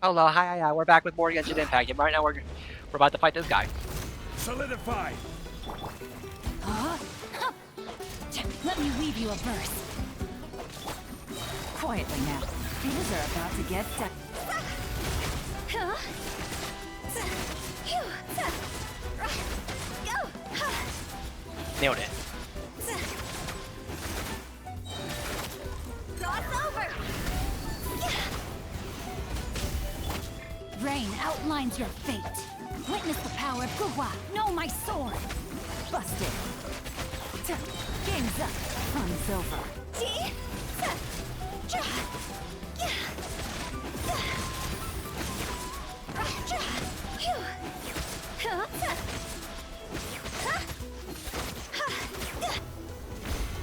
Hello, hi, we're back with more Genshin Impact, and right now we're about to fight this guy. Solidify! Let me weave you a verse. Quietly now. Things are about to get done. Nailed it. Rain outlines your fate. Witness the power of Gugwa. Know my sword. Busted. Game's up. Fun's over.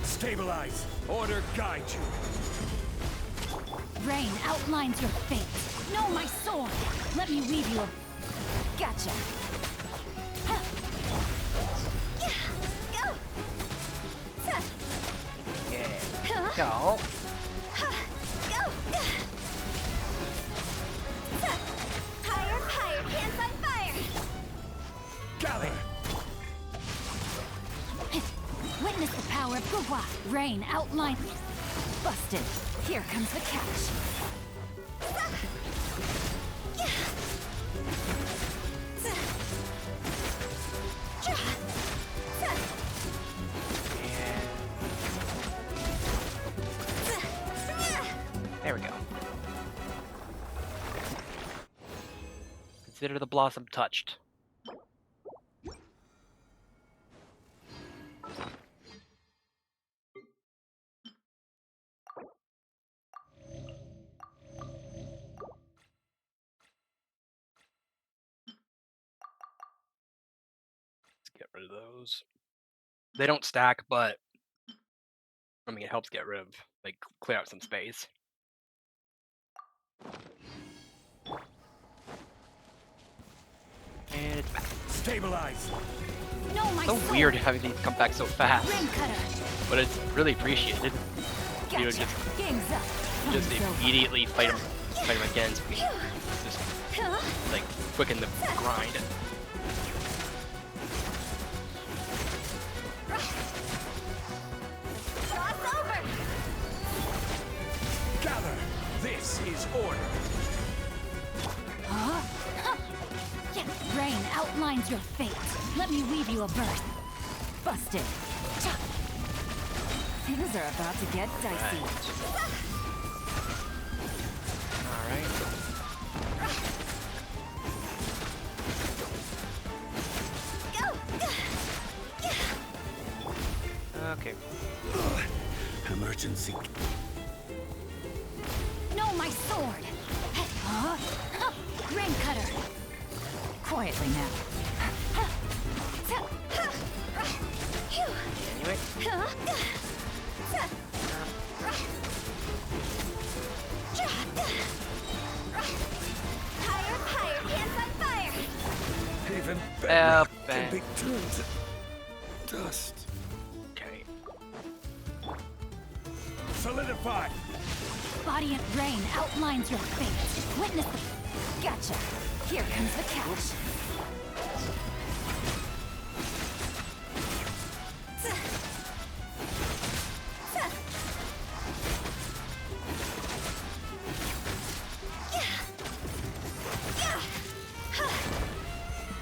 Stabilize. Order guide you. Rain outlines your fate. Know my sword. Let me weave you a... Gotcha. Yeah. Go. Higher, pants on fire! Gather! Witness the power of Gugwa. Rain outline... Busted. Here comes the catch. There we go. Consider the blossom touched. Let's get rid of those. They don't stack, but I mean, it helps get rid of, like, clear out some space. And it's back. Stabilize! Know my So sword. weird having these come back so fast, Rain cutter. but it's really appreciated. Gotcha. You know, Game's up. just Fun's over. immediately fight him again, so we can just like quicken the grind. Cross over! Gather! This is order! Huh? Yeah. Rain outlines your fate. Let me weave you a verse. Busted. Cha. Things are about to get dicey. Alright. Okay. Emergency. Know my sword. Huh? Rain cutter. Quietly now. Anyway. Higher, pants on fire! Even Up bedrock can and- be turned to dust. Okay. Solidify! Body and rain outlines your fate. Witness the... Gotcha. Here comes the catch.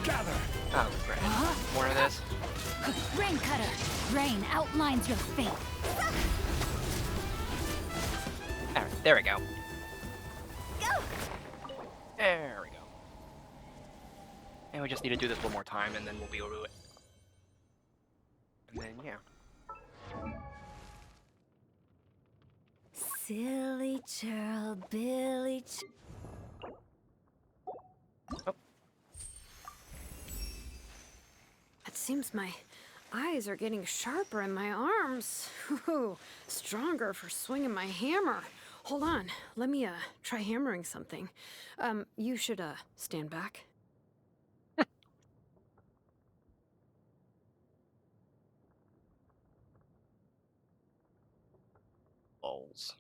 Gather! Oh, great. Huh? More of this. Rain cutter. Rain outlines your fate. Alright, there we go. Go! There we go. And we just need to do this one more time, and then we'll be able to do it. And then, yeah. Silly churl, Billy Oh. It seems my eyes are getting sharper and my arms, stronger for swinging my hammer. Hold on, let me try hammering something. You should stand back. Balls.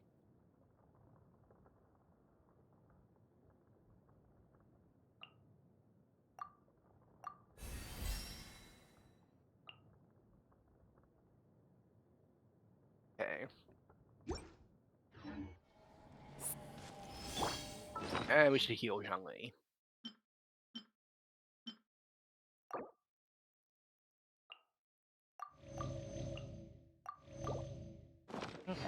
And we should heal Zhangli. Okay.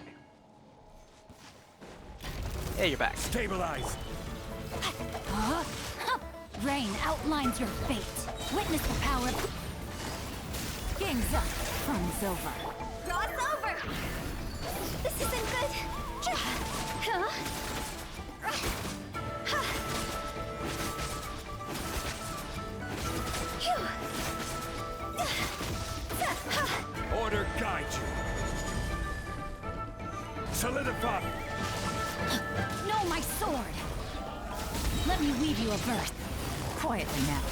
Yeah, you're back. Stabilize. Rain outlines your fate. Witness the power of... King's up. Fun's over. Cross over! This isn't good. Huh? Order guide you. Solidify. No, my sword! Let me weave you a verse. Quietly now.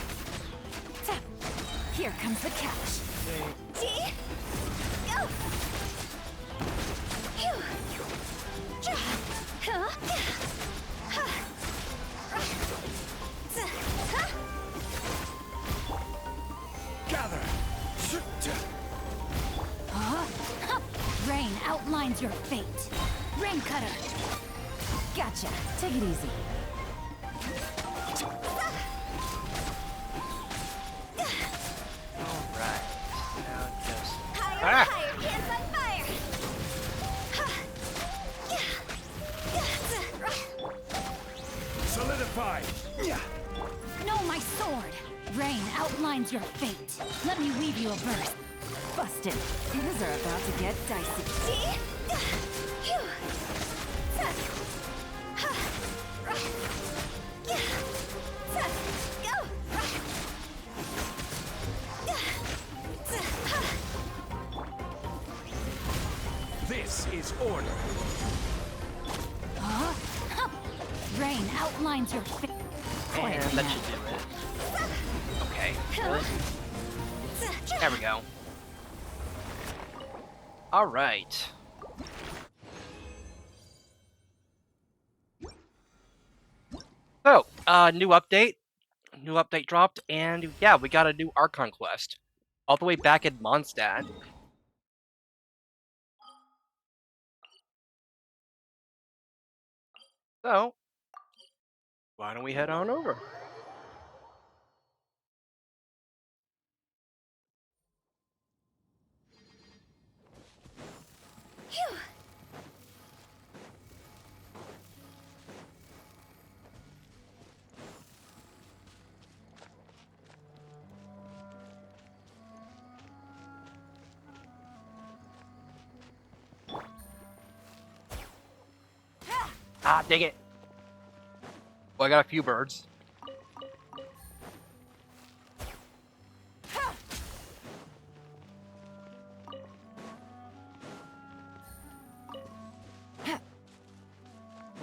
Here comes the catch. G? Go! Phew. Huh? Gather. Rain outlines your fate. Rain cutter. Gotcha. Take it easy. Alright. Now just... Higher, higher, pants on fire! Solidify. No, my sword! Rain outlines your fate. Let me weave you a verse. Busted. Things are about to get dicey. G? Phew. Go! This is order. Rain outlines your fate. And that should do it. Okay. There we go. Alright. So, new update. New update dropped, and yeah, we got a new Archon quest. All the way back in Mondstadt. So, why don't we head on over? Phew. Ah, dang it. Well, I got a few birds.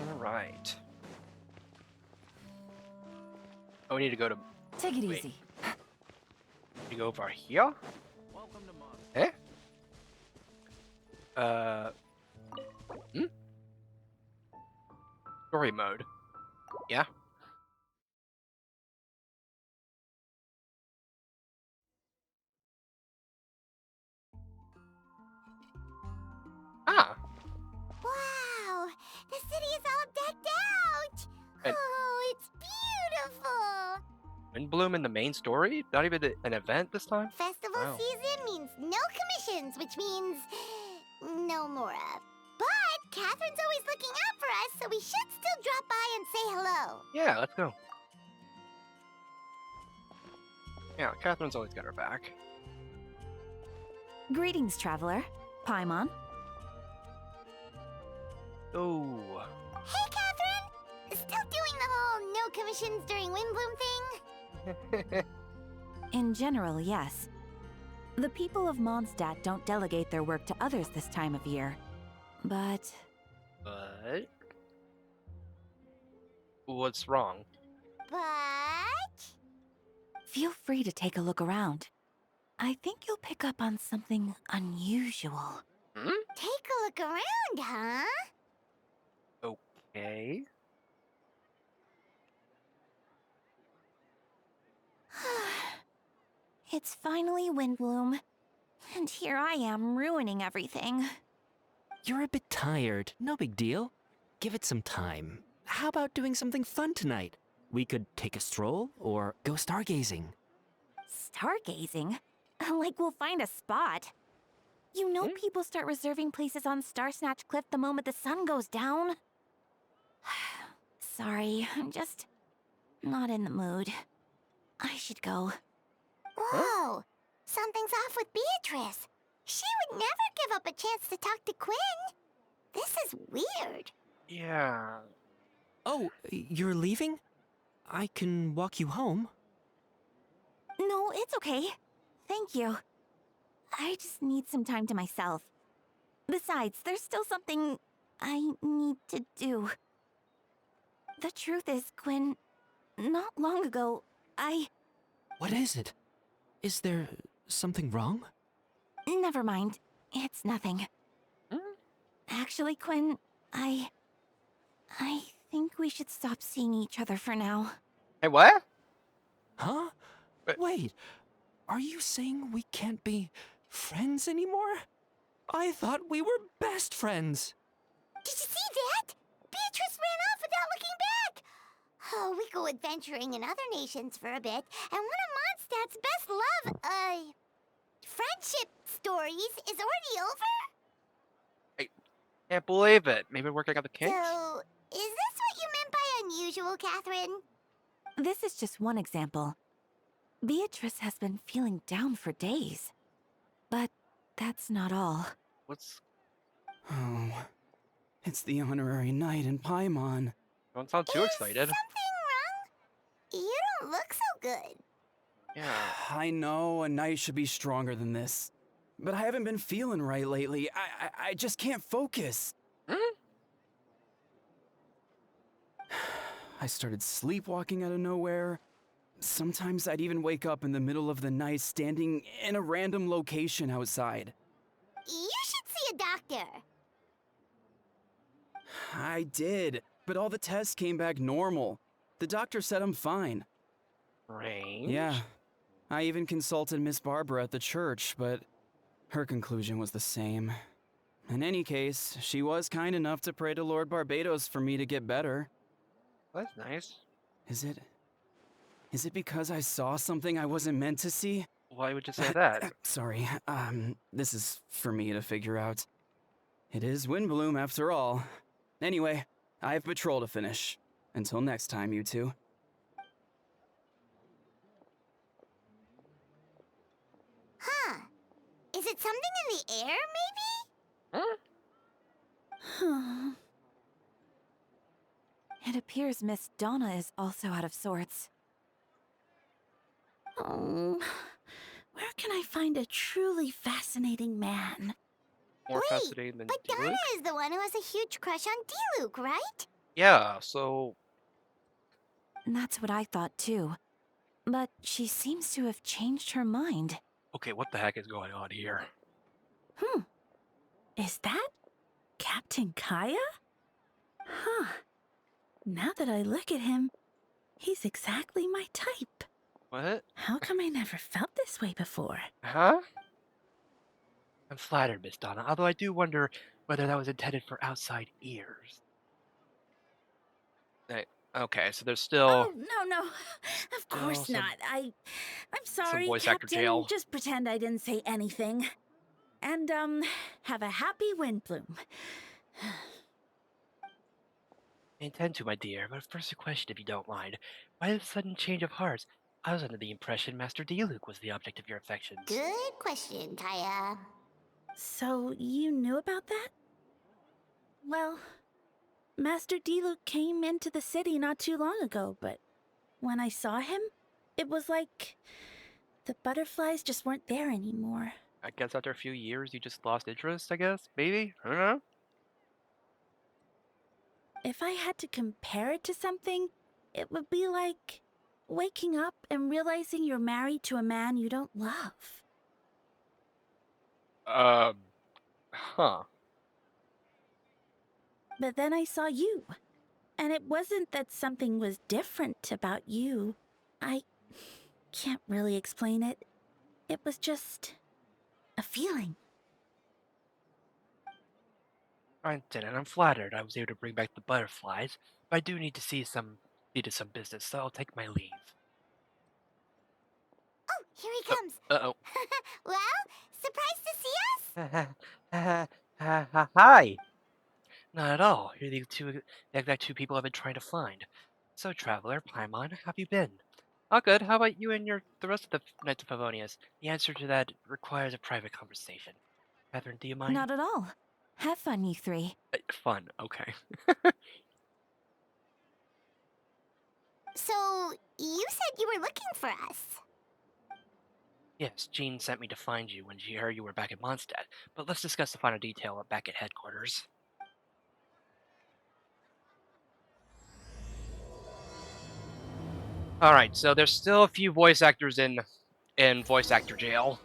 Alright. Oh, we need to go to... Take it Wait. easy. You go over here? Eh? Story mode. Yeah? Ah! Wow! The city is all decked out! And- Oh, it's beautiful! Windbloom in the main story? Not even an event this time? Festival Wow. season means no commissions, which means no Mora. But Catherine's always looking out for us, so we should still drop by and say hello. Yeah, let's go. Yeah, Catherine's always got her back. Greetings, traveler. Paimon. Oh. Hey, Catherine! Still doing the whole no commissions during Windbloom thing? In general, yes. The people of Mondstadt don't delegate their work to others this time of year. But But... What's wrong? But... feel free to take a look around. I think you'll pick up on something unusual. Hmm? Take a look around, huh? Okay. It's finally Windbloom. And here I am ruining everything. You're a bit tired. No big deal. Give it some time. How about doing something fun tonight? We could take a stroll or go stargazing. Stargazing? Like we'll find a spot. You know people start reserving places on Star Snatch Cliff the moment the sun goes down. Sorry, I'm just not in the mood. I should go. Whoa! Something's off with Beatrice. She would never give up a chance to talk to Quinn. This is weird. Yeah. Oh, you're leaving? I can walk you home. No, it's okay. Thank you. I just need some time to myself. Besides, there's still something I need to do. The truth is, Quinn, not long ago, What is it? Is there something wrong? Never mind. It's nothing. Actually, Quinn, I think we should stop seeing each other for now. Hey, what? Huh? Wait, are you saying we can't be friends anymore? I thought we were best friends. Did you see that? Beatrice ran off without looking back. Oh, we go adventuring in other nations for a bit, and one of Mondstadt's best love, friendship stories is already over? Can't believe it. Maybe working out the kinks? So, is this what you meant by unusual, Catherine? This is just one example. Beatrice has been feeling down for days. But that's not all. What's... Oh, it's the honorary knight in Paimon. Don't sound too excited. Something wrong? You don't look so good. Yeah. I know a knight should be stronger than this, but I haven't been feeling right lately. I just can't focus. I started sleepwalking out of nowhere. Sometimes I'd even wake up in the middle of the night standing in a random location outside. You should see a doctor. I did, but all the tests came back normal. The doctor said I'm fine. Range? Yeah, I even consulted Miss Barbara at the church, but her conclusion was the same. In any case, she was kind enough to pray to Lord Barbados for me to get better. That's nice. Is it because I saw something I wasn't meant to see? Why would you say that? Sorry, this is for me to figure out. It is Windbloom after all. Anyway, I have patrol to finish. Until next time, you two. Huh. Is it something in the air, maybe? Huh? It appears Miss Donna is also out of sorts. Oh, where can I find a truly fascinating man? More Wait, fascinating than but Donna Diluc? is the one who has a huge crush on Diluc, right? Yeah, so... That's what I thought too. But she seems to have changed her mind. Okay, what the heck is going on here? Is that Captain Kaya? Huh. Now that I look at him, he's exactly my type. What? How come I never felt this way before? Huh? I'm flattered, Miss Donna, although I do wonder whether that was intended for outside ears. Hey, okay, so there's still... Oh, no. Of course some- not. I'm sorry, voice actor Captain. jail. Just pretend I didn't say anything. And, have a happy Windbloom. I intend to, my dear, but first a question, if you don't mind. Why the sudden change of hearts? I was under the impression Master Diluc was the object of your affections. Good question, Kaya. So, you knew about that? Well, Master Diluc came into the city not too long ago, but when I saw him, it was like the butterflies just weren't there anymore. I guess after a few years, you just lost interest, I guess? Maybe? I don't know. If I had to compare it to something, it would be like waking up and realizing you're married to a man you don't love. Huh. But then I saw you, and it wasn't that something was different about you. I can't really explain it. It was just a feeling. I'm flattered I was able to bring back the butterflies, but I do need to see to some business, so I'll take my leave. Oh, here he comes. Uh-oh. Well, surprised to see us? Hi! Not at all. You're the exact two people I've been trying to find. So, traveler, Paimon, how have you been? Oh, good. How about you and the rest of the Knights of Favonius? The answer to that requires a private conversation. Catherine, do you mind? Not at all. Have fun, you three. Fun. Okay. So, you said you were looking for us. Yes, Jean sent me to find you when she heard you were back at Mondstadt, but let's discuss the final detail back at headquarters. Alright, so there's still a few voice actors in voice actor jail.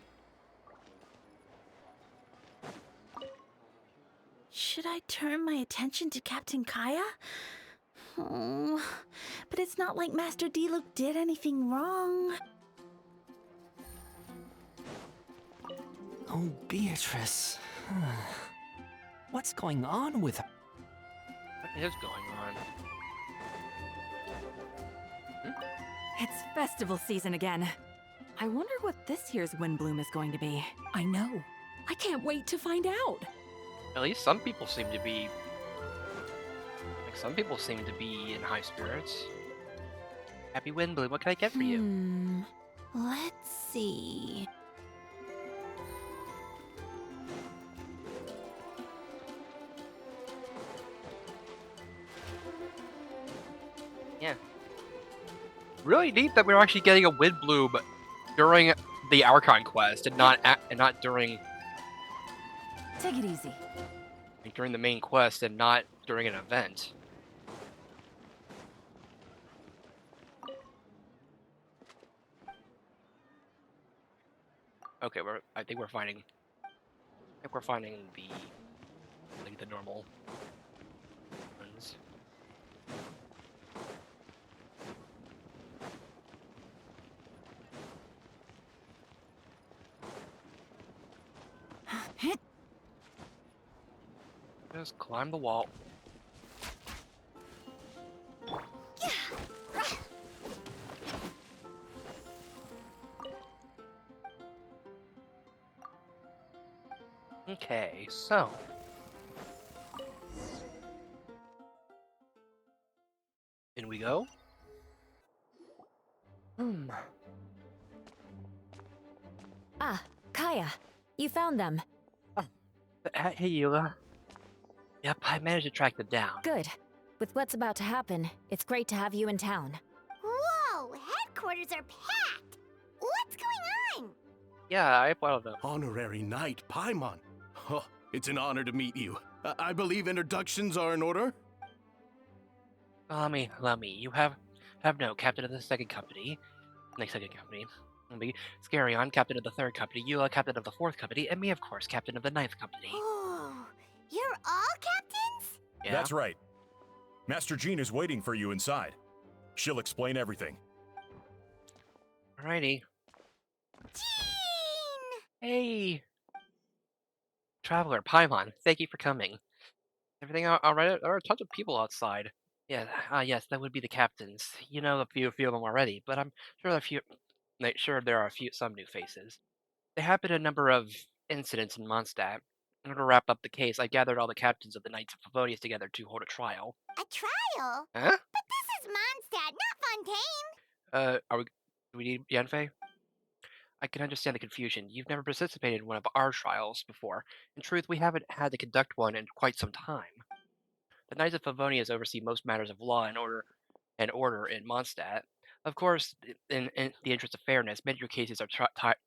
Should I turn my attention to Captain Kaya? Oh, but it's not like Master Diluc did anything wrong. Oh, Beatrice. What's going on with her? What is going on? It's festival season again. I wonder what this year's Windbloom is going to be. I know. I can't wait to find out. At least some people seem to be... some people seem to be in high spirits. Happy Windbloom, what can I get for you? Let's see. Yeah. Really neat that we're actually getting a Windbloom during the Archon quest and not during Take it easy. during the main quest and not during an event. Okay, I think we're finding the normal ones. Just climb the wall. Okay, so in we go. Ah, Kaya. You found them. Hey, Eula. Yep, I managed to track them down. Good. With what's about to happen, it's great to have you in town. Whoa, headquarters are packed. What's going on? Yeah, I followed them. Honorary Knight Paimon. Oh, it's an honor to meet you. I believe introductions are in order? Let me. You have no captain of the second company. Me, Scarion, captain of the third company, Eula, captain of the fourth company, and me, of course, captain of the ninth company. Oh, you're all captains? Yeah. That's right. Master Jean is waiting for you inside. She'll explain everything. Alrighty. Jean! Hey! Traveler, Paimon, thank you for coming. Everything alright? There are tons of people outside. Yeah, yes, that would be the captains. You know a few of them already, but I'm sure there are some new faces. There have been a number of incidents in Mondstadt. In order to wrap up the case, I gathered all the captains of the Knights of Favonius together to hold a trial. A trial? Huh? But this is Mondstadt, not Fontaine. Do we need Yanfei? I can understand the confusion. You've never participated in one of our trials before. In truth, we haven't had to conduct one in quite some time. The Knights of Favonius oversee most matters of law and order in Mondstadt. Of course, in the interest of fairness, major cases are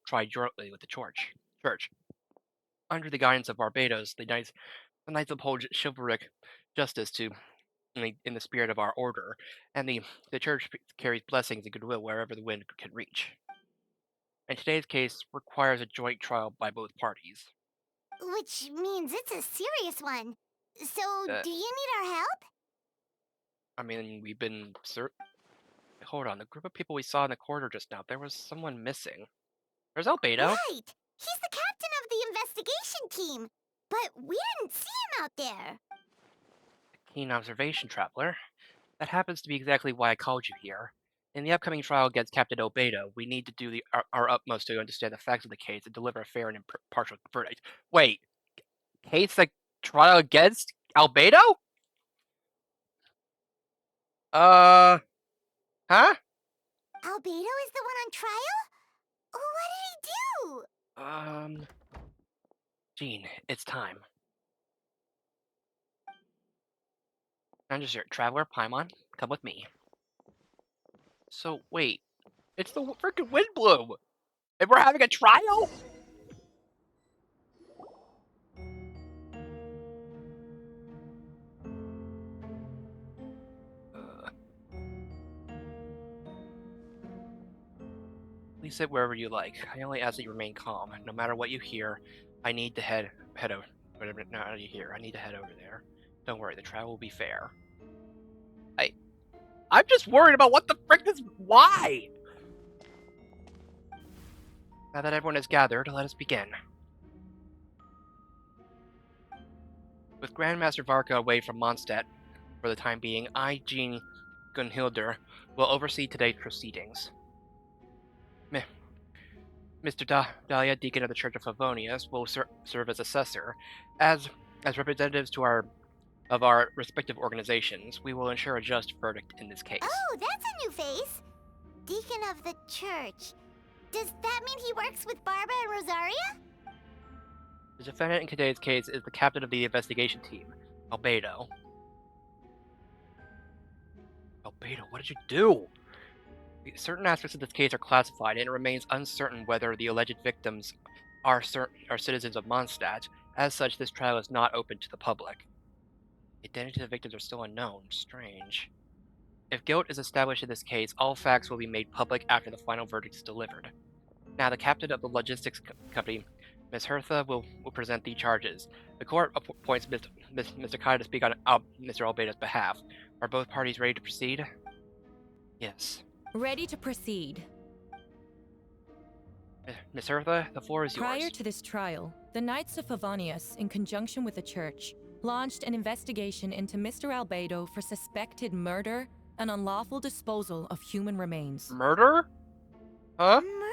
tried jointly with the church. Under the guidance of Barbados, the Knights uphold chivalric justice in the spirit of our order, and the church carries blessings and goodwill wherever the wind can reach. And today's case requires a joint trial by both parties. Which means it's a serious one. So, Uh, do you need our help? I mean, hold on, the group of people we saw in the corridor just now, there was someone missing. There's Albedo. Right! He's the captain of the investigation team. But we didn't see him out there? Keen observation, traveler. That happens to be exactly why I called you here. In the upcoming trial against Captain Albedo, we need to do our utmost to understand the facts of the case and deliver a fair and impartial verdict. Wait, case like trial against Albedo? Uh, huh? Albedo is the one on trial? What did he do? Jean, it's time. I'm just here. Traveler, Paimon, come with me. So, wait, it's the freaking Windbloom! And we're having a trial? Uh, please sit wherever you like. I only ask that you remain calm. No matter what you hear, I need to head over. Whatever now you hear, I need to head over there. Don't worry, the trial will be fair. I'm just worried about what the frick is. Why? Now that everyone is gathered, let us begin. With Grandmaster Varka away from Mondstadt for the time being, I, Jean Gunhilder, will oversee today's proceedings. Mr. Dahlia, Deacon of the Church of Favonius, will serve as assessor. As representatives of our respective organizations, we will ensure a just verdict in this case. Oh, that's a new face. Deacon of the church. Does that mean he works with Barbara and Rosaria? The defendant in today's case is the captain of the investigation team, Albedo. Albedo, what did you do? Certain aspects of this case are classified, and it remains uncertain whether the alleged victims are citizens of Mondstadt. As such, this trial is not open to the public. The identity of the victims are still unknown. Strange. If guilt is established in this case, all facts will be made public after the final verdict is delivered. Now, the captain of the logistics company, Miss Hertha, will present the charges. The court appoints Mr. Kai to speak on Mr. Albedo's behalf. Are both parties ready to proceed? Yes. Ready to proceed. Miss Hertha, the floor is yours. Prior to this trial, the Knights of Favonius, in conjunction with the church, launched an investigation into Mr. Albedo for suspected murder and unlawful disposal of human remains. Murder? Huh? Murder?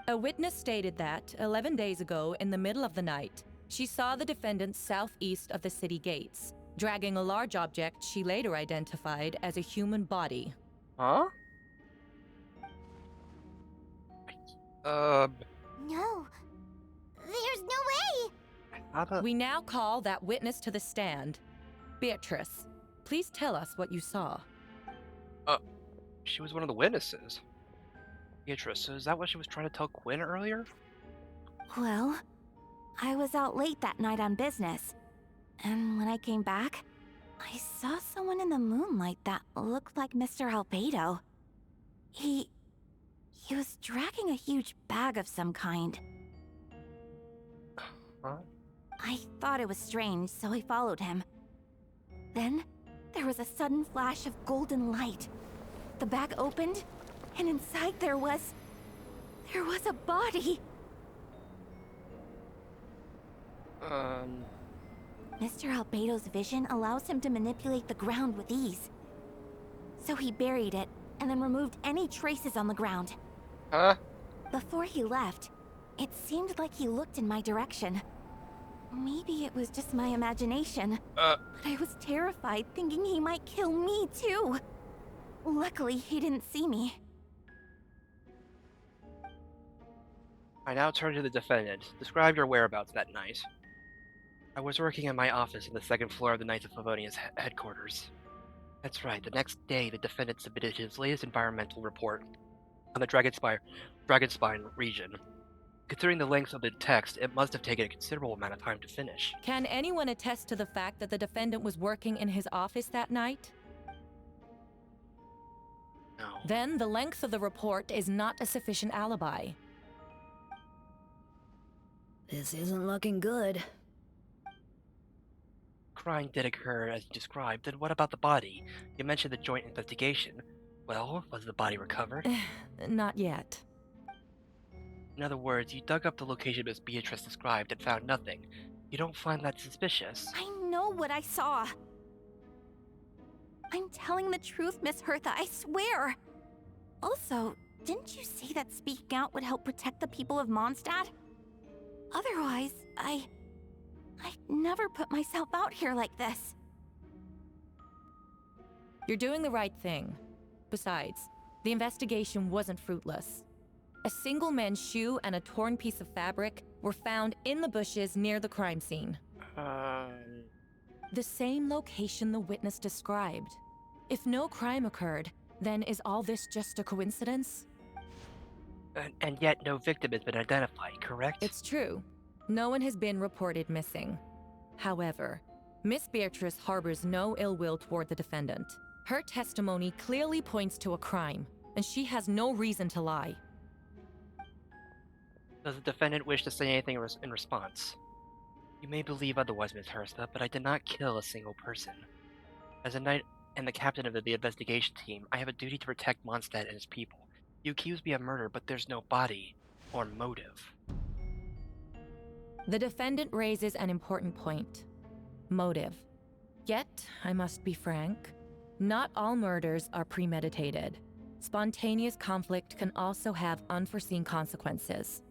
A witness stated that, 11 days ago, in the middle of the night, she saw the defendant southeast of the city gates, dragging a large object she later identified as a human body. Huh? No. There's no way! We now call that witness to the stand. Beatrice, please tell us what you saw. She was one of the witnesses. Beatrice, so is that what she was trying to tell Quinn earlier? Well, I was out late that night on business. And when I came back, I saw someone in the moonlight that looked like Mr. Albedo. He was dragging a huge bag of some kind. Huh? I thought it was strange, so I followed him. Then, there was a sudden flash of golden light. The bag opened, and inside there was a body. Mr. Albedo's vision allows him to manipulate the ground with ease. So he buried it, and then removed any traces on the ground. Huh? Before he left, it seemed like he looked in my direction. Maybe it was just my imagination. But I was terrified, thinking he might kill me too. Luckily, he didn't see me. I now turn to the defendant. Describe your whereabouts that night. I was working in my office on the second floor of the Knights of Favonius headquarters. That's right, the next day the defendant submitted his latest environmental report on the Dragonspine region. Considering the length of the text, it must have taken a considerable amount of time to finish. Can anyone attest to the fact that the defendant was working in his office that night? No. Then the length of the report is not a sufficient alibi. This isn't looking good. Crime did occur as you described, then what about the body? You mentioned the joint investigation. Well, was the body recovered? Not yet. In other words, you dug up the location Miss Beatrice described and found nothing. You don't find that suspicious? I know what I saw. I'm telling the truth, Miss Hertha, I swear. Also, didn't you say that speaking out would help protect the people of Mondstadt? Otherwise, I'd never put myself out here like this. You're doing the right thing. Besides, the investigation wasn't fruitless. A single man's shoe and a torn piece of fabric were found in the bushes near the crime scene. The same location the witness described. If no crime occurred, then is all this just a coincidence? And yet no victim has been identified, correct? It's true. No one has been reported missing. However, Miss Beatrice harbors no ill will toward the defendant. Her testimony clearly points to a crime, and she has no reason to lie. Does the defendant wish to say anything in response? You may believe otherwise, Miss Hertha, but I did not kill a single person. As a knight and the captain of the investigation team, I have a duty to protect Mondstadt and his people. You accuse me of murder, but there's no body or motive. The defendant raises an important point. Motive. Yet, I must be frank, not all murders are premeditated. Spontaneous conflict can also have unforeseen consequences.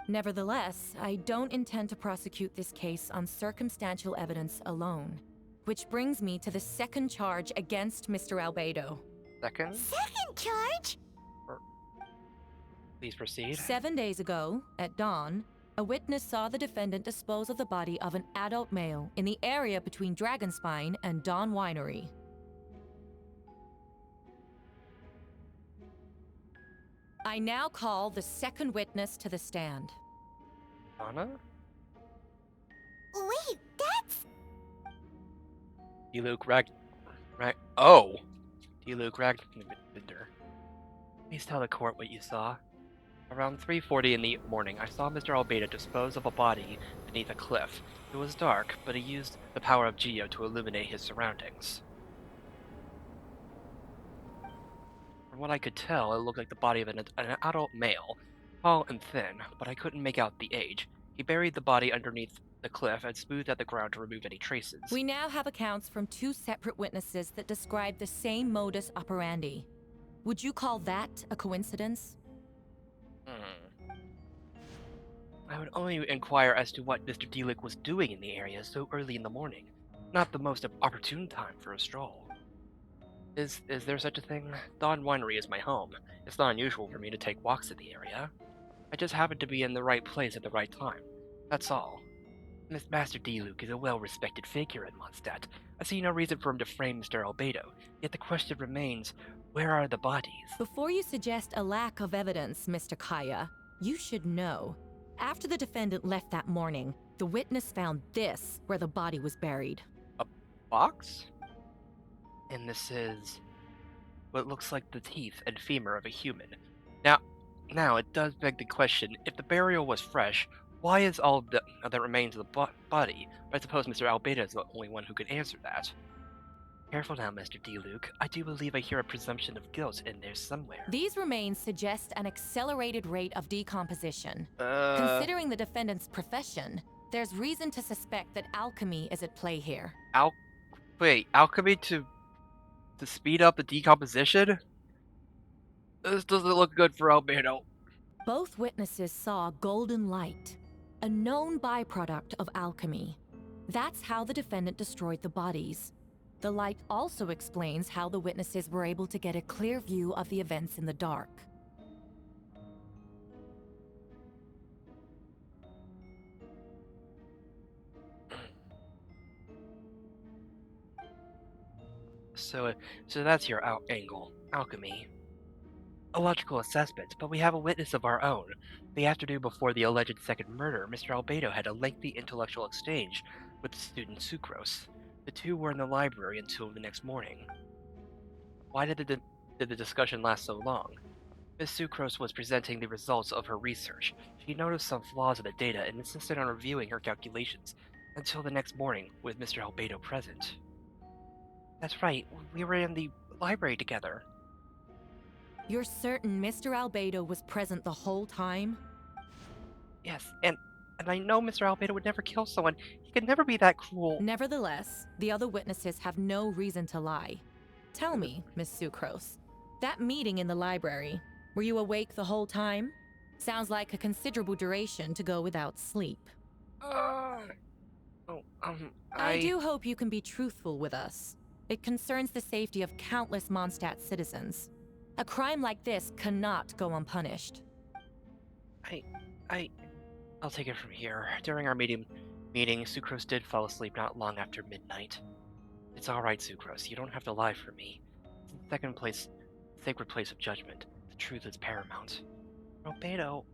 Nevertheless, I don't intend to prosecute this case on circumstantial evidence alone. Which brings me to the second charge against Mr. Albedo. Second? Second charge? Please proceed. 7 days ago, at dawn, a witness saw the defendant dispose of the body of an adult male in the area between Dragonspine and Dawn Winery. I now call the second witness to the stand. Anna? Wait, that's... Diluc Ragnavinder. Please tell the court what you saw. Around 3:40 in the morning, I saw Mr. Albedo dispose of a body beneath a cliff. It was dark, but he used the power of Geo to illuminate his surroundings. From what I could tell, it looked like the body of an adult male, tall and thin, but I couldn't make out the age. He buried the body underneath the cliff and smoothed out the ground to remove any traces. We now have accounts from two separate witnesses that describe the same modus operandi. Would you call that a coincidence? I would only inquire as to what Mr. Diluc was doing in the area so early in the morning. Not the most opportune time for a stroll. Is there such a thing? Dawn Winery is my home. It's not unusual for me to take walks in the area. I just happened to be in the right place at the right time. That's all. Master Diluc is a well-respected figure in Mondstadt. I see no reason for him to frame Mr. Albedo. Yet the question remains, where are the bodies? Before you suggest a lack of evidence, Mr. Kaya, you should know. After the defendant left that morning, the witness found this where the body was buried. A box? And this is what looks like the teeth and femur of a human. Now it does beg the question, if the burial was fresh, why is all that remains of the body? But I suppose Mr. Albedo is the only one who could answer that. Careful now, Mr. Diluc. I do believe I hear a presumption of guilt in there somewhere. These remains suggest an accelerated rate of decomposition. Considering the defendant's profession, there's reason to suspect that alchemy is at play here. Alchemy to speed up the decomposition? This doesn't look good for Albedo. Both witnesses saw golden light, a known byproduct of alchemy. That's how the defendant destroyed the bodies. The light also explains how the witnesses were able to get a clear view of the events in the dark. So that's your angle. Alchemy. A logical assessment, but we have a witness of our own. The afternoon before the alleged second murder, Mr. Albedo had a lengthy intellectual exchange with the student Sucrose. The two were in the library until the next morning. Why did the discussion last so long? Miss Sucrose was presenting the results of her research. She noticed some flaws in the data and insisted on reviewing her calculations until the next morning with Mr. Albedo present. That's right, we were in the library together. You're certain Mr. Albedo was present the whole time? Yes, and I know Mr. Albedo would never kill someone. He could never be that cruel. Nevertheless, the other witnesses have no reason to lie. Tell me, Miss Sucrose, that meeting in the library, were you awake the whole time? Sounds like a considerable duration to go without sleep. Uh, I do hope you can be truthful with us. It concerns the safety of countless Mondstadt citizens. A crime like this cannot go unpunished. I'll take it from here. During our meeting, Sucrose did fall asleep not long after midnight. It's alright, Sucrose. You don't have to lie for me. It's the sacred place of judgment. The truth is paramount. Albedo...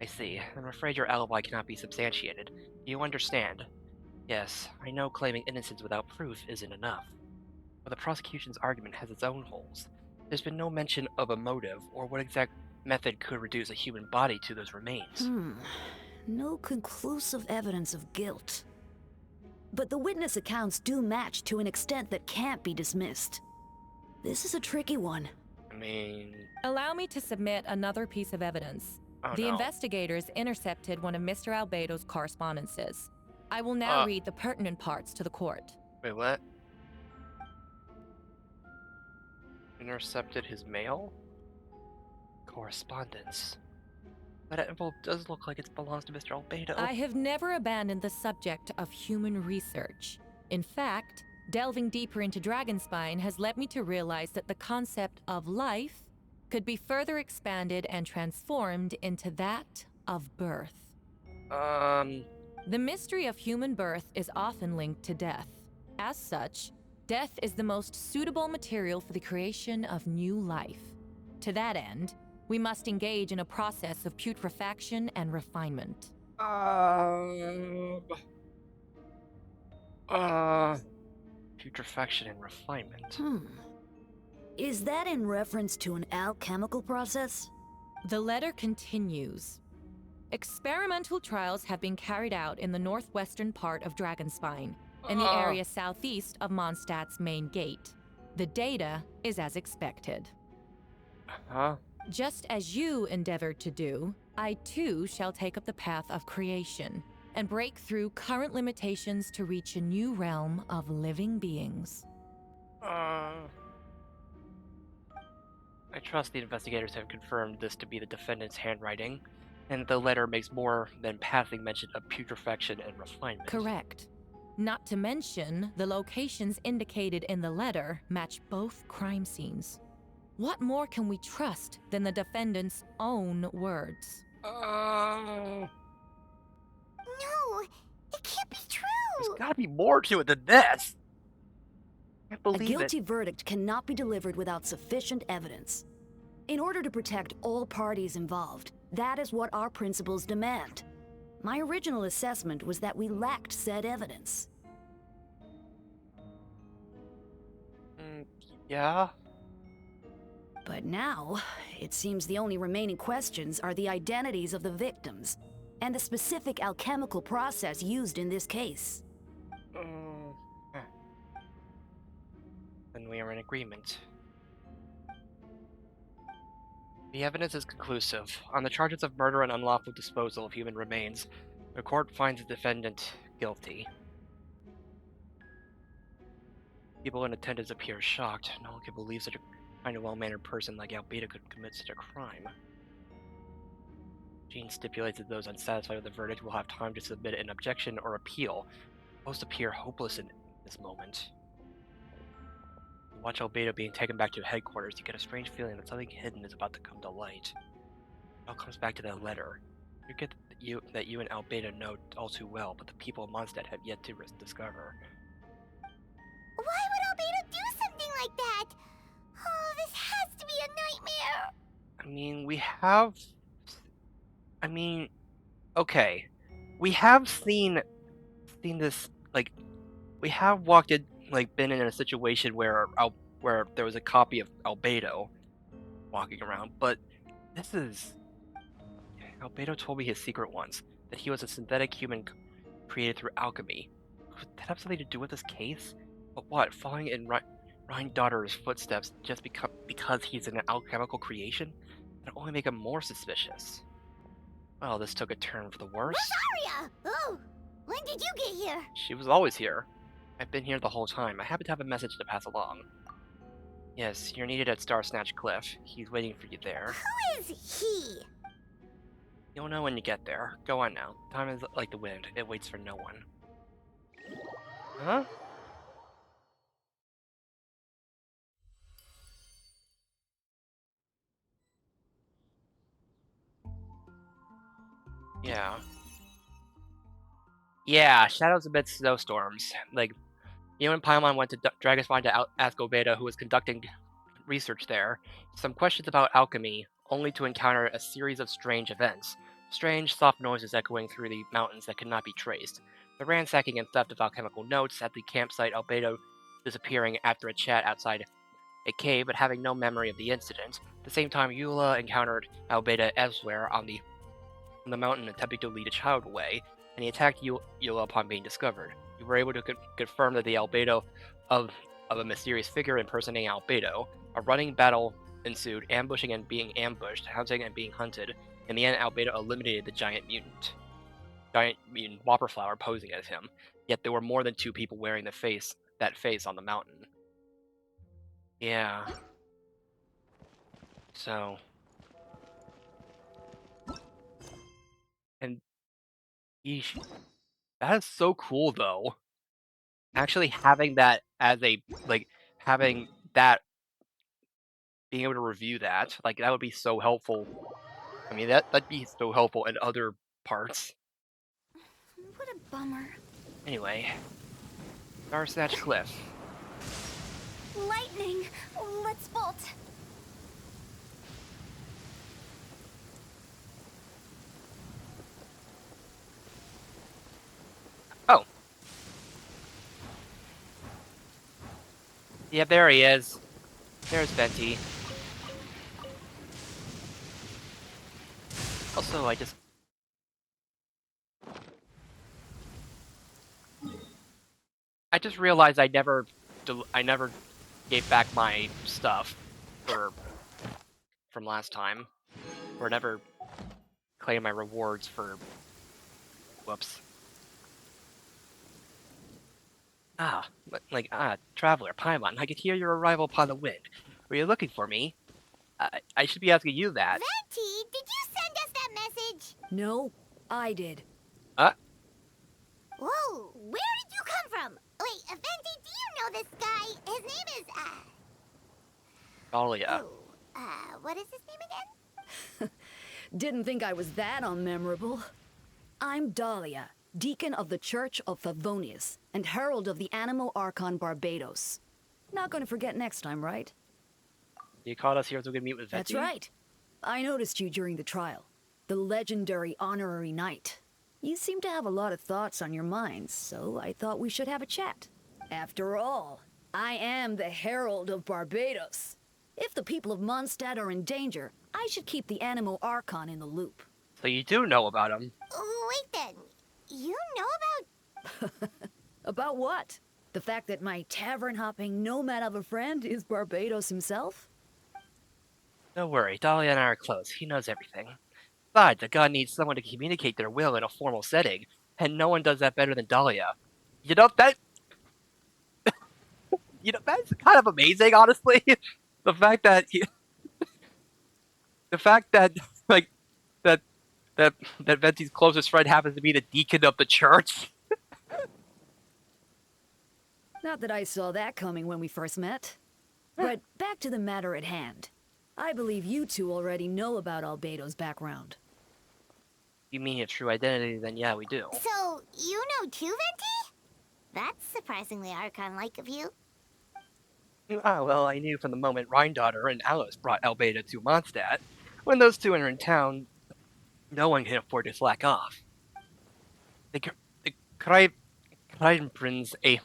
I see. I'm afraid your alibi cannot be substantiated. You understand? Yes, I know claiming innocence without proof isn't enough. But the prosecution's argument has its own holes. There's been no mention of a motive, or what exact method could reduce a human body to those remains. No conclusive evidence of guilt. But the witness accounts do match to an extent that can't be dismissed. This is a tricky one. I mean... Allow me to submit another piece of evidence. Oh, The no. investigators intercepted one of Mr. Albedo's correspondences. I will now read the pertinent parts to the court. Wait, what? Intercepted his mail? Correspondence. That envelope does look like it belongs to Mr. Albedo. I have never abandoned the subject of human research. In fact, delving deeper into Dragonspine has led me to realize that the concept of life could be further expanded and transformed into that of birth. The mystery of human birth is often linked to death. As such, death is the most suitable material for the creation of new life. To that end, we must engage in a process of putrefaction and refinement. Putrefaction and refinement. Is that in reference to an alchemical process? The letter continues. Experimental trials have been carried out in the northwestern part of Dragonspine, in the area southeast of Mondstadt's main gate. The data is as expected. Huh? Just as you endeavored to do, I too shall take up the path of creation and break through current limitations to reach a new realm of living beings. I trust the investigators have confirmed this to be the defendant's handwriting, and the letter makes more than passing mention of putrefaction and refinement. Correct. Not to mention, the locations indicated in the letter match both crime scenes. What more can we trust than the defendant's own words? No, it can't be true. There's gotta be more to it than this! I can't A believe guilty it. verdict cannot be delivered without sufficient evidence. In order to protect all parties involved, that is what our principles demand. My original assessment was that we lacked said evidence. Yeah? But now, it seems the only remaining questions are the identities of the victims and the specific alchemical process used in this case. Then we are in agreement. The evidence is conclusive. On the charges of murder and unlawful disposal of human remains, the court finds the defendant guilty. People in attendance appear shocked. No one can believe such a kind of well-mannered person like Albedo could commit such a crime. Jean stipulates that those unsatisfied with the verdict will have time to submit an objection or appeal. Most appear hopeless in this moment. You watch Albedo being taken back to headquarters, you get a strange feeling that something hidden is about to come to light. It all comes back to that letter. You get that you and Albedo know all too well, but the people of Mondstadt have yet to discover. Why would Albedo do something like that? Oh, this has to be a nightmare. Okay. We have seen this, like, we have walked in, like, been in a situation where there was a copy of Albedo walking around, but this is... Albedo told me his secret once, that he was a synthetic human created through alchemy. Could that have something to do with this case? But what, following in Daughter's footsteps just because he's an alchemical creation? That'll only make him more suspicious. Well, this took a turn for the worse. Rosaria! Oh, when did you get here? She was always here. I've been here the whole time. I happen to have a message to pass along. Yes, you're needed at Star Snatch Cliff. He's waiting for you there. Who is he? You'll know when you get there. Go on now. Time is like the wind. It waits for no one. Huh? Yeah. Yeah, shadows amidst snowstorms. Like, you and Paimon went to Dragonspine to ask Obeda, who was conducting research there, some questions about alchemy, only to encounter a series of strange events. Strange, soft noises echoing through the mountains that could not be traced. The ransacking and theft of alchemical notes at the campsite, Albedo disappearing after a chat outside a cave but having no memory of the incident. At the same time, Eula encountered Albeda elsewhere on the mountain attempting to lead a child away, and he attacked Eula upon being discovered. You were able to confirm that the Albedo of a mysterious figure impersonating Albedo. A running battle ensued, ambushing and being ambushed, hunting and being hunted. In the end, Albedo eliminated the giant mutant Whopperflower posing as him. Yet there were more than 2 people wearing that face on the mountain. Yeah. So. And yeesh. That is so cool though. Actually having that as having that, being able to review that, that would be so helpful. I mean, that'd be so helpful in other parts. What a bummer. Anyway, Star Snatch Cliff. Lightning! Let's bolt. Oh. Yeah, there he is. There's Venti. Also, I just realized I never gave back my stuff from last time, or never claimed my rewards for. Whoops. Traveler, Paimon, I could hear your arrival upon the wind. Were you looking for me? I should be asking you that. Venti, did you send us that message? No, I did. Whoa, where did you come from? Wait, Venti, do you know this guy? His name is, Dahlia. what is his name again? Didn't think I was that unmemorable. I'm Dahlia, Deacon of the Church of Favonius, and Herald of the Animo Archon Barbados. Not gonna forget next time, right? You called us here so we could meet with Venti? That's right. I noticed you during the trial. The legendary honorary knight. You seem to have a lot of thoughts on your minds, so I thought we should have a chat. After all, I am the Herald of Barbados. If the people of Mondstadt are in danger, I should keep the Animo Archon in the loop. So you do know about him. Wait then, you know about... About what? The fact that my tavern-hopping nomad of a friend is Barbados himself? Don't worry, Dahlia and I are close. He knows everything. Besides, a god needs someone to communicate their will in a formal setting, and no one does that better than Dahlia. You know, that... that's kind of amazing, honestly. The fact that... that Venti's closest friend happens to be the deacon of the church. Not that I saw that coming when we first met. But back to the matter at hand. I believe you two already know about Albedo's background. You mean your true identity, then yeah, we do. So, you know too, Venti? That's surprisingly Archon-like of you. Well, I knew from the moment Rhindaughter and Alice brought Albedo to Mondstadt. When those two are in town, no one can afford to slack off. The Kraiden brings a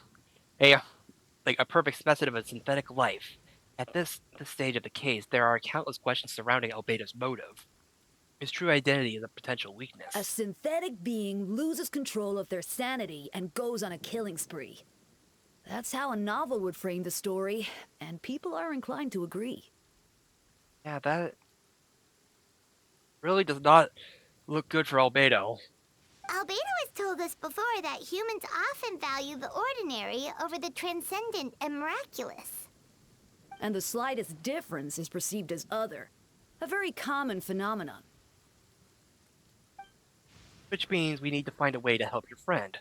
perfect specimen of a synthetic life. At this stage of the case, there are countless questions surrounding Albedo's motive. His true identity is a potential weakness. A synthetic being loses control of their sanity and goes on a killing spree. That's how a novel would frame the story, and people are inclined to agree. Yeah, that really does not look good for Albedo. Albedo has told us before that humans often value the ordinary over the transcendent and miraculous. And the slightest difference is perceived as other. A very common phenomenon. Which means we need to find a way to help your friend.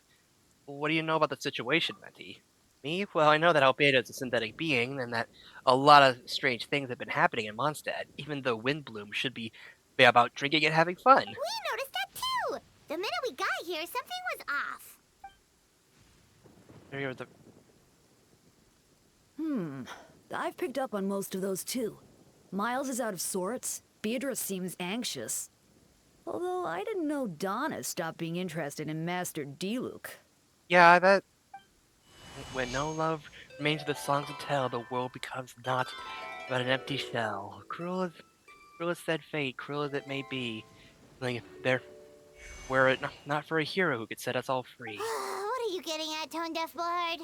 What do you know about the situation, Menti? Me? Well, I know that Albedo is a synthetic being, and that a lot of strange things have been happening in Mondstadt, even though Windbloom should be about drinking and having fun. We noticed that too! The minute we got here, something was off. There you the I've picked up on most of those too. Miles is out of sorts. Beatrice seems anxious. Although I didn't know Donna stopped being interested in Master Diluc. Yeah, that when no love remains of the songs to tell, the world becomes not but an empty shell. Cruel as said fate, cruel as it may be. Like there were it not for a hero who could set us all free. What are you getting at, Tone Deaf Bard?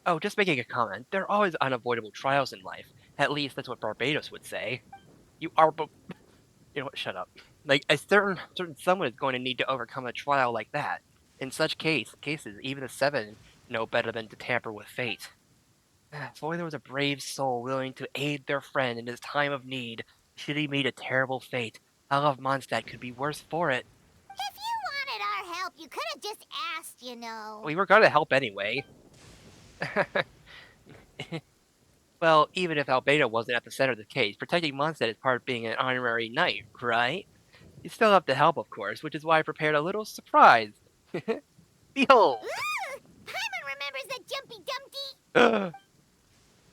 Oh, just making a comment. There are always unavoidable trials in life. At least that's what Barbados would say. You are, you know what? Shut up. Like a certain someone is going to need to overcome a trial like that. In such cases, even the Seven know better than to tamper with fate. If only there was a brave soul willing to aid their friend in his time of need, should he meet a terrible fate. All of Mondstadt could be worse for it. If you wanted our help, you could have just asked, you know. We were gonna help anyway. Well, even if Albedo wasn't at the center of the case, protecting Mondstadt is part of being an honorary knight, right? You still have to help, of course, which is why I prepared a little surprise. Behold! Ooh, Paimon remembers that Jumpy Dumpty.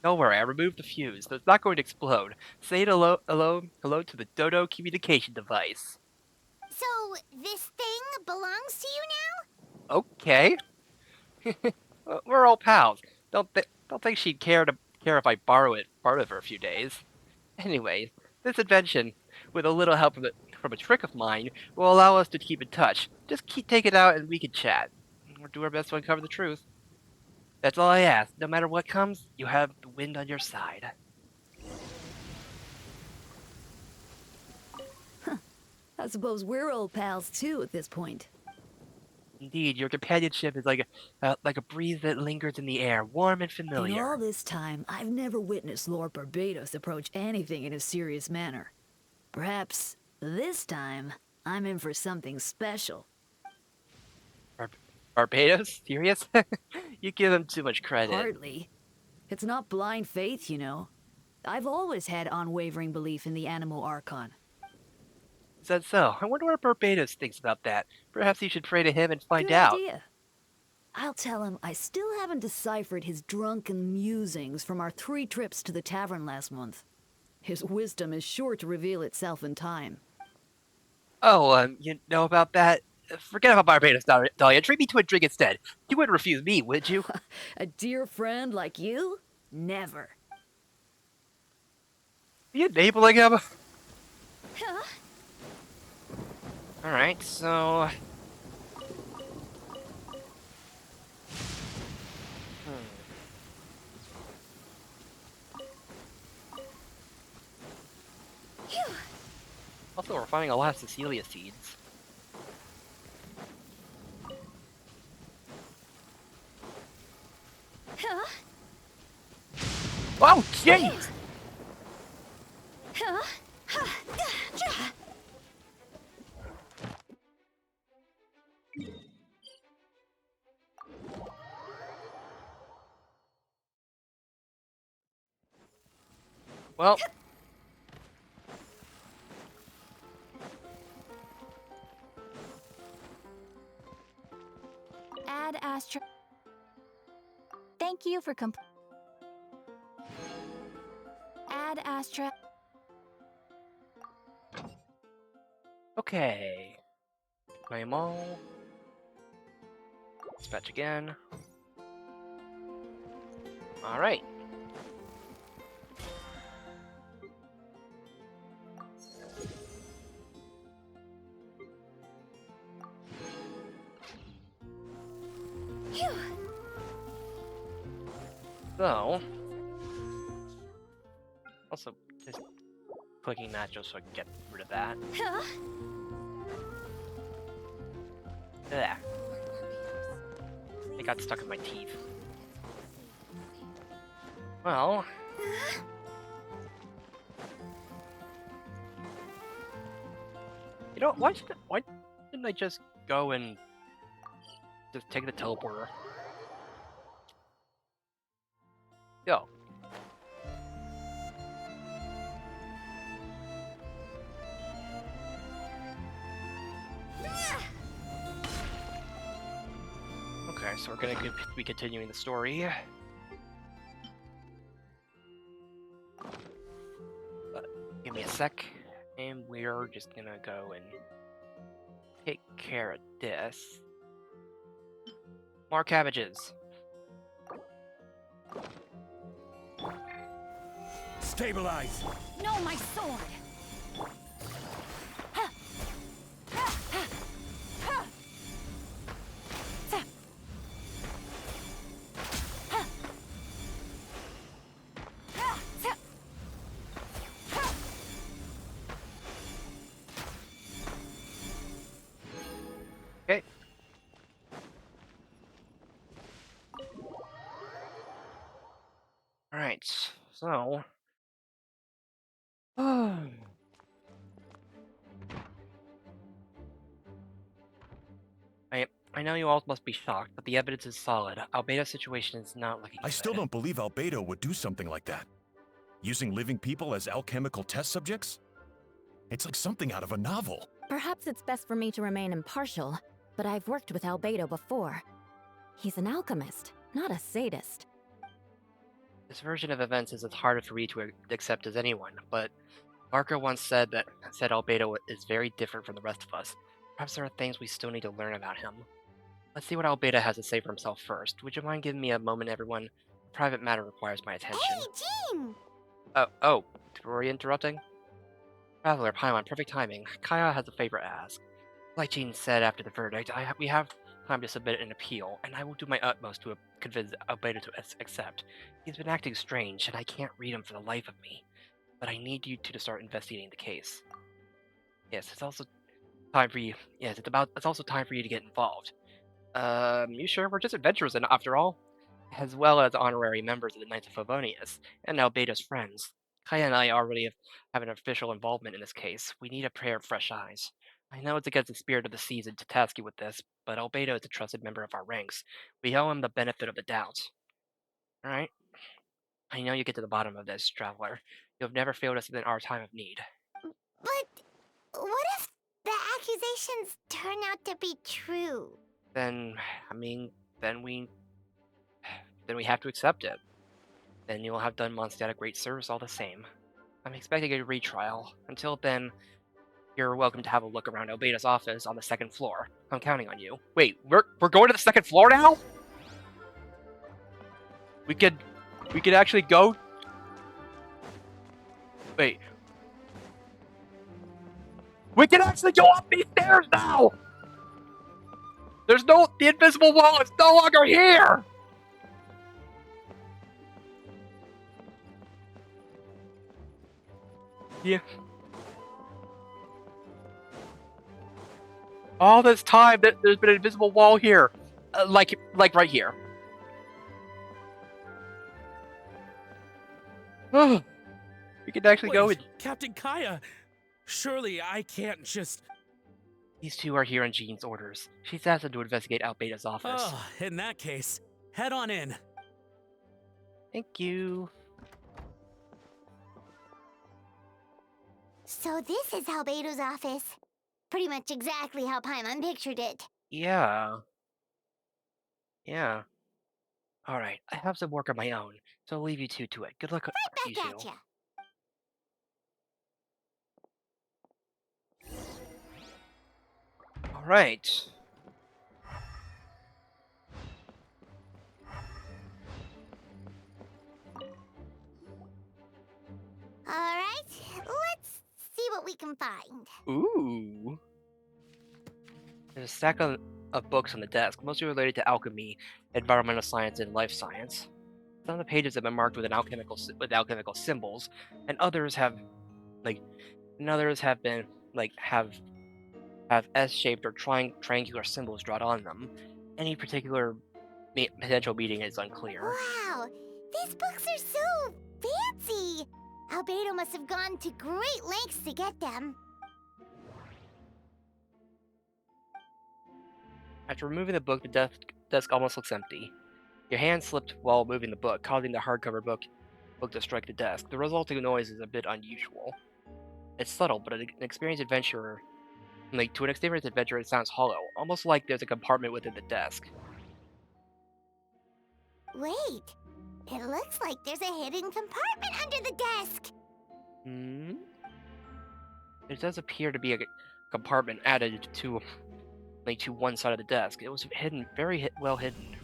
Don't worry, I removed the fuse, so it's not going to explode. Say hello to the Dodo communication device. So, this thing belongs to you now? Okay. We're all pals. Don't think she'd care if I borrow it for a few days. Anyways, this invention, with a little help from a trick of mine, will allow us to keep in touch. Just take it out and we can chat. We'll do our best to uncover the truth. That's all I ask. No matter what comes, you have the wind on your side. I suppose we're old pals too at this point. Indeed, your companionship is like a breeze that lingers in the air, warm and In familiar. all this time, I've never witnessed Lord Barbados approach anything in a serious manner. Perhaps this time, I'm in for something special. Barbados? Serious? You give him too much credit. Hardly. It's not blind faith, you know. I've always had unwavering belief in the Animal Archon. Is that so? I wonder what Barbados thinks about that. Perhaps you should pray to him and find Good out. idea. I'll tell him I still haven't deciphered his drunken musings from our 3 trips to the tavern last month. His wisdom is sure to reveal itself in time. Oh, you know about that? Forget about Barbados, Dahlia. Treat me to a drink instead. You wouldn't refuse me, would you? A dear friend like you? Never. Are you enabling him? Huh? Alright, so... Phew. Also, we're finding a lot of Cecilia seeds. Huh? Oh, jeez! Huh? Well... Add Astra. Thank you for Add Astra. Okay. Claim all. Dispatch again. Alright. Phew. So, also just clicking that just so I can get rid of that. There. It got stuck in my teeth. Well. You know, why didn't I just go and just take the teleporter? Yo. Okay, so we're gonna be continuing the story. Give me a sec, and we're just gonna go and take care of this. More cabbages. Stabilize! No, my sword! Okay. Alright, so... I know you all must be shocked, but the evidence is solid. Albedo's situation is not looking I good. still don't believe Albedo would do something like that. Using living people as alchemical test subjects? It's like something out of a novel. Perhaps it's best for me to remain impartial, but I've worked with Albedo before. He's an alchemist, not a sadist. This version of events is as hard for me to accept as anyone, but Marco once said Albedo is very different from the rest of us. Perhaps there are things we still need to learn about him. Let's see what Albedo has to say for himself first. Would you mind giving me a moment, everyone? A private matter requires my attention. Hey, Jean! Oh, were we interrupting? Traveler, Paimon, perfect timing. Kaya has a favor to ask. Like Jean said after the verdict, we have time to submit an appeal, and I will do my utmost to convince Albedo to accept. He's been acting strange, and I can't read him for the life of me. But I need you two to start investigating the case. Yes, it's also time for you. Yes, it's also time for you to get involved. You sure? We're just adventurers after all, as well as honorary members of the Knights of Favonius and Albedo's friends. Kaya and I already have an official involvement in this case. We need a pair of fresh eyes. I know it's against the spirit of the season to task you with this, but Albedo is a trusted member of our ranks. We owe him the benefit of the doubt. Alright? I know you get to the bottom of this, traveler. You have never failed us in our time of need. But what if the accusations turn out to be true? Then, then we have to accept it. Then you will have done Mondstadt a great service all the same. I'm expecting a retrial. Until then, you're welcome to have a look around Albedo's office on the second floor. I'm counting on you. Wait, we're going to the second floor now? We could actually go. Wait. We can actually go up these stairs now. The invisible wall is no longer here. Yeah. All this time, there's been an invisible wall here, like right here. We can actually go in. Captain Kaya, surely I can't just... These two are here on Jean's orders. She's asked them to investigate Albedo's office. Oh, in that case, head on in. Thank you. So this is Albedo's office. Pretty much exactly how Paimon pictured it. Yeah. Yeah. Alright, I have some work of my own, so I'll leave you two to it. Good luck, Right you back two. at ya. Alright. Alright, let's see what we can find. Ooh. There's a stack of books on the desk, mostly related to alchemy, environmental science, and life science. Some of the pages have been marked with alchemical symbols, and others have like and others have been have S-shaped or triangular symbols drawn on them. Any particular potential meaning is unclear. Wow, these books are so fancy. Albedo must have gone to great lengths to get them. After removing the book, the desk almost looks empty. Your hand slipped while moving the book, causing the hardcover book to strike the desk. The resulting noise is a bit unusual. It's subtle, but to an experienced adventurer, it sounds hollow, almost like there's a compartment within the desk. Wait, it looks like there's a hidden compartment under the desk. Hmm? There does appear to be a compartment added to one side of the desk. It was hidden, well hidden.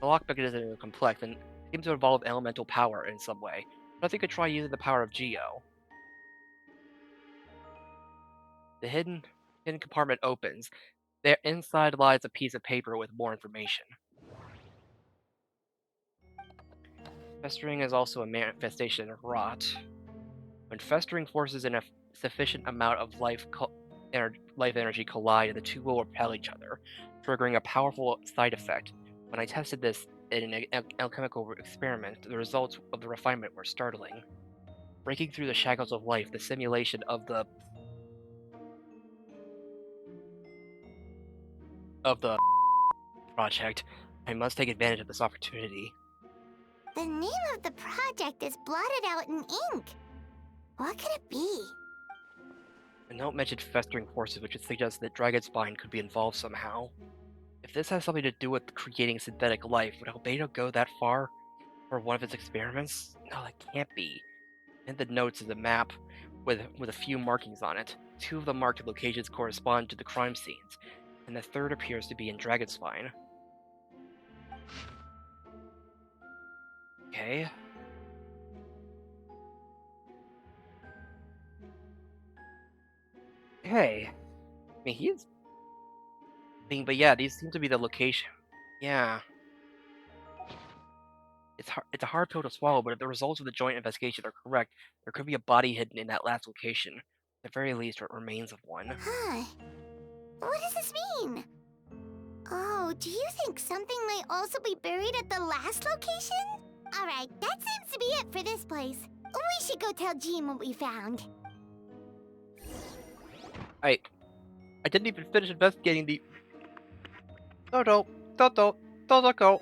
The lock mechanism is complex and seems to involve elemental power in some way. But I think I could try using the power of Geo. The hidden compartment opens. There inside lies a piece of paper with more information. Festering is also a manifestation of rot. When festering forces in a sufficient amount of life energy collide, the two will repel each other, triggering a powerful side effect. When I tested this in an alchemical experiment, the results of the refinement were startling. Breaking through the shackles of life, the simulation of the project, I must take advantage of this opportunity. The name of the project is blotted out in ink. What could it be? The note mentioned festering forces, which suggests that Dragonspine could be involved somehow. If this has something to do with creating synthetic life, would Albedo go that far for one of his experiments? No, that can't be. In the notes is a map with a few markings on it. Two of the marked locations correspond to the crime scenes, and the third appears to be in Dragonspine. Okay. Hey. I mean, he's... But yeah, these seem to be the location. Yeah. It's a hard pill to swallow, but if the results of the joint investigation are correct, there could be a body hidden in that last location. At the very least, or remains of one. Huh. What does this mean? Oh, do you think something might also be buried at the last location? Alright, that seems to be it for this place. We should go tell Jean what we found. I didn't even finish investigating the... Don't go.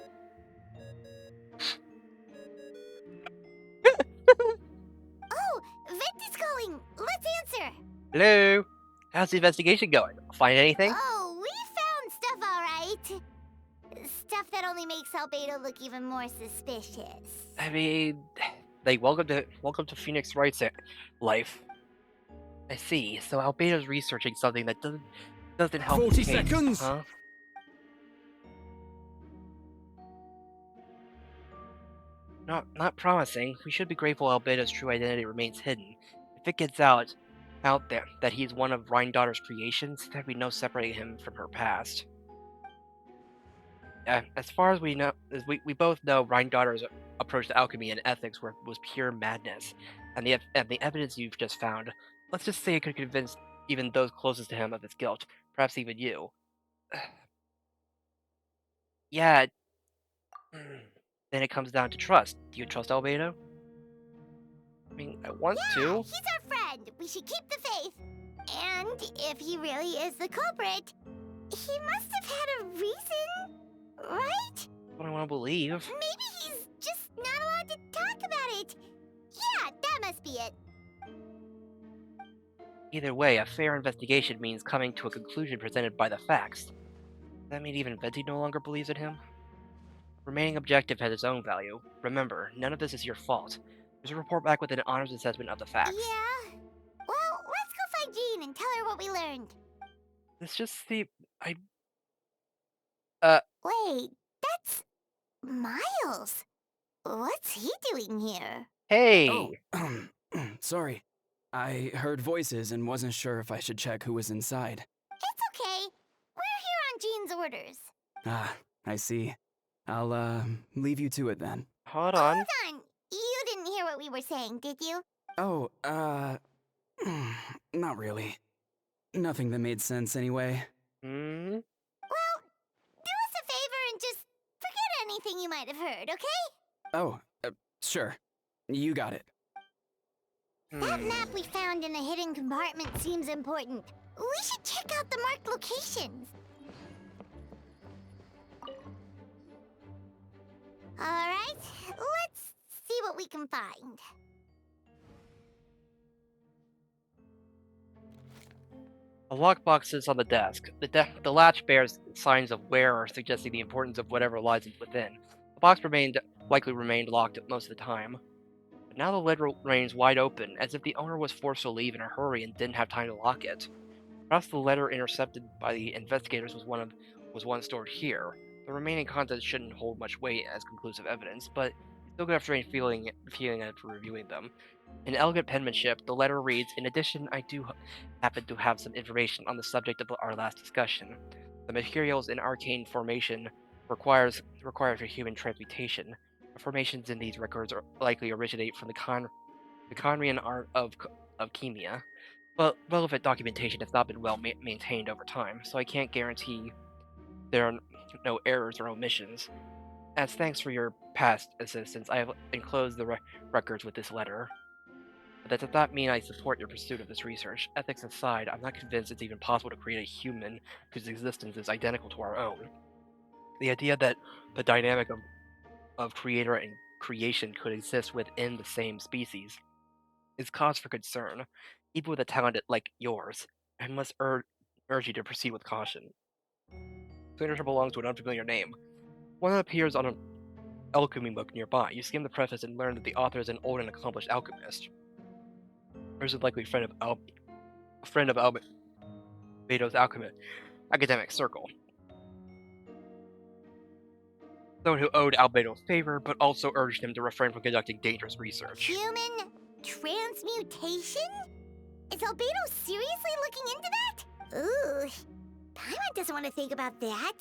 Oh, Vent is calling. Let's answer. Hello? How's the investigation going? Find anything? Oh, we found stuff alright. Stuff that only makes Albedo look even more suspicious. I mean, welcome to Phoenix Wright's life. I see. So Albedo's researching something that doesn't help. 40 his case, seconds! huh? Not promising. We should be grateful Albedo's true identity remains hidden. If it gets out there that he's one of Rhine-daughter's creations, there'd be no separating him from her past. As far as we know, we both know Rhine-daughter's approach to alchemy and ethics was pure madness, and the evidence you've just found, let's just say it could convince even those closest to him of his guilt, perhaps even you. Yeah. Then it comes down to trust. Do you trust Albedo? I mean, I want to. He's our friend. We should keep the faith. And if he really is the culprit, he must have had a reason, right? What I want to believe. Maybe he's just not allowed to talk about it. Yeah, that must be it. Either way, a fair investigation means coming to a conclusion presented by the facts. Does that mean even Venti no longer believes in him? Remaining objective has its own value. Remember, none of this is your fault. Just report back with an honest assessment of the facts. Yeah? Well, let's go find Jean and tell her what we learned. It's just the... Wait, that's... Miles. What's he doing here? Hey! Oh, sorry. I heard voices and wasn't sure if I should check who was inside. It's okay. We're here on Jean's orders. Ah, I see. I'll, leave you to it then. hold Hold on. on! You didn't hear what we were saying, did you? Oh, not really. Nothing that made sense anyway. Hmm? Well, do us a favor and just forget anything you might have heard, okay? Oh, sure. You got it. That map we found in the hidden compartment seems important. We should check out the marked locations. Alright, let's see what we can find. A lockbox sits on the desk. The latch bears signs of wear, suggesting the importance of whatever lies within. The box likely remained locked most of the time. But now the lid remains wide open, as if the owner was forced to leave in a hurry and didn't have time to lock it. Perhaps the letter intercepted by the investigators was one stored here. The remaining contents shouldn't hold much weight as conclusive evidence, but you still get a strange feeling after reviewing them. In elegant penmanship, the letter reads, "In addition, I do happen to have some information on the subject of our last discussion. The materials in arcane formation required for human transmutation. The formations in these records are likely originate from the Conrian art of chemia, but relevant documentation has not been well maintained over time, so I can't guarantee there are no errors or omissions. As thanks for your past assistance, I have enclosed the records with this letter. But that does not mean I support your pursuit of this research. Ethics aside, I'm not convinced it's even possible to create a human whose existence is identical to our own. The idea that the dynamic of creator and creation could exist within the same species is cause for concern, even with a talent like yours. I must urge you to proceed with caution. Signature belongs to an unfamiliar name. One that appears on an alchemy book nearby. You skim the preface and learn that the author is an old and accomplished alchemist. Or is it likely a friend of Beto's academic circle. Someone who owed Albedo favor, but also urged him to refrain from conducting dangerous research. Human transmutation? Is Albedo seriously looking into that? Ooh, Paimon doesn't want to think about that.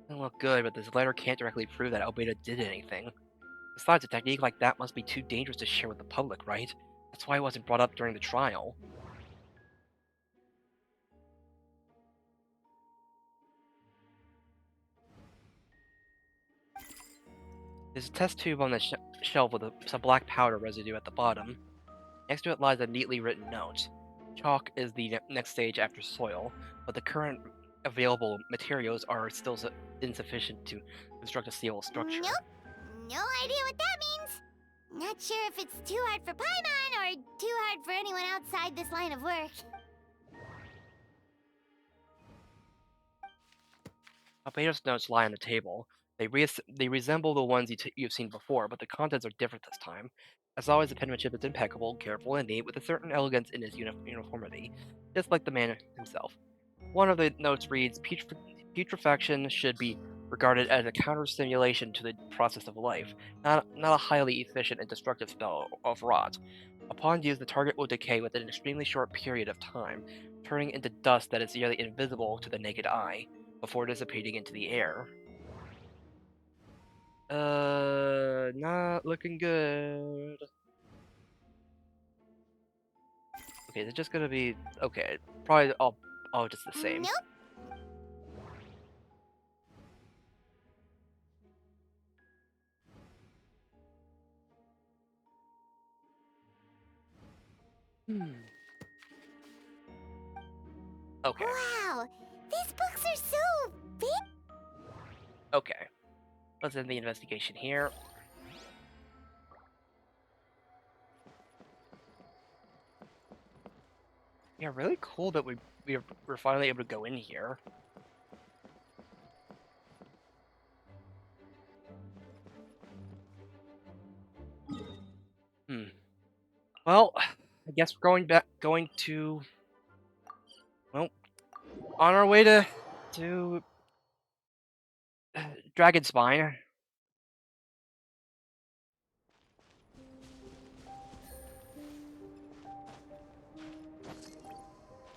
Doesn't look good, but this letter can't directly prove that Albedo did anything. Besides, a technique like that must be too dangerous to share with the public, right? That's why it wasn't brought up during the trial. There's a test tube on the shelf with some black powder residue at the bottom. Next to it lies a neatly written note. Chalk is the next stage after soil, but the current available materials are still insufficient to construct a sealable structure. Nope. No idea what that means. Not sure if it's too hard for Paimon or too hard for anyone outside this line of work. Albedo's notes lie on the table. They resemble the ones you've seen before, but the contents are different this time. As always, the penmanship is impeccable, careful, and neat, with a certain elegance in its uniformity, just like the man himself. One of the notes reads, "Putrefaction should be regarded as a counter-stimulation to the process of life, not a highly efficient and destructive spell of rot. Upon use, the target will decay within an extremely short period of time, turning into dust that is nearly invisible to the naked eye, before dissipating into the air." Not looking good. Okay, it's just gonna be okay. Probably all just the same. Nope. Okay. Wow, these books are so big. Okay. Let's end the investigation here. Yeah, really cool that we're finally able to go in here. Well, I guess we're going to, well, on our way to Dragon Spine.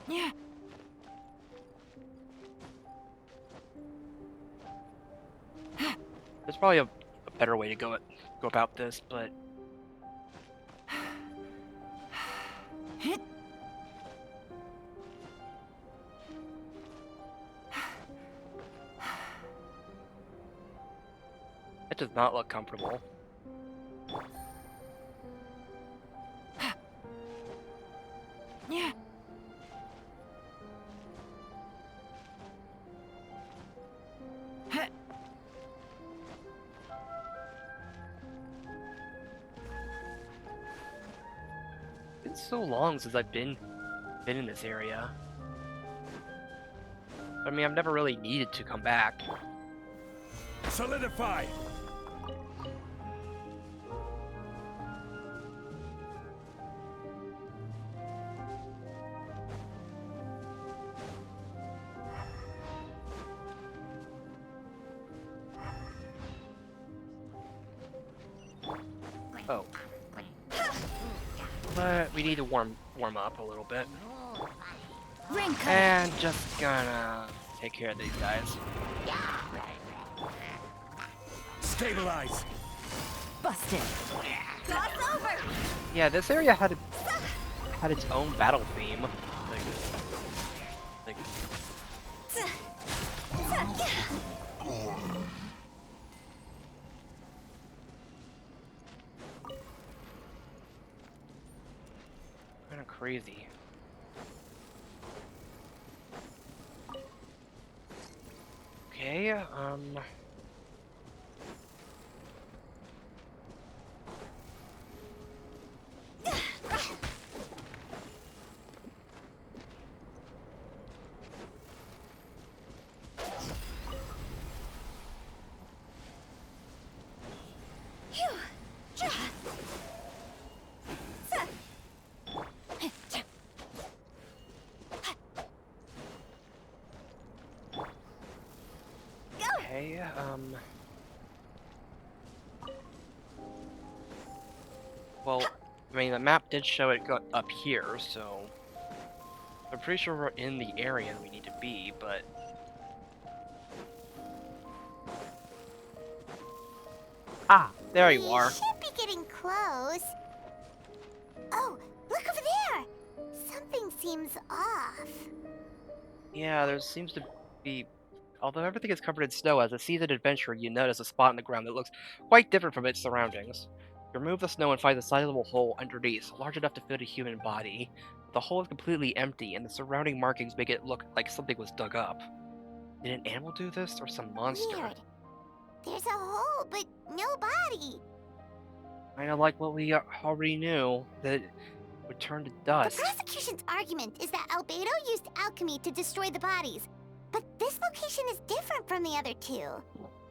Yeah. There's probably a better way to go about this, but it does not look comfortable. Yeah. It's so long since I've been in this area. I mean, I've never really needed to come back. Solidify! Oh. But we need to warm up a little bit. And just gonna take care of these guys. Stabilize! Busted. Yeah, this area had its own battle theme. Like kind of crazy. Okay, okay, well, I mean, the map did show it got up here, so I'm pretty sure we're in the area we need to be, but there you are. We should be getting close. Oh, look over there! Something seems off. Yeah, there seems to be, although everything is covered in snow, as a seasoned adventurer, you notice a spot in the ground that looks quite different from its surroundings. You remove the snow and find a sizable hole underneath, large enough to fit a human body. The hole is completely empty, and the surrounding markings make it look like something was dug up. Did an animal do this, or some monster? Weird. There's a hole, but no body. Kinda like what we already knew, that it would turn to The dust. prosecution's argument is that Albedo used alchemy to destroy the bodies. But this location is different from the other two.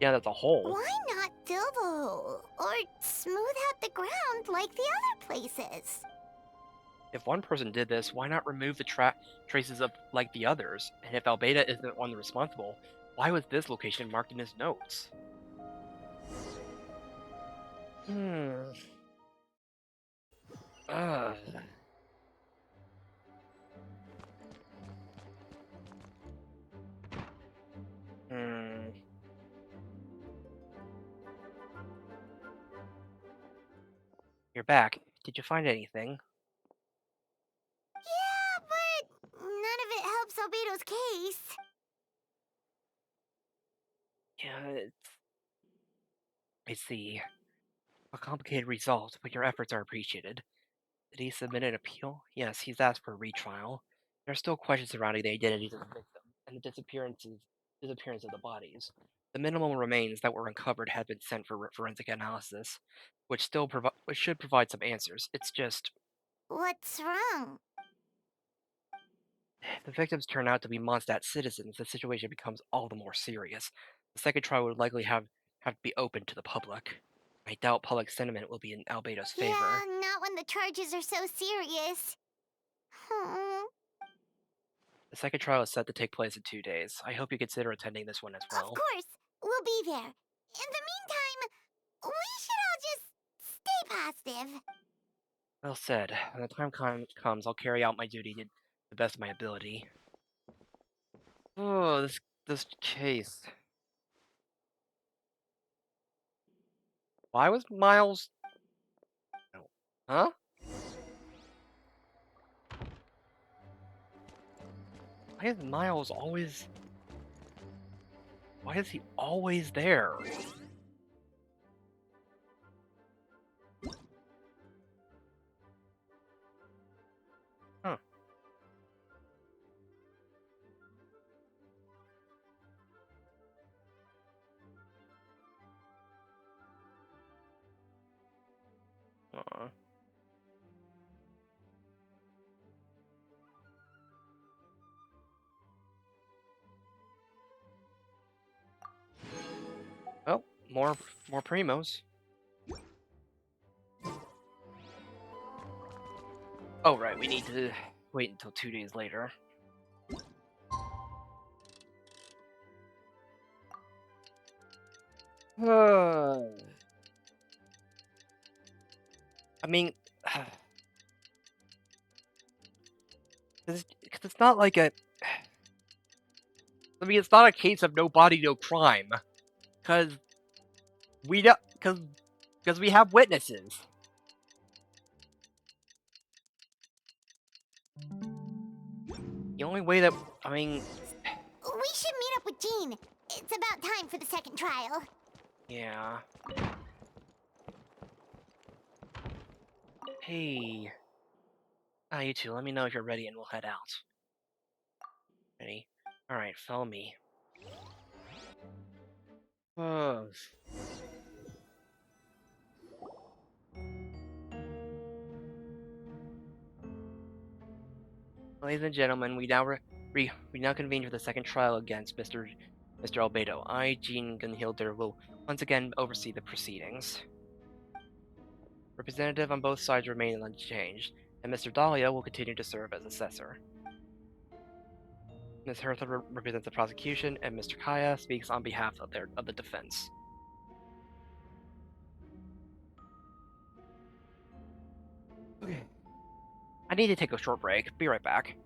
Yeah, that's a hole. Why not fill the hole? Or smooth out the ground like the other places? If one person did this, why not remove the traces of like the others? And if Albeda isn't one responsible, why was this location marked in his notes? Ugh. You're back. Did you find anything? Yeah, but none of it helps Albedo's case. Yeah, I see. A complicated result, but your efforts are appreciated. Did he submit an appeal? Yes, he's asked for a retrial. There are still questions surrounding the identities of the victim and the disappearance of the bodies. The minimal remains that were uncovered have been sent for forensic analysis, which should provide some answers. It's just What's wrong? if the victims turn out to be Mondstadt citizens, the situation becomes all the more serious. The second trial would likely have to be open to the public. I doubt public sentiment will be in Albedo's favor. Yeah, not when the charges are so serious. Hmm. The second trial is set to take place in 2 days. I hope you consider attending this one as Of well. course, we'll be there. In the meantime, we should all just stay positive. Well said. When the time comes, I'll carry out my duty to the best of my ability. Oh, this case. Why was Miles... Huh? Why is Miles always... Why is he always there? Huh. Aw. Oh, more primos. Oh, right, we need to wait until 2 days later. I mean, cause it's not like a... I mean, it's not a case of no body, no crime. Cause we don't... Cause we have witnesses. The only way that... I mean... We should meet up with Jean. It's about time for the second trial. Yeah. Hey... you two, let me know if you're ready and we'll head out. Ready? Alright, follow me. Ladies and gentlemen, we now convene for the second trial against Mr. Albedo. I, Jean Gunhilder, will once again oversee the proceedings. Representative on both sides remain unchanged, and Mr. Dahlia will continue to serve as assessor. Ms. Hertha represents the prosecution, and Mr. Kaya speaks on behalf of the defense. Okay. I need to take a short break. Be right back.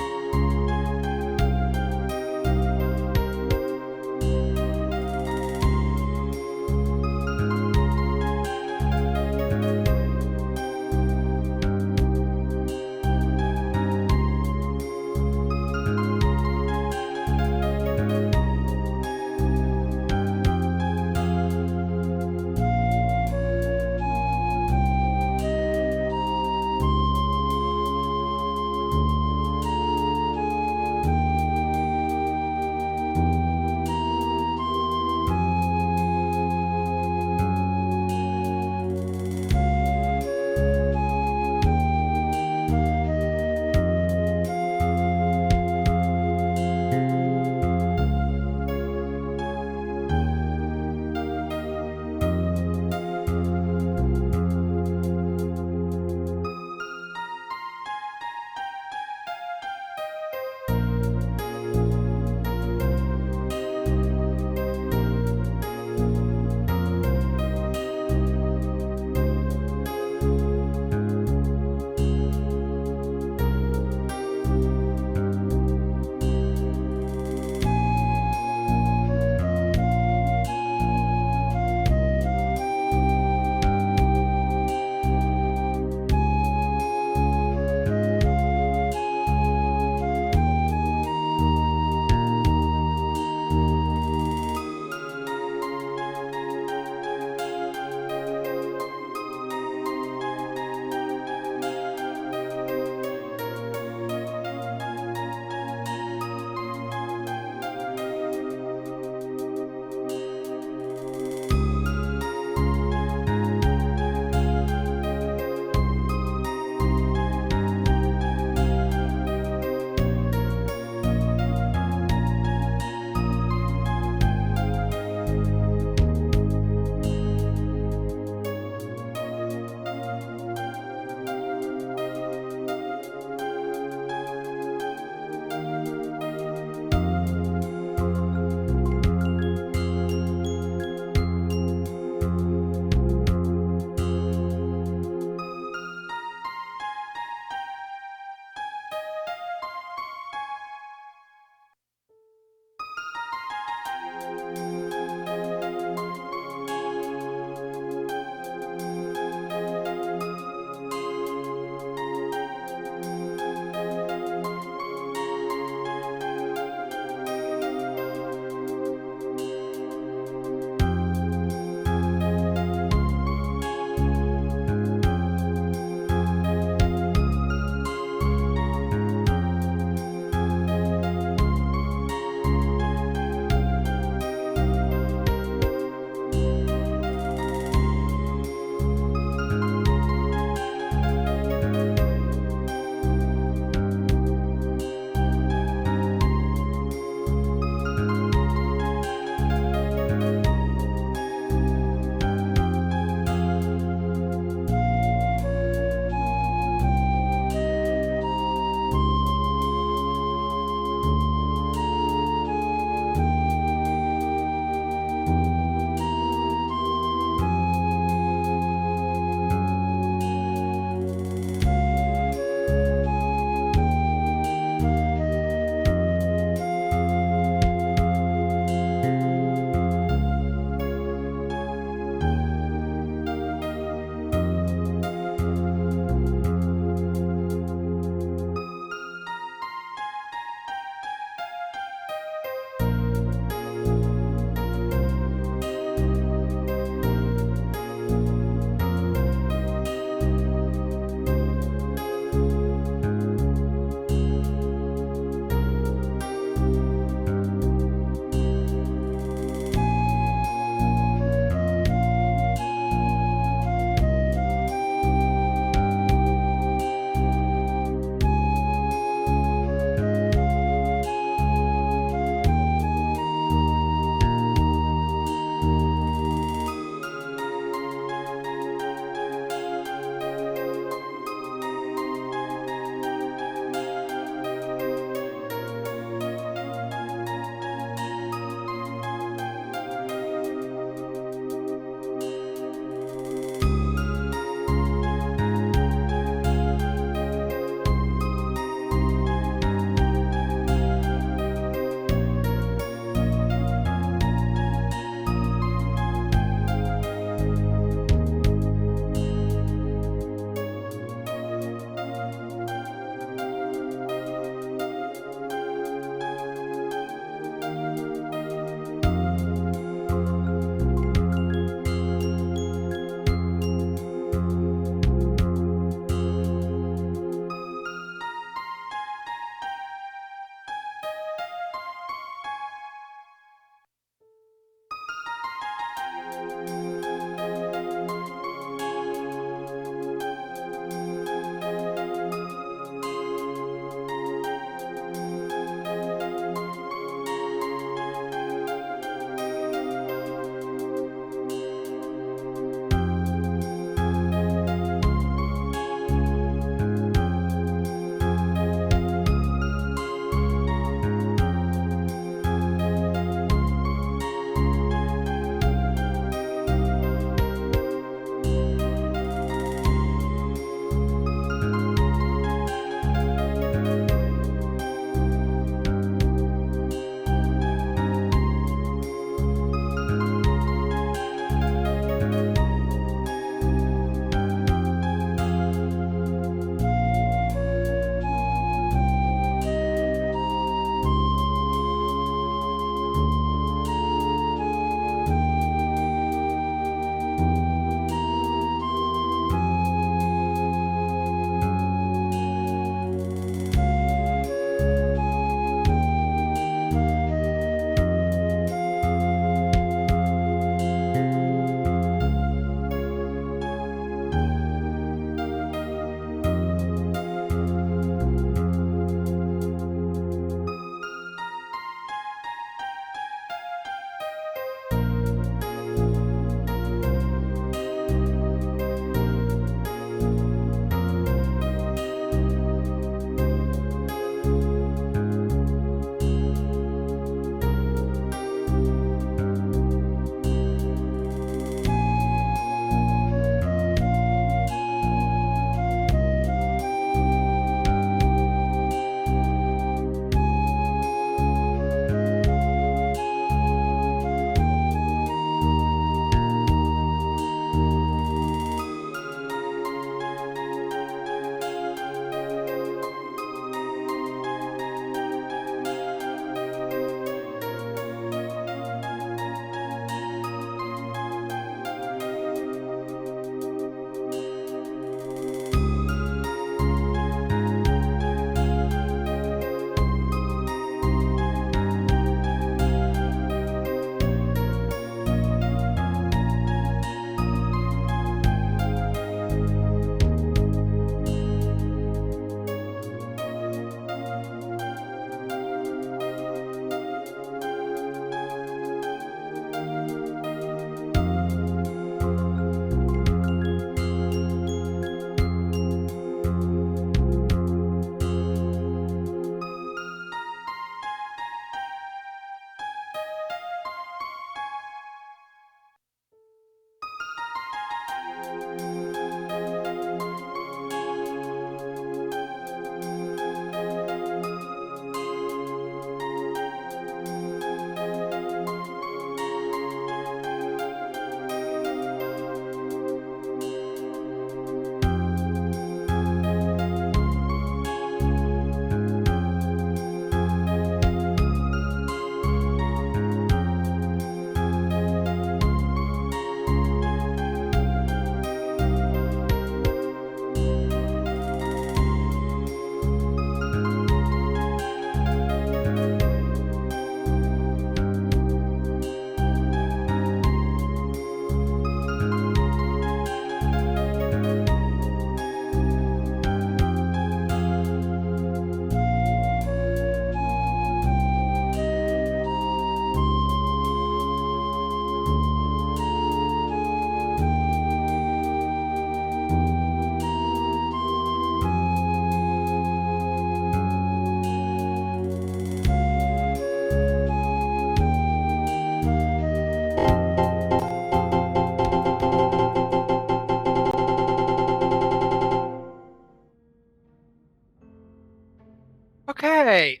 Okay,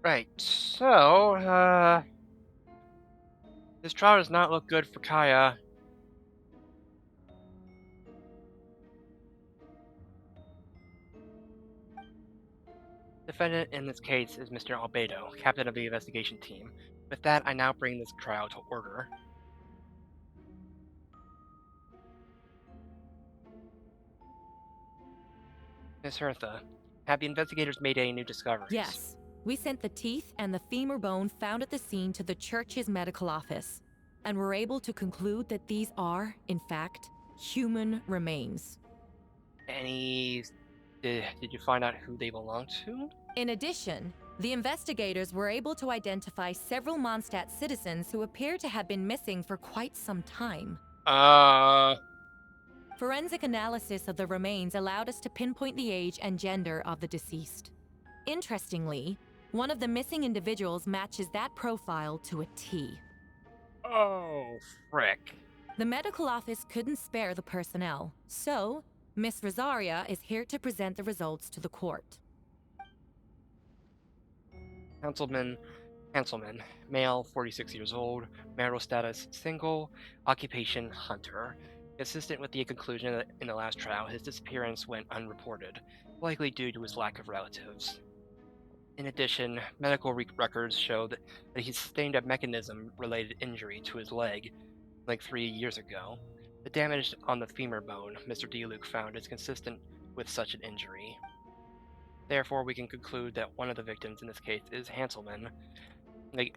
right, so, this trial does not look good for Kaya. Defendant in this case is Mr. Albedo, captain of the investigation team. With that, I now bring this trial to order. Miss Hertha, have the investigators made any new discoveries? Yes. We sent the teeth and the femur bone found at the scene to the church's medical office, and were able to conclude that these are, in fact, human remains. Any... Did you find out who they belong to? In addition, the investigators were able to identify several Mondstadt citizens who appear to have been missing for quite some time. Forensic analysis of the remains allowed us to pinpoint the age and gender of the deceased. Interestingly, one of the missing individuals matches that profile to a T. Oh, frick. The medical office couldn't spare the personnel, so Miss Rosaria is here to present the results to the court. Hanselman, male, 46 years old, marital status, single, occupation, hunter. Consistent with the conclusion that in the last trial, his disappearance went unreported, likely due to his lack of relatives. In addition, medical records show that he sustained a mechanism-related injury to his leg, like 3 years ago. The damage on the femur bone Mr. DeLuke found is consistent with such an injury. Therefore, we can conclude that one of the victims in this case is Hanselman.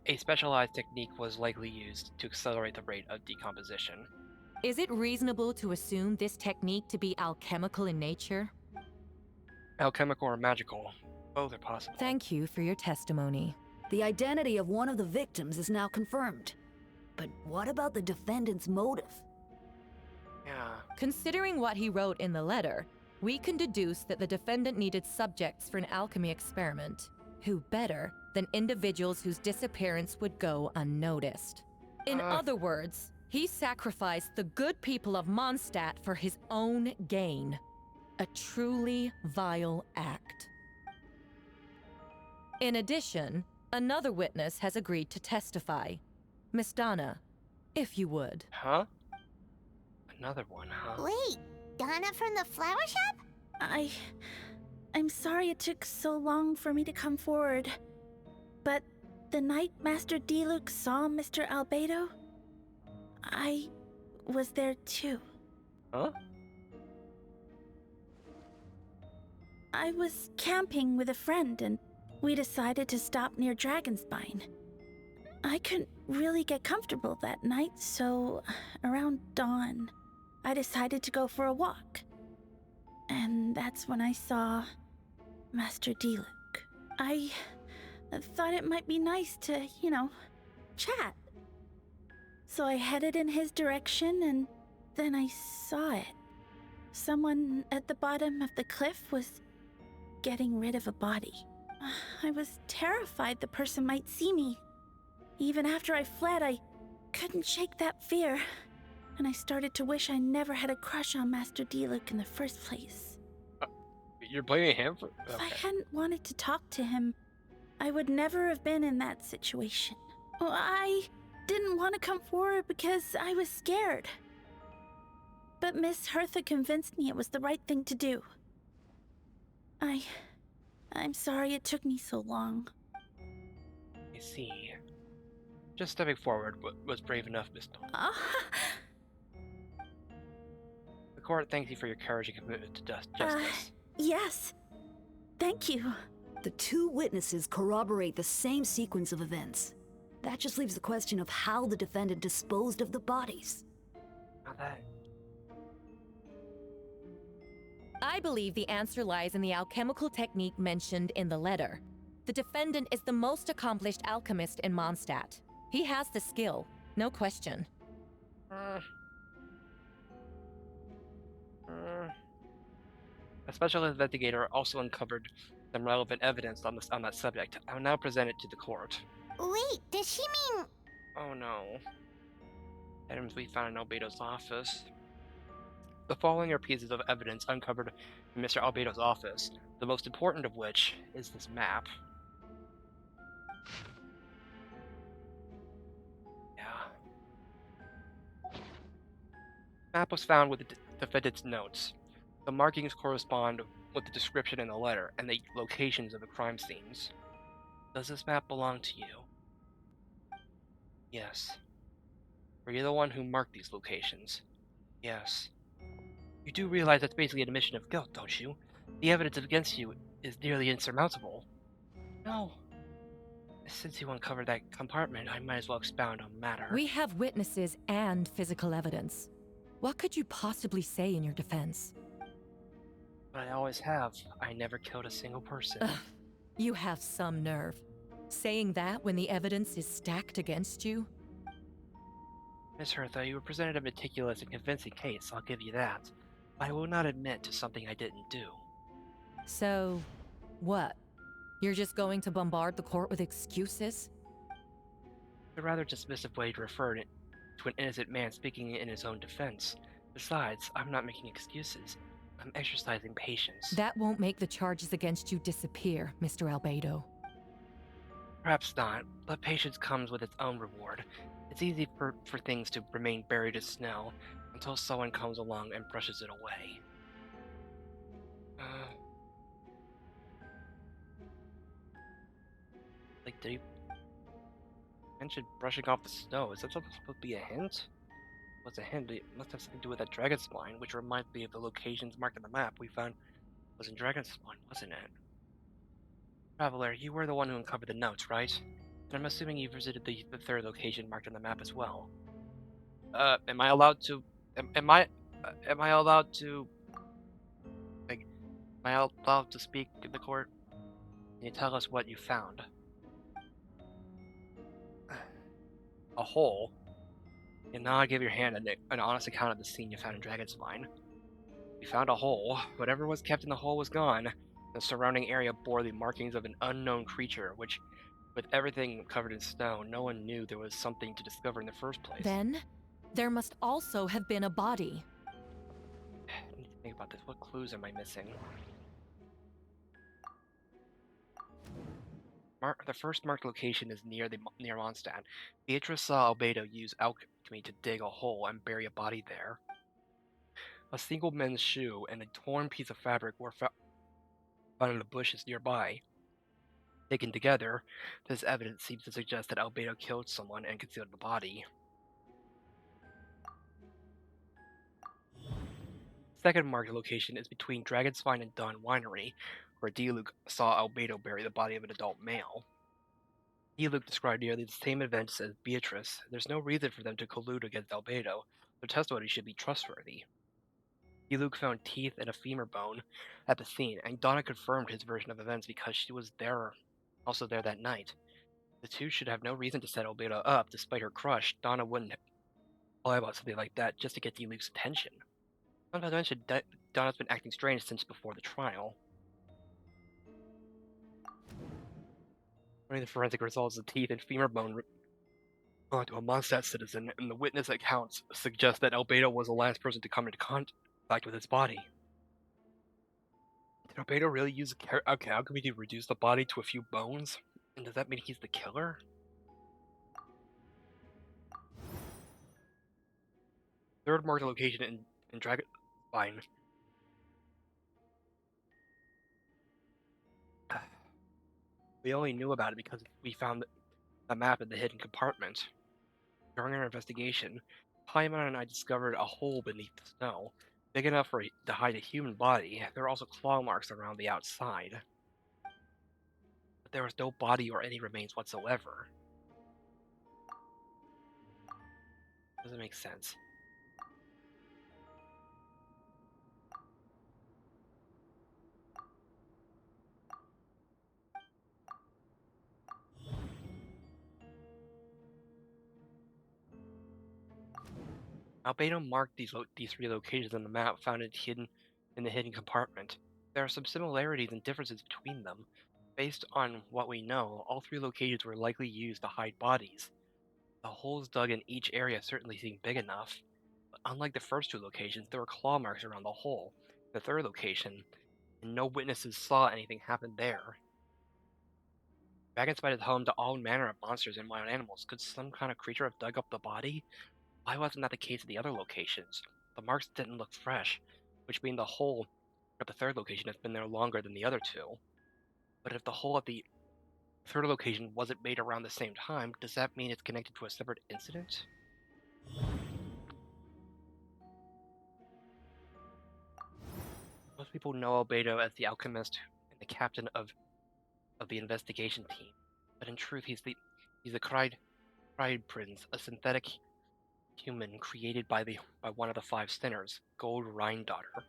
A specialized technique was likely used to accelerate the rate of decomposition. Is it reasonable to assume this technique to be alchemical in nature? Alchemical or magical, both are possible. Thank you for your testimony. The identity of one of the victims is now confirmed. But what about the defendant's motive? Yeah. Considering what he wrote in the letter, we can deduce that the defendant needed subjects for an alchemy experiment. Who better than individuals whose disappearance would go unnoticed? In other words, he sacrificed the good people of Mondstadt for his own gain. A truly vile act. In addition, another witness has agreed to testify. Miss Donna, if you would. Huh? Another one, huh? Wait, Donna from the flower shop? I'm sorry it took so long for me to come forward. But the night Master DeLuke saw Mr. Albedo, I was there too. Huh? I was camping with a friend and we decided to stop near Dragonspine. I couldn't really get comfortable that night, so around dawn, I decided to go for a walk. And that's when I saw Master DeLuke. I thought it might be nice to, chat. So I headed in his direction and then I saw it. Someone at the bottom of the cliff was getting rid of a body. I was terrified the person might see me. Even after I fled, I couldn't shake that fear. And I started to wish I never had a crush on Master DeLuke in the first place. You're blaming him for... If I hadn't wanted to talk to him, I would never have been in that situation. Well, I didn't want to come forward because I was scared. But Miss Hertha convinced me it was the right thing to do. I'm sorry it took me so long. I see. Just stepping forward was brave enough, Miss Donna. The court thanks you for your courage and commitment to justice. Yes. Thank you. The two witnesses corroborate the same sequence of events. That just leaves the question of how the defendant disposed of the bodies. Not that... I believe the answer lies in the alchemical technique mentioned in the letter. The defendant is the most accomplished alchemist in Mondstadt. He has the skill, no question. A special investigator also uncovered some relevant evidence on that subject. I will now present it to the court. Wait, does she mean... Oh no. Items we found in Albedo's office. The following are pieces of evidence uncovered in Mr. Albedo's office, the most important of which is this map. Yeah. Map was found with the defendant's notes. The markings correspond with the description in the letter and the locations of the crime scenes. Does this map belong to you? Yes. Were you the one who marked these locations? Yes. You do realize that's basically an admission of guilt, don't you? The evidence against you is nearly insurmountable. No. Since you uncovered that compartment, I might as well expound on the matter. We have witnesses and physical evidence. What could you possibly say in your defense? But I always have. I never killed a single person. Ugh, you have some nerve. Saying that when the evidence is stacked against you? Miss Hertha, you presented a meticulous and convincing case, I'll give you that. I will not admit to something I didn't do. So, what? You're just going to bombard the court with excuses? A rather dismissive way to refer to an innocent man speaking in his own defense. Besides, I'm not making excuses. I'm exercising patience. That won't make the charges against you disappear, Mr. Albedo. Perhaps not, but patience comes with its own reward. It's easy for things to remain buried in snow until someone comes along and brushes it away. Like, did he mention brushing off the snow? Is that supposed to be a hint? What's a hint? It must have something to do with that dragon spine, which reminds me of the locations marked on the map we found was in dragon spine, wasn't it? Traveler, you were the one who uncovered the notes, right? And I'm assuming you visited the third location marked on the map as well. Am I allowed to? Am I allowed to? Like, am I allowed to speak in the court? Can you tell us what you found? A hole. And now I give your hand an honest account of the scene you found in Dragon's Mine. You found a hole. Whatever was kept in the hole was gone. The surrounding area bore the markings of an unknown creature, which, with everything covered in snow, no one knew there was something to discover in the first place. Then, there must also have been a body. I need to think about this. What clues am I missing? The first marked location is near Mondstadt. Beatrice saw Albedo use alchemy to dig a hole and bury a body there. A single men's shoe and a torn piece of fabric were found in the bushes nearby. Taken together, this evidence seems to suggest that Albedo killed someone and concealed the body. Second marked location is between Dragonspine and Dawn Winery, where Diluc saw Albedo bury the body of an adult male. Diluc described nearly the same events as Beatrice. There's no reason for them to collude against Albedo. Their testimony should be trustworthy. Diluc found teeth and a femur bone at the scene, and Donna confirmed his version of events because she was also there that night. The two should have no reason to set Albedo up. Despite her crush, Donna wouldn't lie about something like that just to get Diluc's attention. Not to mention, Donna's been acting strange since before the trial. Running the forensic results of teeth and femur bone belong to a Mondstadt citizen, and the witness accounts suggest that Albedo was the last person to come into contact with his body. Did Albedo really use alchemy to reduce the body to a few bones? And does that mean he's the killer? Third marked location in Dragonspine. We only knew about it because we found a map in the hidden compartment. During our investigation, Paimon and I discovered a hole beneath the snow, big enough to hide a human body. There are also claw marks around the outside. But there was no body or any remains whatsoever. Doesn't make sense. Albedo marked these three locations on the map found in the hidden compartment. There are some similarities and differences between them. Based on what we know, all three locations were likely used to hide bodies. The holes dug in each area certainly seem big enough, but unlike the first two locations, there were claw marks around the hole. The third location, and no witnesses saw anything happen there. Dragonspite is home to all manner of monsters and wild animals. Could some kind of creature have dug up the body? Why wasn't that the case at the other locations? The marks didn't look fresh, which means the hole at the third location has been there longer than the other two. But if the hole at the third location wasn't made around the same time, does that mean it's connected to a separate incident? Most people know Albedo as the alchemist and the captain of the investigation team, but in truth he's a cried prince, a synthetic human created by one of the five sinners, Gold Daughter.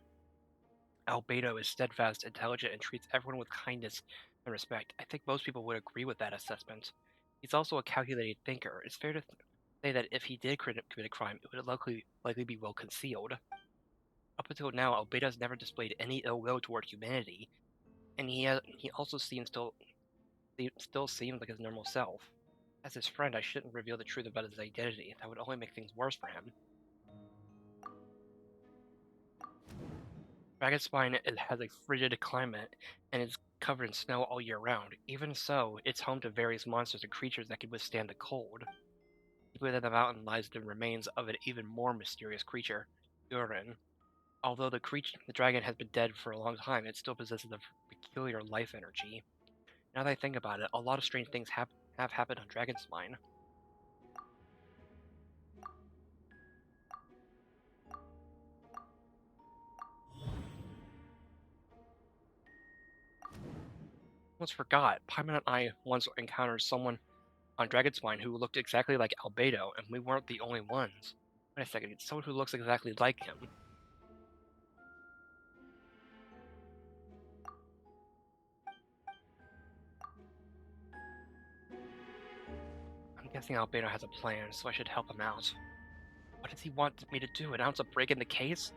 Albedo is steadfast, intelligent, and treats everyone with kindness and respect. I think most people would agree with that assessment. He's also a calculated thinker. It's fair to say that if he did commit a crime, it would likely be well concealed. Up until now, Albedo's never displayed any ill will toward humanity, and he also still seems like his normal self. As his friend, I shouldn't reveal the truth about his identity. That would only make things worse for him. Dragonspine has a frigid climate and is covered in snow all year round. Even so, it's home to various monsters and creatures that can withstand the cold. Deep within the mountain lies the remains of an even more mysterious creature, Urin. Although the dragon has been dead for a long time, it still possesses a peculiar life energy. Now that I think about it, a lot of strange things have happened on Dragonspine. Almost forgot, Paimon and I once encountered someone on Dragonspine who looked exactly like Albedo, and we weren't the only ones. Wait a second, it's someone who looks exactly like him. I'm guessing Albedo has a plan, so I should help him out. What does he want me to do? Announce a break in the case?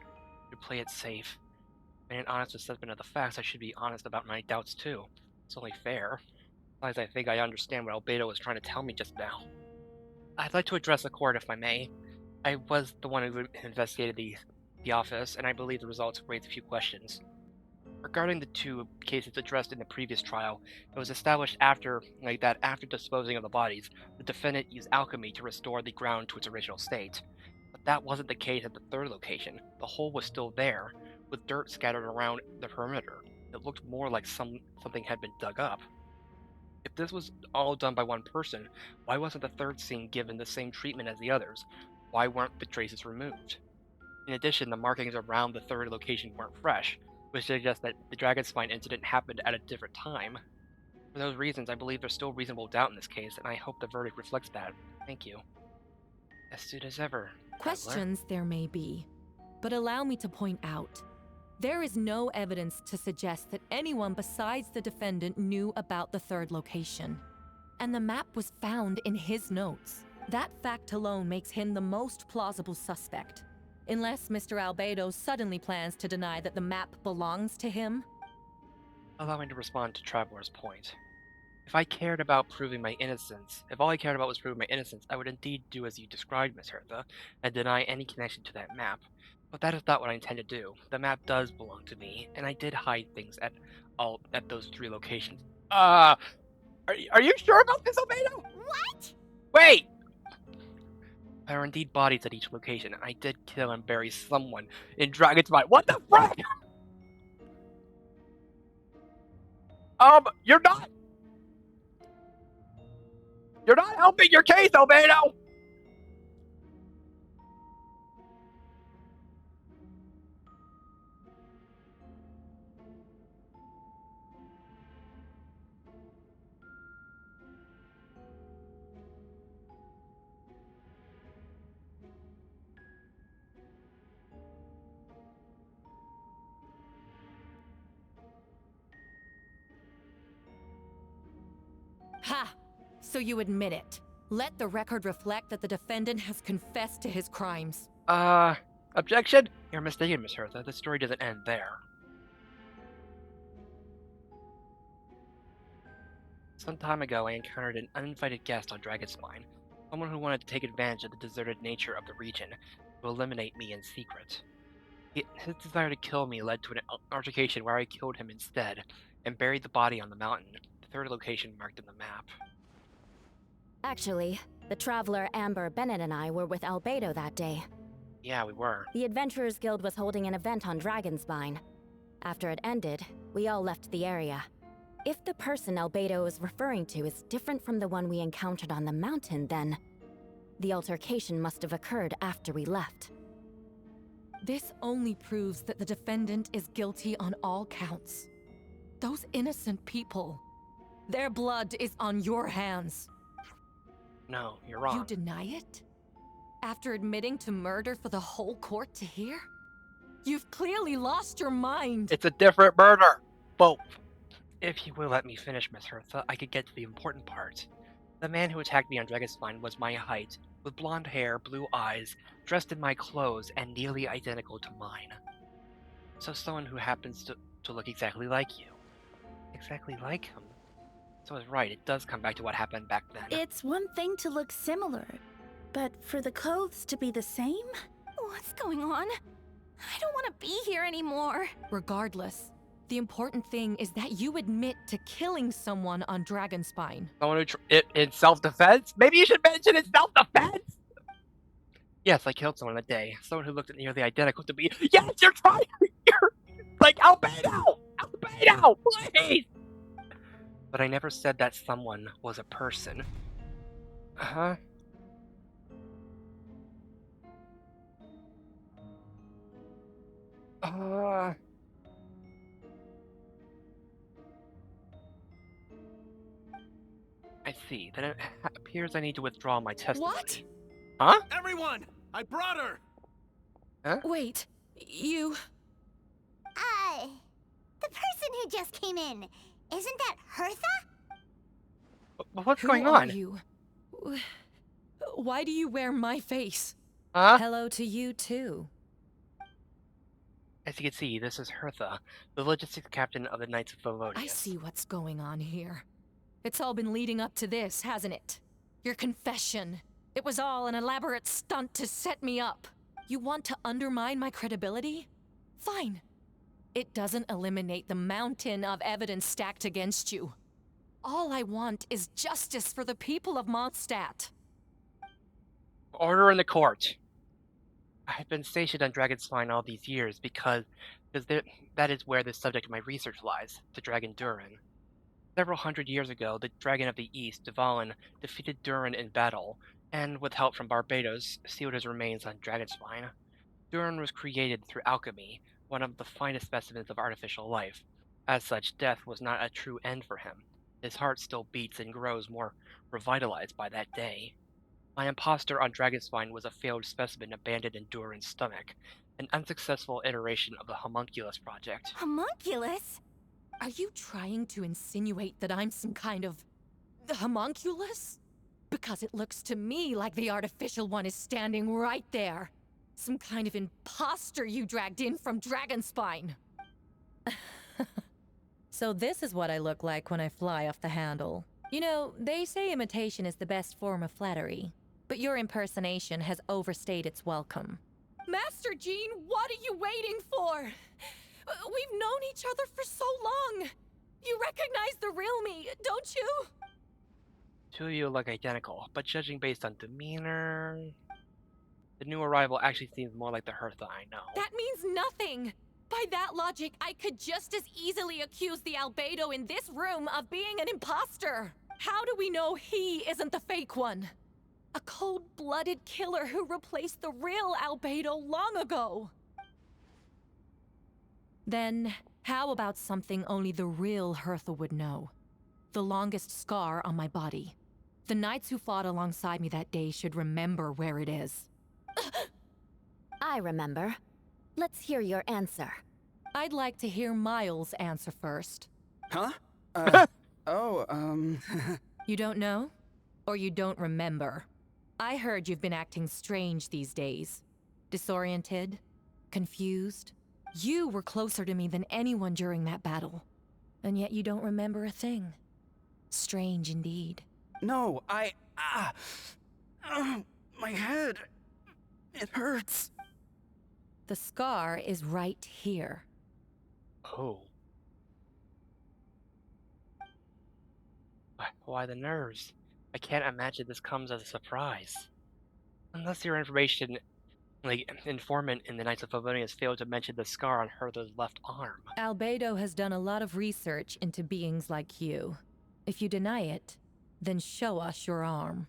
To play it safe. In an honest assessment of the facts, I should be honest about my doubts too. It's only fair. Besides, I think I understand what Albedo was trying to tell me just now. I'd like to address the court if I may. I was the one who investigated the office, and I believe the results raise a few questions. Regarding the two cases addressed in the previous trial, it was established after disposing of the bodies, the defendant used alchemy to restore the ground to its original state. But that wasn't the case at the third location. The hole was still there, with dirt scattered around the perimeter. It looked more like something had been dug up. If this was all done by one person, why wasn't the third scene given the same treatment as the others? Why weren't the traces removed? In addition, the markings around the third location weren't fresh, which suggests that the Dragonspine incident happened at a different time. For those reasons, I believe there's still reasonable doubt in this case, and I hope the verdict reflects that. Thank you. Astute as ever, Questions there may be, but allow me to point out, there is no evidence to suggest that anyone besides the defendant knew about the third location. And the map was found in his notes. That fact alone makes him the most plausible suspect. Unless Mr. Albedo suddenly plans to deny that the map belongs to him. Allow me to respond to Traveler's point. If all I cared about was proving my innocence, I would indeed do as you described, Miss Hertha, and deny any connection to that map. But that is not what I intend to do. The map does belong to me, and I did hide things at those three locations. Are you sure about this, Albedo? What? Wait! There are indeed bodies at each location, and I did kill and bury someone in Dragonspine. What the frick? You're not helping your case, Albedo! Ha! So you admit it. Let the record reflect that the defendant has confessed to his crimes. Objection? You're mistaken, Miss Hertha. The story doesn't end there. Some time ago, I encountered an uninvited guest on Dragonspine, someone who wanted to take advantage of the deserted nature of the region to eliminate me in secret. His desire to kill me led to an altercation where I killed him instead, and buried the body on the mountain, the third location marked in the map. Actually, the traveler Amber Bennett and I were with Albedo that day. Yeah, we were. The Adventurers Guild was holding an event on Dragonspine. After it ended, we all left the area. If the person Albedo is referring to is different from the one we encountered on the mountain, then the altercation must have occurred after we left. This only proves that the defendant is guilty on all counts. Those innocent people, their blood is on your hands. No, you're wrong. You deny it? After admitting to murder for the whole court to hear? You've clearly lost your mind. It's a different murder! Both. If you will let me finish, Miss Hertha, I could get to the important part. The man who attacked me on Dragonspine was my height, with blonde hair, blue eyes, dressed in my clothes, and nearly identical to mine. So someone who happens to look exactly like you. Exactly like him. So I was right, it does come back to what happened back then. It's one thing to look similar, but for the clothes to be the same? What's going on? I don't want to be here anymore. Regardless, the important thing is that you admit to killing someone on Dragonspine. Someone who in self-defense? Maybe you should mention in self-defense? Yes, I killed someone that day. Someone who looked nearly identical to me. Yes, you're trying! You're like, Albedo! Albedo! Please! But I never said that someone was a person. Huh? I see. Then it appears I need to withdraw my testimony. What? Huh? Everyone! I brought her! Huh? Wait, you... The person who just came in, isn't that Hertha? What's going Who on? are you? Why do you wear my face? Huh? Hello to you, too. As you can see, this is Hertha, the logistics captain of the Knights of Favonius. I see what's going on here. It's all been leading up to this, hasn't it? Your confession. It was all an elaborate stunt to set me up. You want to undermine my credibility? Fine. It doesn't eliminate the mountain of evidence stacked against you. All I want is justice for the people of Mondstadt. Order in the court. I've been stationed on Dragonspine all these years because that is where the subject of my research lies, the Dragon Durin. Several hundred years ago, the Dragon of the East, Dvalin, defeated Durin in battle, and with help from Barbados, sealed his remains on Dragonspine. Durin was created through alchemy, one of the finest specimens of artificial life. As such, death was not a true end for him. His heart still beats and grows more revitalized by that day. My imposter on Dragonspine was a failed specimen abandoned in Durin's stomach, an unsuccessful iteration of the Homunculus project. Homunculus? Are you trying to insinuate that I'm some kind of... the homunculus? Because it looks to me like the artificial one is standing right there. Some kind of imposter you dragged in from Dragonspine. So this is what I look like when I fly off the handle. You know, they say imitation is the best form of flattery, but your impersonation has overstayed its welcome. Master Jean, what are you waiting for? We've known each other for so long. You recognize the real me, don't you? Two of you look identical, but judging based on demeanor... The new arrival actually seems more like the Hertha I know. That means nothing! By that logic, I could just as easily accuse the Albedo in this room of being an imposter! How do we know he isn't the fake one? A cold-blooded killer who replaced the real Albedo long ago! Then, how about something only the real Hertha would know? The longest scar on my body. The knights who fought alongside me that day should remember where it is. I remember. Let's hear your answer. I'd like to hear Miles' answer first. Huh? You don't know? Or you don't remember? I heard you've been acting strange these days. Disoriented? Confused? You were closer to me than anyone during that battle. And yet you don't remember a thing. Strange indeed. No, my head. It hurts. The scar is right here. Oh. Why the nerves? I can't imagine this comes as a surprise. Unless your information, like informant in the Knights of Favonia, has failed to mention the scar on Hertha's left arm. Albedo has done a lot of research into beings like you. If you deny it, then show us your arm.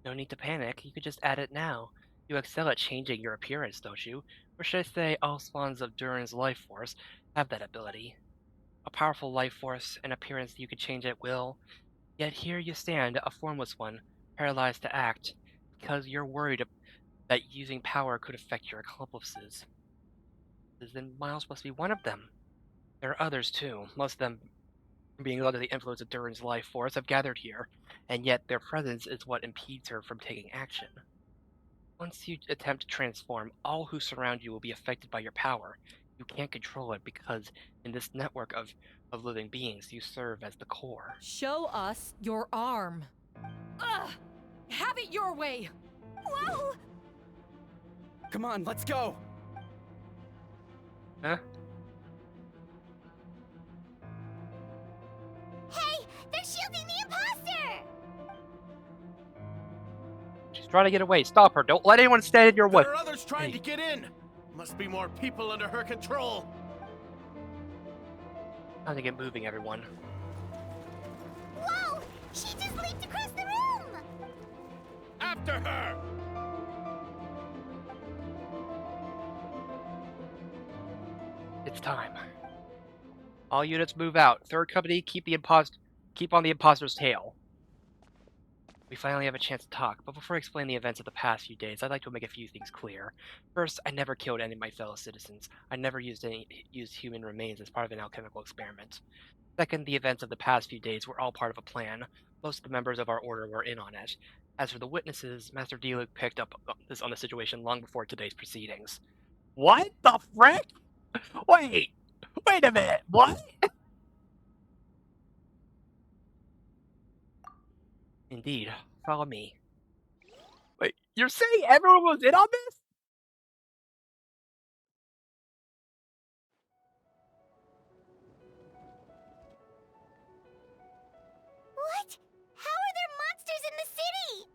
No need to panic, you could just add it now. You excel at changing your appearance, don't you? Or should I say all spawns of Durin's life force have that ability. A powerful life force, an appearance you could change at will. Yet here you stand, a formless one, paralyzed to act, because you're worried that using power could affect your accomplices. Then Miles must be one of them. There are others too, most of them being under the influence of Durin's life force have gathered here, and yet their presence is what impedes her from taking action. Once you attempt to transform, all who surround you will be affected by your power. You can't control it because in this network of living beings, you serve as the core. Show us your arm. Ugh! Have it your way! Whoa! Come on, let's go! Huh? Hey, they're shielding the imposter! She's trying to get away. Stop her. Don't let anyone stand in your way. There are others trying to get in. Must be more people under her control. Time to get moving, everyone. Whoa! She just leaped across the room! After her! It's time. All units move out. Third company, keep on the imposter's tail. We finally have a chance to talk, but before I explain the events of the past few days, I'd like to make a few things clear. First, I never killed any of my fellow citizens. I never used human remains as part of an alchemical experiment. Second, the events of the past few days were all part of a plan. Most of the members of our order were in on it. As for the witnesses, Master Diluc picked up on the situation long before today's proceedings. What the frick? Wait a minute, what? Indeed, follow me. Wait, you're saying everyone was in on this? What? How are there monsters in the city?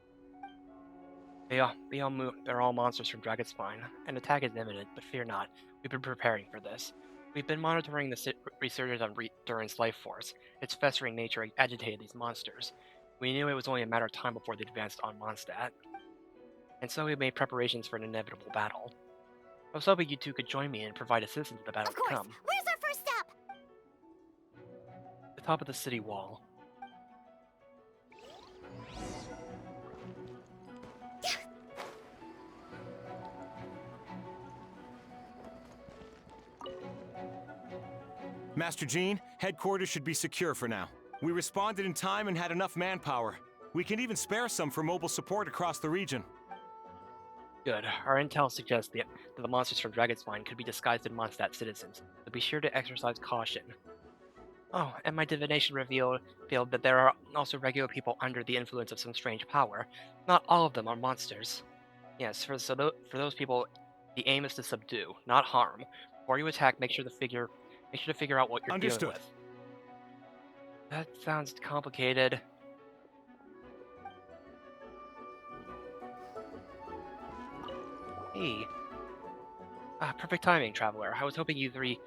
They're all monsters from Dragonspine. An attack is imminent, but fear not. We've been preparing for this. We've been monitoring the resurgence on Durin's life force. Its festering nature agitated these monsters. We knew it was only a matter of time before they advanced on Mondstadt. And so we made preparations for an inevitable battle. I was hoping you two could join me and provide assistance in the battle Of course. to come. Where's our first stop? The top of the city wall. Master Jean, headquarters should be secure for now. We responded in time and had enough manpower. We can even spare some for mobile support across the region. Good. Our intel suggests that the monsters from Dragonspine could be disguised in Mondstadt citizens, so be sure to exercise caution. Oh, and my divination revealed that there are also regular people under the influence of some strange power. Not all of them are monsters. Yes, for those people, the aim is to subdue, not harm. Before you attack, make sure to figure out what you're Understood. dealing with. That sounds complicated. Hey. Perfect timing, Traveler. I was hoping you three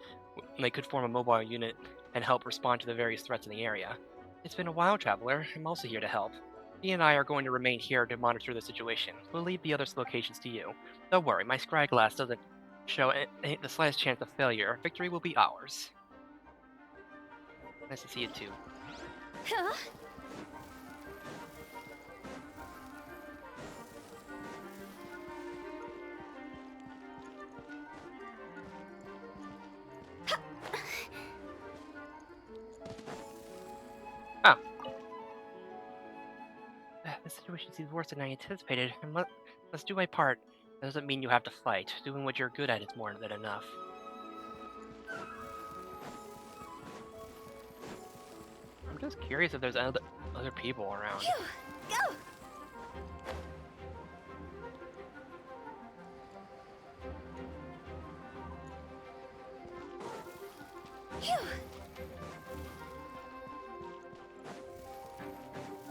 could form a mobile unit and help respond to the various threats in the area. It's been a while, Traveler. I'm also here to help. He and I are going to remain here to monitor the situation. We'll leave the other locations to you. Don't worry, my scry glass doesn't show the slightest chance of failure. Victory will be ours. Nice to see you too. Huh? Ah. The situation seems worse than I anticipated. Let's do my part. That doesn't mean you have to fight. Doing what you're good at is more than enough. I'm just curious if there's other people around. Phew, go!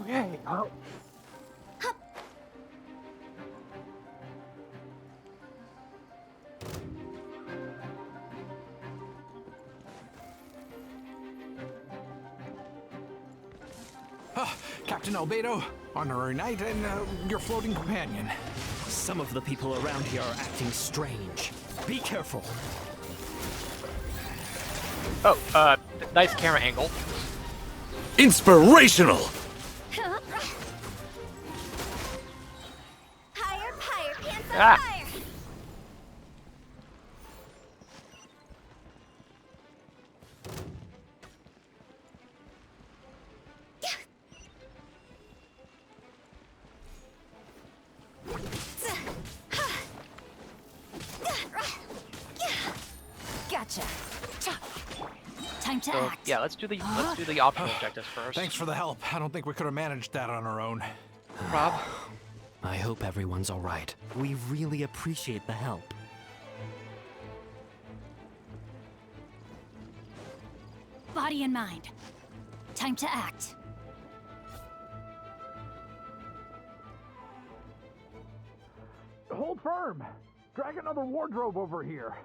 Okay. Oh. Captain Albedo, honorary knight, and your floating companion. Some of the people around here are acting strange. Be careful. Oh, nice camera angle. Inspirational! Higher, higher, pants on Ah. fire! Gotcha. Time to So, act. yeah, let's do the optional objectives first. Thanks for the help. I don't think we could have managed that on our own. Rob. I hope everyone's all right. We really appreciate the help. Body and mind. Time to act. Hold firm. Drag another wardrobe over here.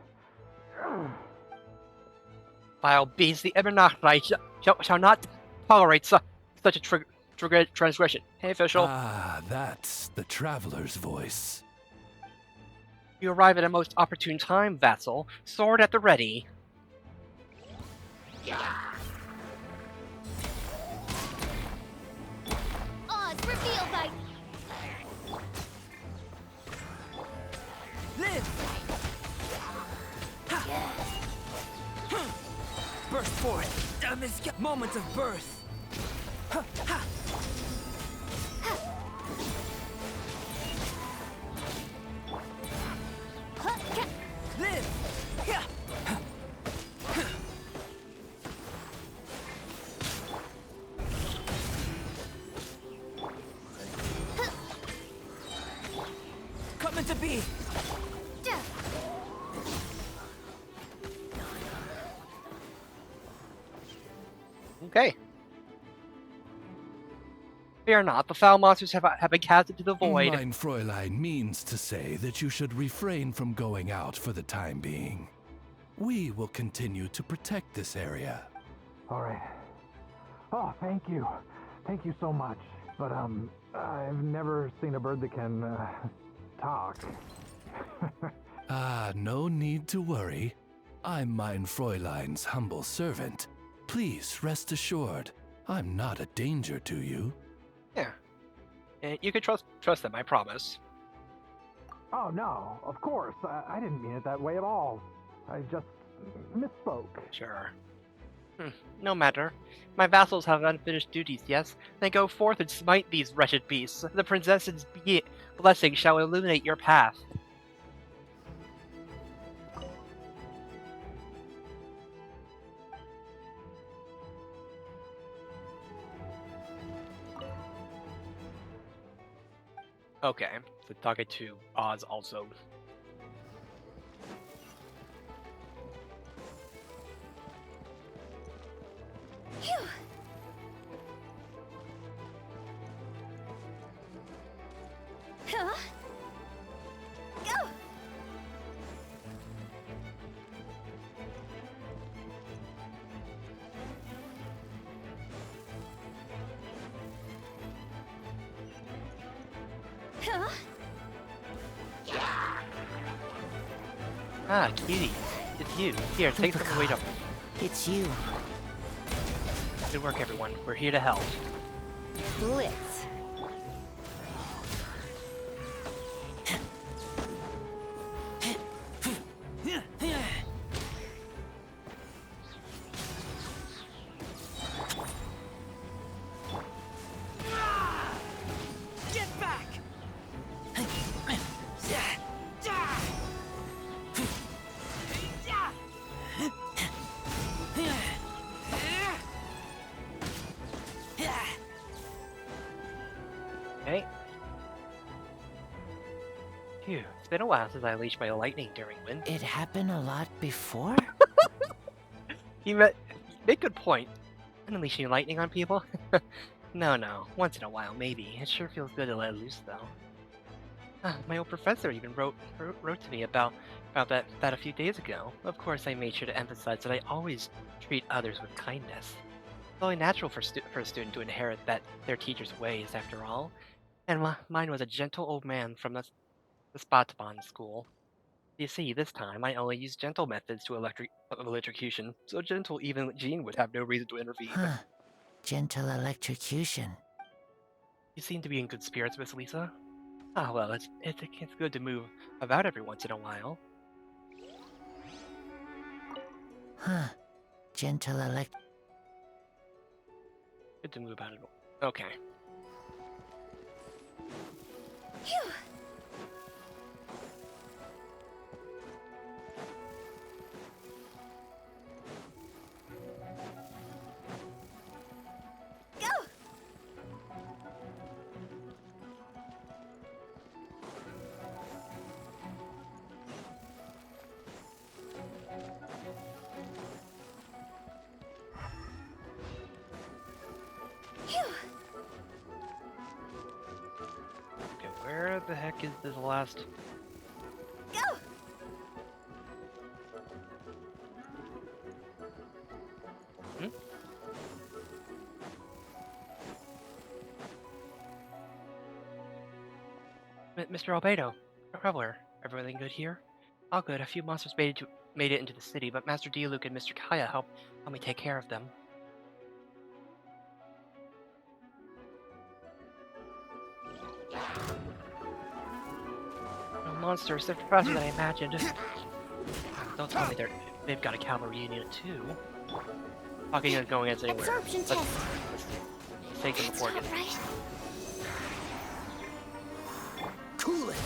Vile beast, the Ebernachite shall not tolerate such a transgression. Hey, official. Ah, that's the traveler's voice. You arrive at a most opportune time, vassal. Sword at the ready. Oz, reveal thy... Live! Burst forth! Moment of birth! Live! Coming to be! Okay. Fear not, the foul monsters have been cast into the void. Mein Fräulein means to say that you should refrain from going out for the time being. We will continue to protect this area. All right. Oh, thank you. Thank you so much. But, I've never seen a bird that can, talk. Ah, no need to worry. I'm Mein Fräulein's humble servant. Please rest assured, I'm not a danger to you. Yeah. And you can trust them, I promise. Oh, no, of course. I didn't mean it that way at all. I just misspoke. Sure. No matter. My vassals have unfinished duties, yes? Then go forth and smite these wretched beasts. The princess's blessing shall illuminate your path. Okay, so talking to Oz also. Phew. Huh? Go! Huh? Ah, cutie. It's you. Here, take some weight up. It's you. Good work, everyone. We're here to help. Blitz. Get back! Okay. Phew, it's been a while since I unleashed my lightning during wind. It happened a lot before? You make good point. I'm unleashing lightning on people. No, no. Once in a while, maybe. It sure feels good to let loose, though. My old professor even wrote to me about that a few days ago. Of course, I made sure to emphasize that I always treat others with kindness. It's only natural for a student to inherit their teacher's ways, after all. And mine was a gentle old man from the Spotabon school. You see, this time I only used gentle methods to electrocution, so gentle even Jean would have no reason to intervene. Huh. Gentle electrocution. You seem to be in good spirits, Miss Lisa. Ah, well, it's good to move about every once in a while. Huh. Gentle elect. Good to move about it. Okay. Phew. Go! Phew. Okay, where the heck is this last... Go! Hmm? Mr. Albedo, Traveler, everything good here? All good. A few monsters made it into the city, but Master Diluc and Mr. Kaya helped me take care of them. No monsters, they're faster than I imagined. Don't tell me they've got a cavalry unit too. Talking and going as anywhere. Absorption Let's test. take them before it gets... Right. Cool it!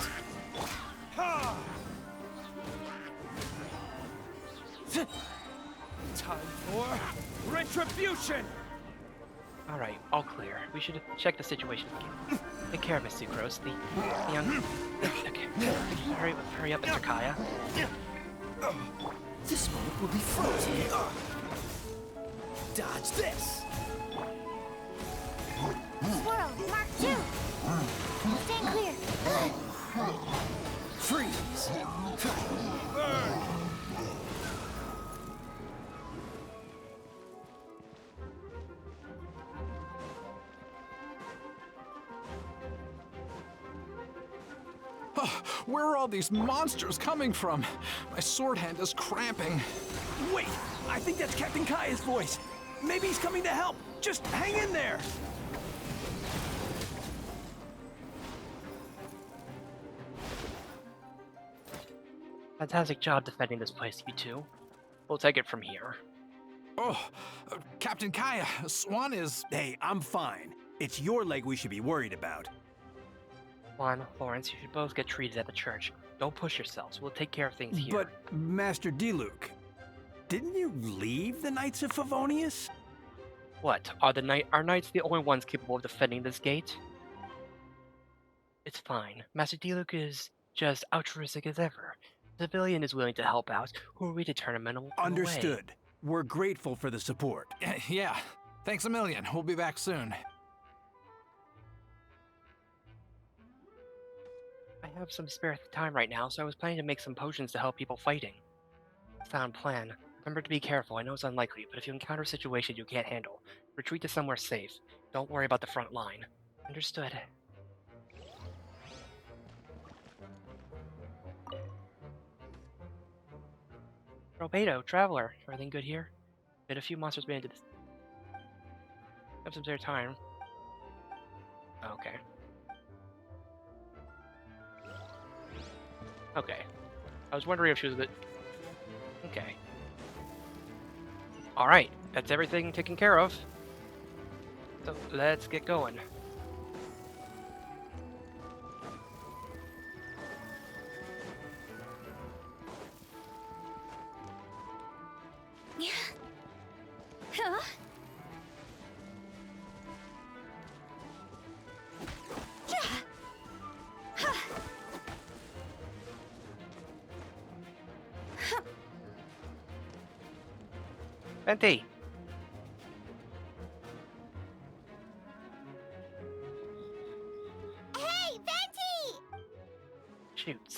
Time for retribution! Alright, all clear. We should check the situation again. Take care of Miss Sucrose, the young... Okay. Hurry up, Mr. Kaya. This moment will be frozen. Dodge this! Swirl, Mark 2. Stand clear. Freeze! Burn! Where are all these monsters coming from? My sword hand is cramping. Wait! I think that's Captain Kaya's voice. Maybe he's coming to help. Just hang in there! Fantastic job defending this place, you two. We'll take it from here. Oh, Captain Kaya, Swan is... Hey, I'm fine. It's your leg we should be worried about. Juan, Lawrence, you should both get treated at the church. Don't push yourselves. We'll take care of things here. But, Master Diluc, didn't you leave the Knights of Favonius? What? Are knights the only ones capable of defending this gate? It's fine. Master Diluc is just altruistic as ever. The civilian is willing to help out. Who are we to turn him away? Understood. We're grateful for the support. Yeah, thanks a million. We'll be back soon. I have some spare time right now, so I was planning to make some potions to help people fighting. Sound plan. Remember to be careful. I know it's unlikely, but if you encounter a situation you can't handle, retreat to somewhere safe. Don't worry about the front line. Understood. Robedo, Traveler, everything good here? Did a few monsters made into this? Have some spare time. Okay. Okay. I was wondering if she was a bit... Okay. Alright, that's everything taken care of. So, let's get going. Yeah. Huh? Yeah. Huh. Huh. Venti!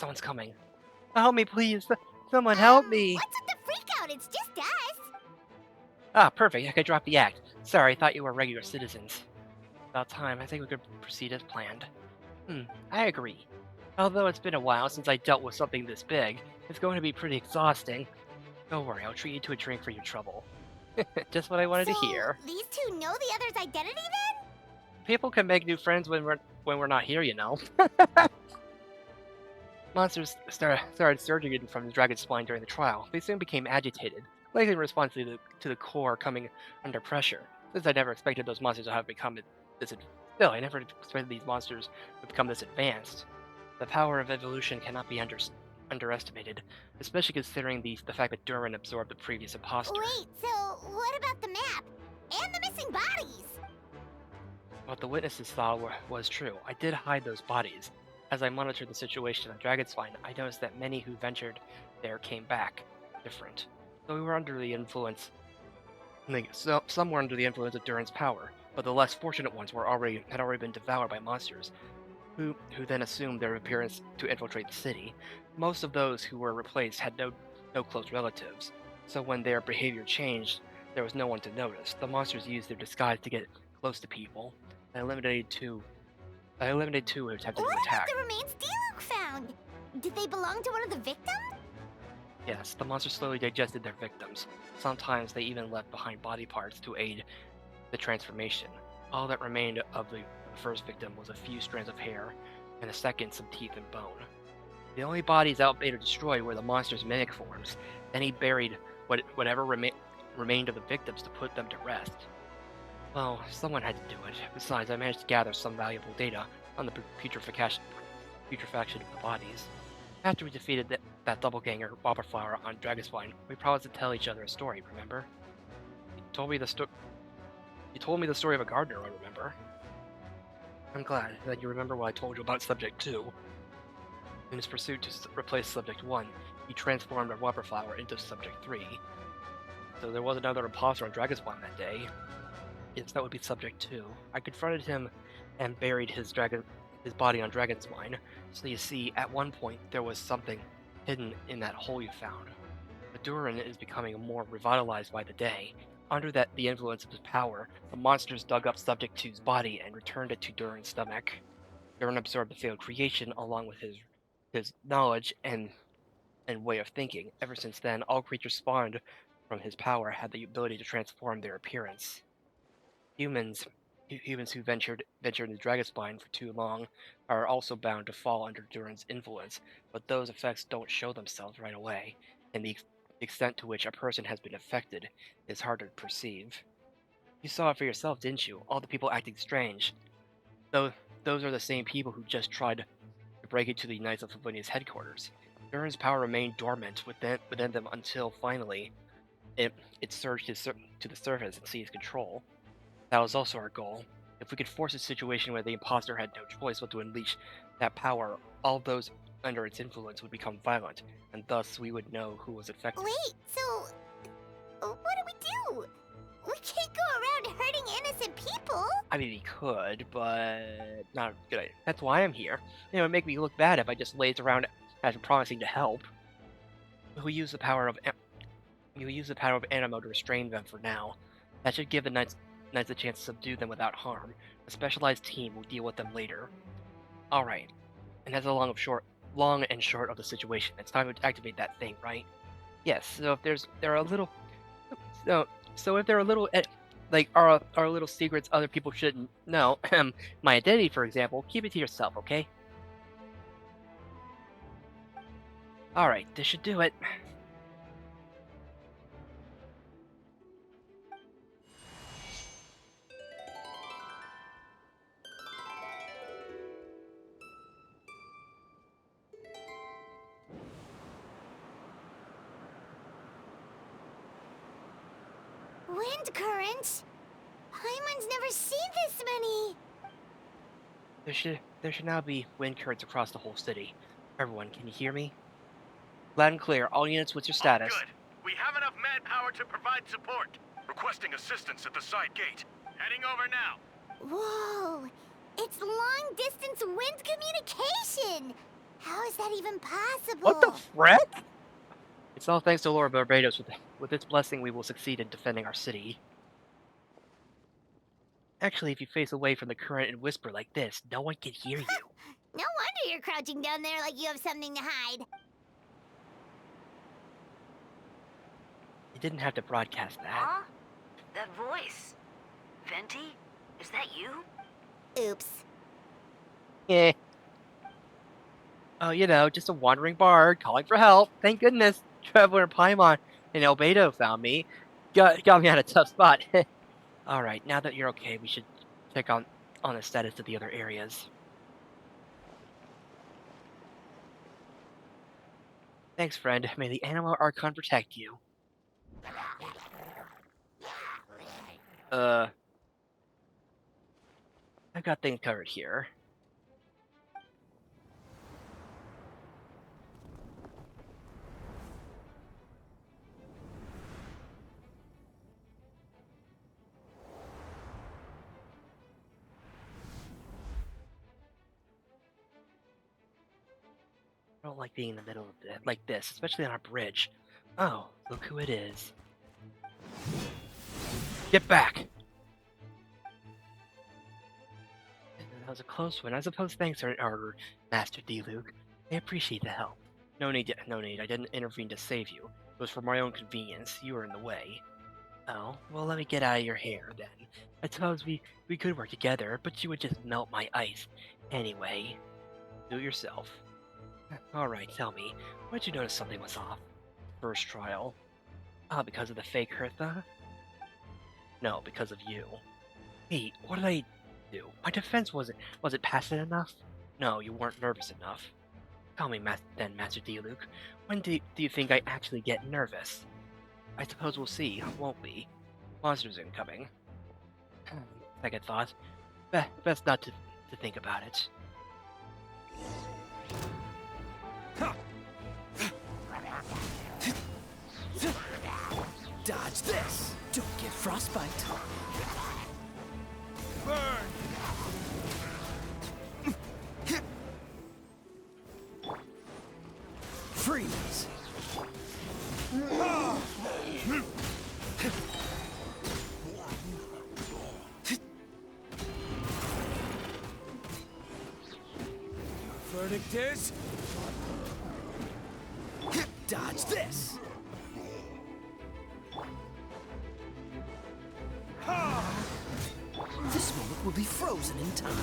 Someone's coming. Help me, please. Someone help me. What's with the freak out? It's just us. Ah, perfect. I could drop the act. Sorry, I thought you were regular citizens. About time. I think we could proceed as planned. I agree. Although it's been a while since I dealt with something this big, it's going to be pretty exhausting. Don't worry, I'll treat you to a drink for your trouble. Just what I wanted to hear. These two know the other's identity then? People can make new friends when we're not here, you know. Monsters started surging in from the dragon's spine during the trial. They soon became agitated, likely in response to the core coming under pressure. Since I never expected those monsters to have become this. Still, I never expected these monsters to become this advanced. The power of evolution cannot be underestimated, especially considering the fact that Durin absorbed the previous imposter. Wait, so what about the map? And the missing bodies? What the witnesses saw was true. I did hide those bodies. As I monitored the situation on Dragonspine, I noticed that many who ventured there came back different. So we were under the influence. Some were under the influence of Durin's power, but the less fortunate ones had already been devoured by monsters, who then assumed their appearance to infiltrate the city. Most of those who were replaced had no close relatives, so when their behavior changed, there was no one to notice. The monsters used their disguise to get close to people. I eliminated two who attempted to attack. What about the remains Diluc found? Did they belong to one of the victims? Yes, the monsters slowly digested their victims. Sometimes they even left behind body parts to aid the transformation. All that remained of the first victim was a few strands of hair, and the second some teeth and bone. The only bodies Albedo destroyed were the monster's mimic forms. Then he buried whatever remained of the victims to put them to rest. Well, someone had to do it. Besides, I managed to gather some valuable data on the putrefaction of the bodies. After we defeated that doppelganger Wobberflower on Dragonspine, we promised to tell each other a story, remember? You told me the story of a gardener, I remember. I'm glad that you remember what I told you about Subject 2. In his pursuit to replace Subject 1, he transformed our Wobberflower into Subject 3. So there was another imposter on Dragonspine that day. Yes, that would be Subject 2. I confronted him and buried his body on Dragonspine. So you see, at one point there was something hidden in that hole you found. But Durin is becoming more revitalized by the day. Under the influence of his power, the monsters dug up Subject 2's body and returned it to Durin's stomach. Durin absorbed the failed creation along with his knowledge and way of thinking. Ever since then, all creatures spawned from his power had the ability to transform their appearance. Humans who ventured into Dragonspine for too long are also bound to fall under Durin's influence, but those effects don't show themselves right away, and the extent to which a person has been affected is hard to perceive. You saw it for yourself, didn't you? All the people acting strange. Those are the same people who just tried to break into the Knights of Favonia's headquarters. Durin's power remained dormant within them until finally it surged to the surface and seized control. That was also our goal. If we could force a situation where the imposter had no choice but to unleash that power, all those under its influence would become violent, and thus we would know who was affected. Wait, so what do? We can't go around hurting innocent people. I mean, we could, but not a good idea. That's why I'm here. It would make me look bad if I just lazed around after promising to help. We'll use the power of Animo to restrain them for now. That should give the Knights a chance to subdue them without harm. A specialized team will deal with them later. Alright. And that's the long and short of the situation. It's time to activate that thing, right? Yes, so if there are little secrets other people shouldn't know, my identity, for example, keep it to yourself, okay? Alright, this should do it. Wind currents? Paimon's never seen this many. There should now be wind currents across the whole city. Everyone, can you hear me? Loud and clear. All units, what's your status? Good. We have enough manpower to provide support. Requesting assistance at the side gate. Heading over now. Whoa! It's long-distance wind communication! How is that even What the possible? frick? It's all thanks to Lord Barbados. With its blessing, we will succeed in defending our city. Actually, if you face away from the current and whisper like this, no one can hear you. No wonder you're crouching down there like you have something to hide. You didn't have to broadcast that. Huh? That voice. Venti? Is that you? Oops. Eh. Oh, you know, just a wandering bard calling for help. Thank goodness, Traveler and Paimon and Albedo found me. Got me on a tough spot. All right, now that you're okay, we should check on the status of the other areas. Thanks, friend. May the animal Archon protect you. I've got things covered here. I don't like being in the middle of it like this, especially on a bridge. Oh, look who it is. Get back! That was a close one. I suppose thanks, our Master D-Luke. I appreciate the help. No need, no need. I didn't intervene to save you. It was for my own convenience. You were in the way. Oh, well, let me get out of your hair, then. I suppose we could work together, but you would just melt my ice. Anyway, do it yourself. Alright, tell me, when did you notice something was off? First trial. Ah, because of the fake Hertha? No, because of you. Wait, what did I do? My defense wasn't passive enough? No, you weren't nervous enough. Tell me, Master D-Luke, when do you think I actually get nervous? I suppose we'll see, won't we? Monsters incoming. Second thought. Best not to think about it. Dodge this! Don't get frostbite. Burn! Freeze! Verdict is... Dodge this! This moment will be frozen in time.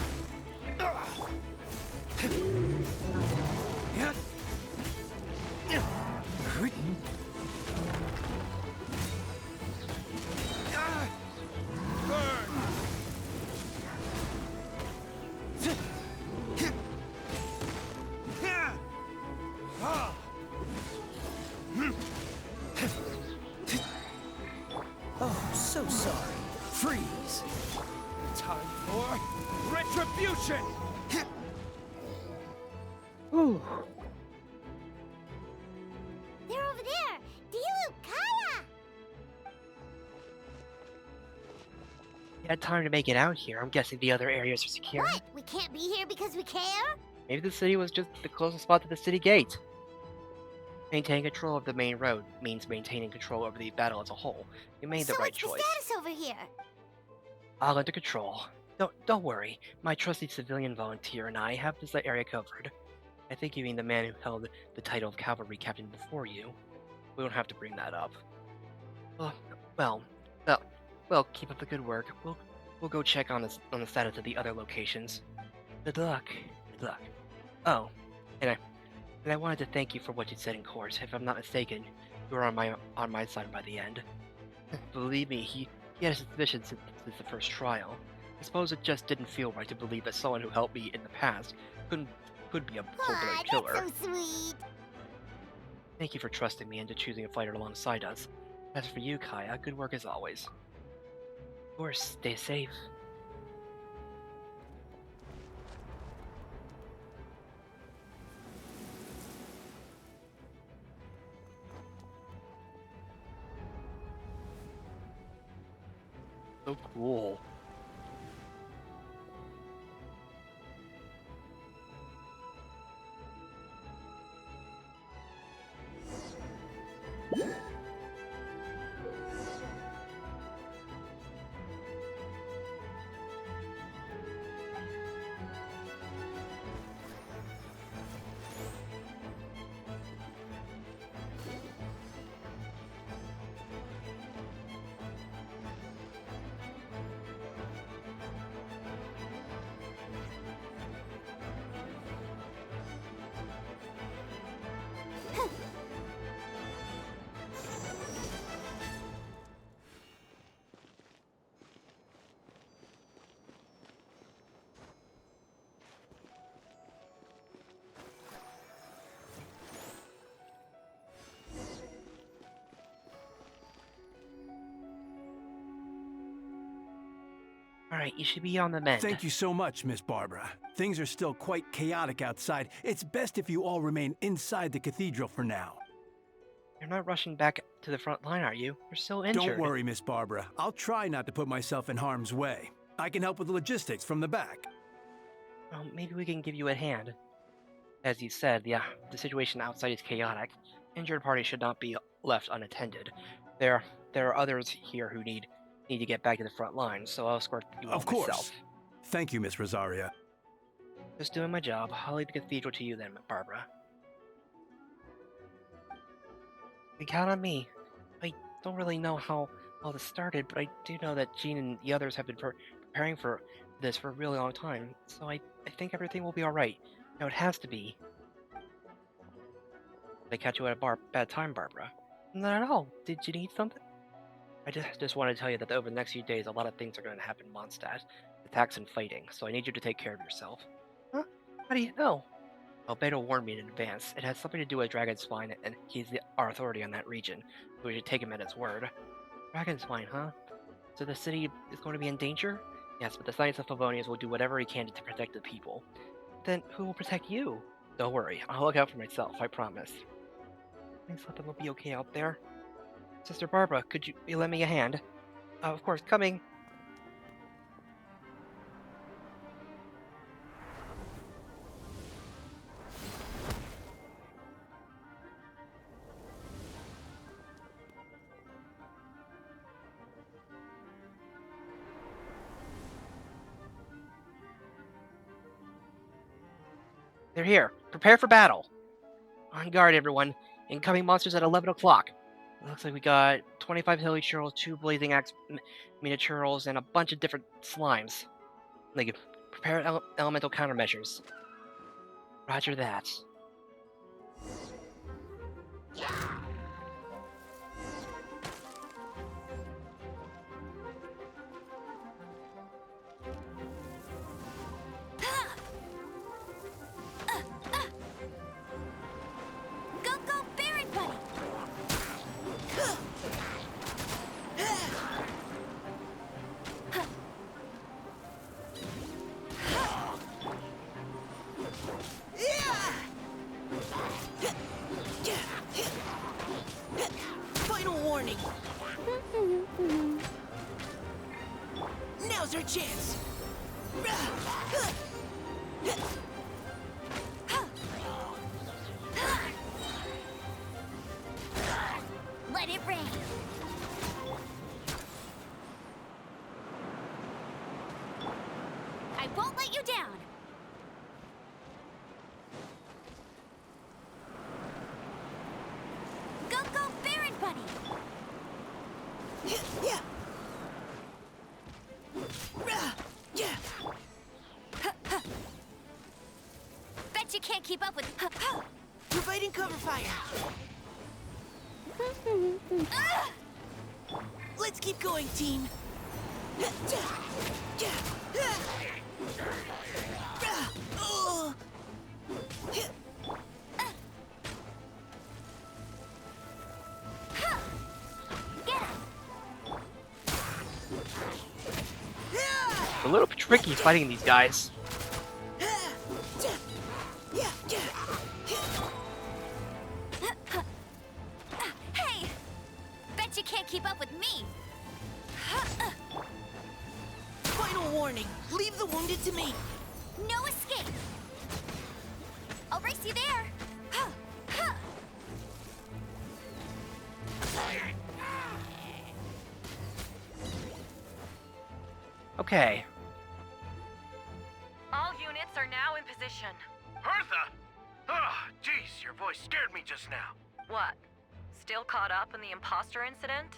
Oh, so sorry. Freeze! Time for retribution! Ooh. They're over there! D-Luke, Kaya! You had time to make it out here. I'm guessing the other areas are secure. What? We can't be here because we care? Maybe the city was just the closest spot to the city gate. Maintaining control of the main road means maintaining control over the battle as a whole. You made the right what's choice. the status over here? All under control. Don't worry. My trusty civilian volunteer and I have this area covered. I think you mean the man who held the title of cavalry captain before you. We don't have to bring that up. Well, keep up the good work. We'll go check on the status of the other locations. Good luck. Good luck. Oh, and I wanted to thank you for what you said in court. If I'm not mistaken, you were on my side by the end. Believe me, he had a suspicion since the first trial. I suppose it just didn't feel right to believe that someone who helped me in the past could be a cold-blooded killer. That's so sweet. Thank you for trusting me and to choosing a fighter alongside us. As for you, Kaya, good work as always. Of course, stay safe. So cool. Alright, you should be on the mend. Thank you so much, Miss Barbara. Things are still quite chaotic outside. It's best if you all remain inside the cathedral for now. You're not rushing back to the front line, are you? You're still injured. Don't worry, Miss Barbara. I'll try not to put myself in harm's way. I can help with the logistics from the back. Well, maybe we can give you a hand. As you said, the situation outside is chaotic. Injured parties should not be left unattended. There are others here who need to get back to the front line, so I'll escort you all Of course. myself. Thank you, Miss Rosaria. Just doing my job. I'll leave the cathedral to you then, Barbara. You count on me. I don't really know how all this started, but I do know that Jean and the others have been preparing for this for a really long time, so I think everything will be alright. Now it has to be. Did I catch you at a bad time, Barbara? Not at all. Did you need something? I just want to tell you that over the next few days, a lot of things are going to happen in Mondstadt. Attacks and fighting, so I need you to take care of yourself. Huh? How do you know? Albedo warned me in advance. It has something to do with Dragonspine, and he's our authority on that region, so we should take him at his word. Dragonspine, huh? So the city is going to be in danger? Yes, but the Science of Favonius will do whatever he can to protect the people. Then who will protect you? Don't worry, I'll look out for myself, I promise. Think something will be okay out there? Sister Barbara, could you lend me a hand? Of course, coming! They're here. Prepare for battle. On guard, everyone. Incoming monsters at 11 o'clock. It looks like we got 25 hilly churls, 2 blazing axe miniaturals, and a bunch of different slimes. Like, prepare elemental countermeasures. Roger that. Final warning. Now's our chance. Let it rain. I won't let you down. Go, go, Baron Bunny! Yeah. Yeah. Bet you can't keep up with... Providing cover fire. Let's keep going, team. Oh. It's a little tricky fighting these guys. Hey! Bet you can't keep up with me! Final warning. Leave the wounded to me. No escape! I'll race you there! Okay. All units are now in position. Bertha! Oh, jeez, your voice scared me just now. What? Still caught up in the imposter incident?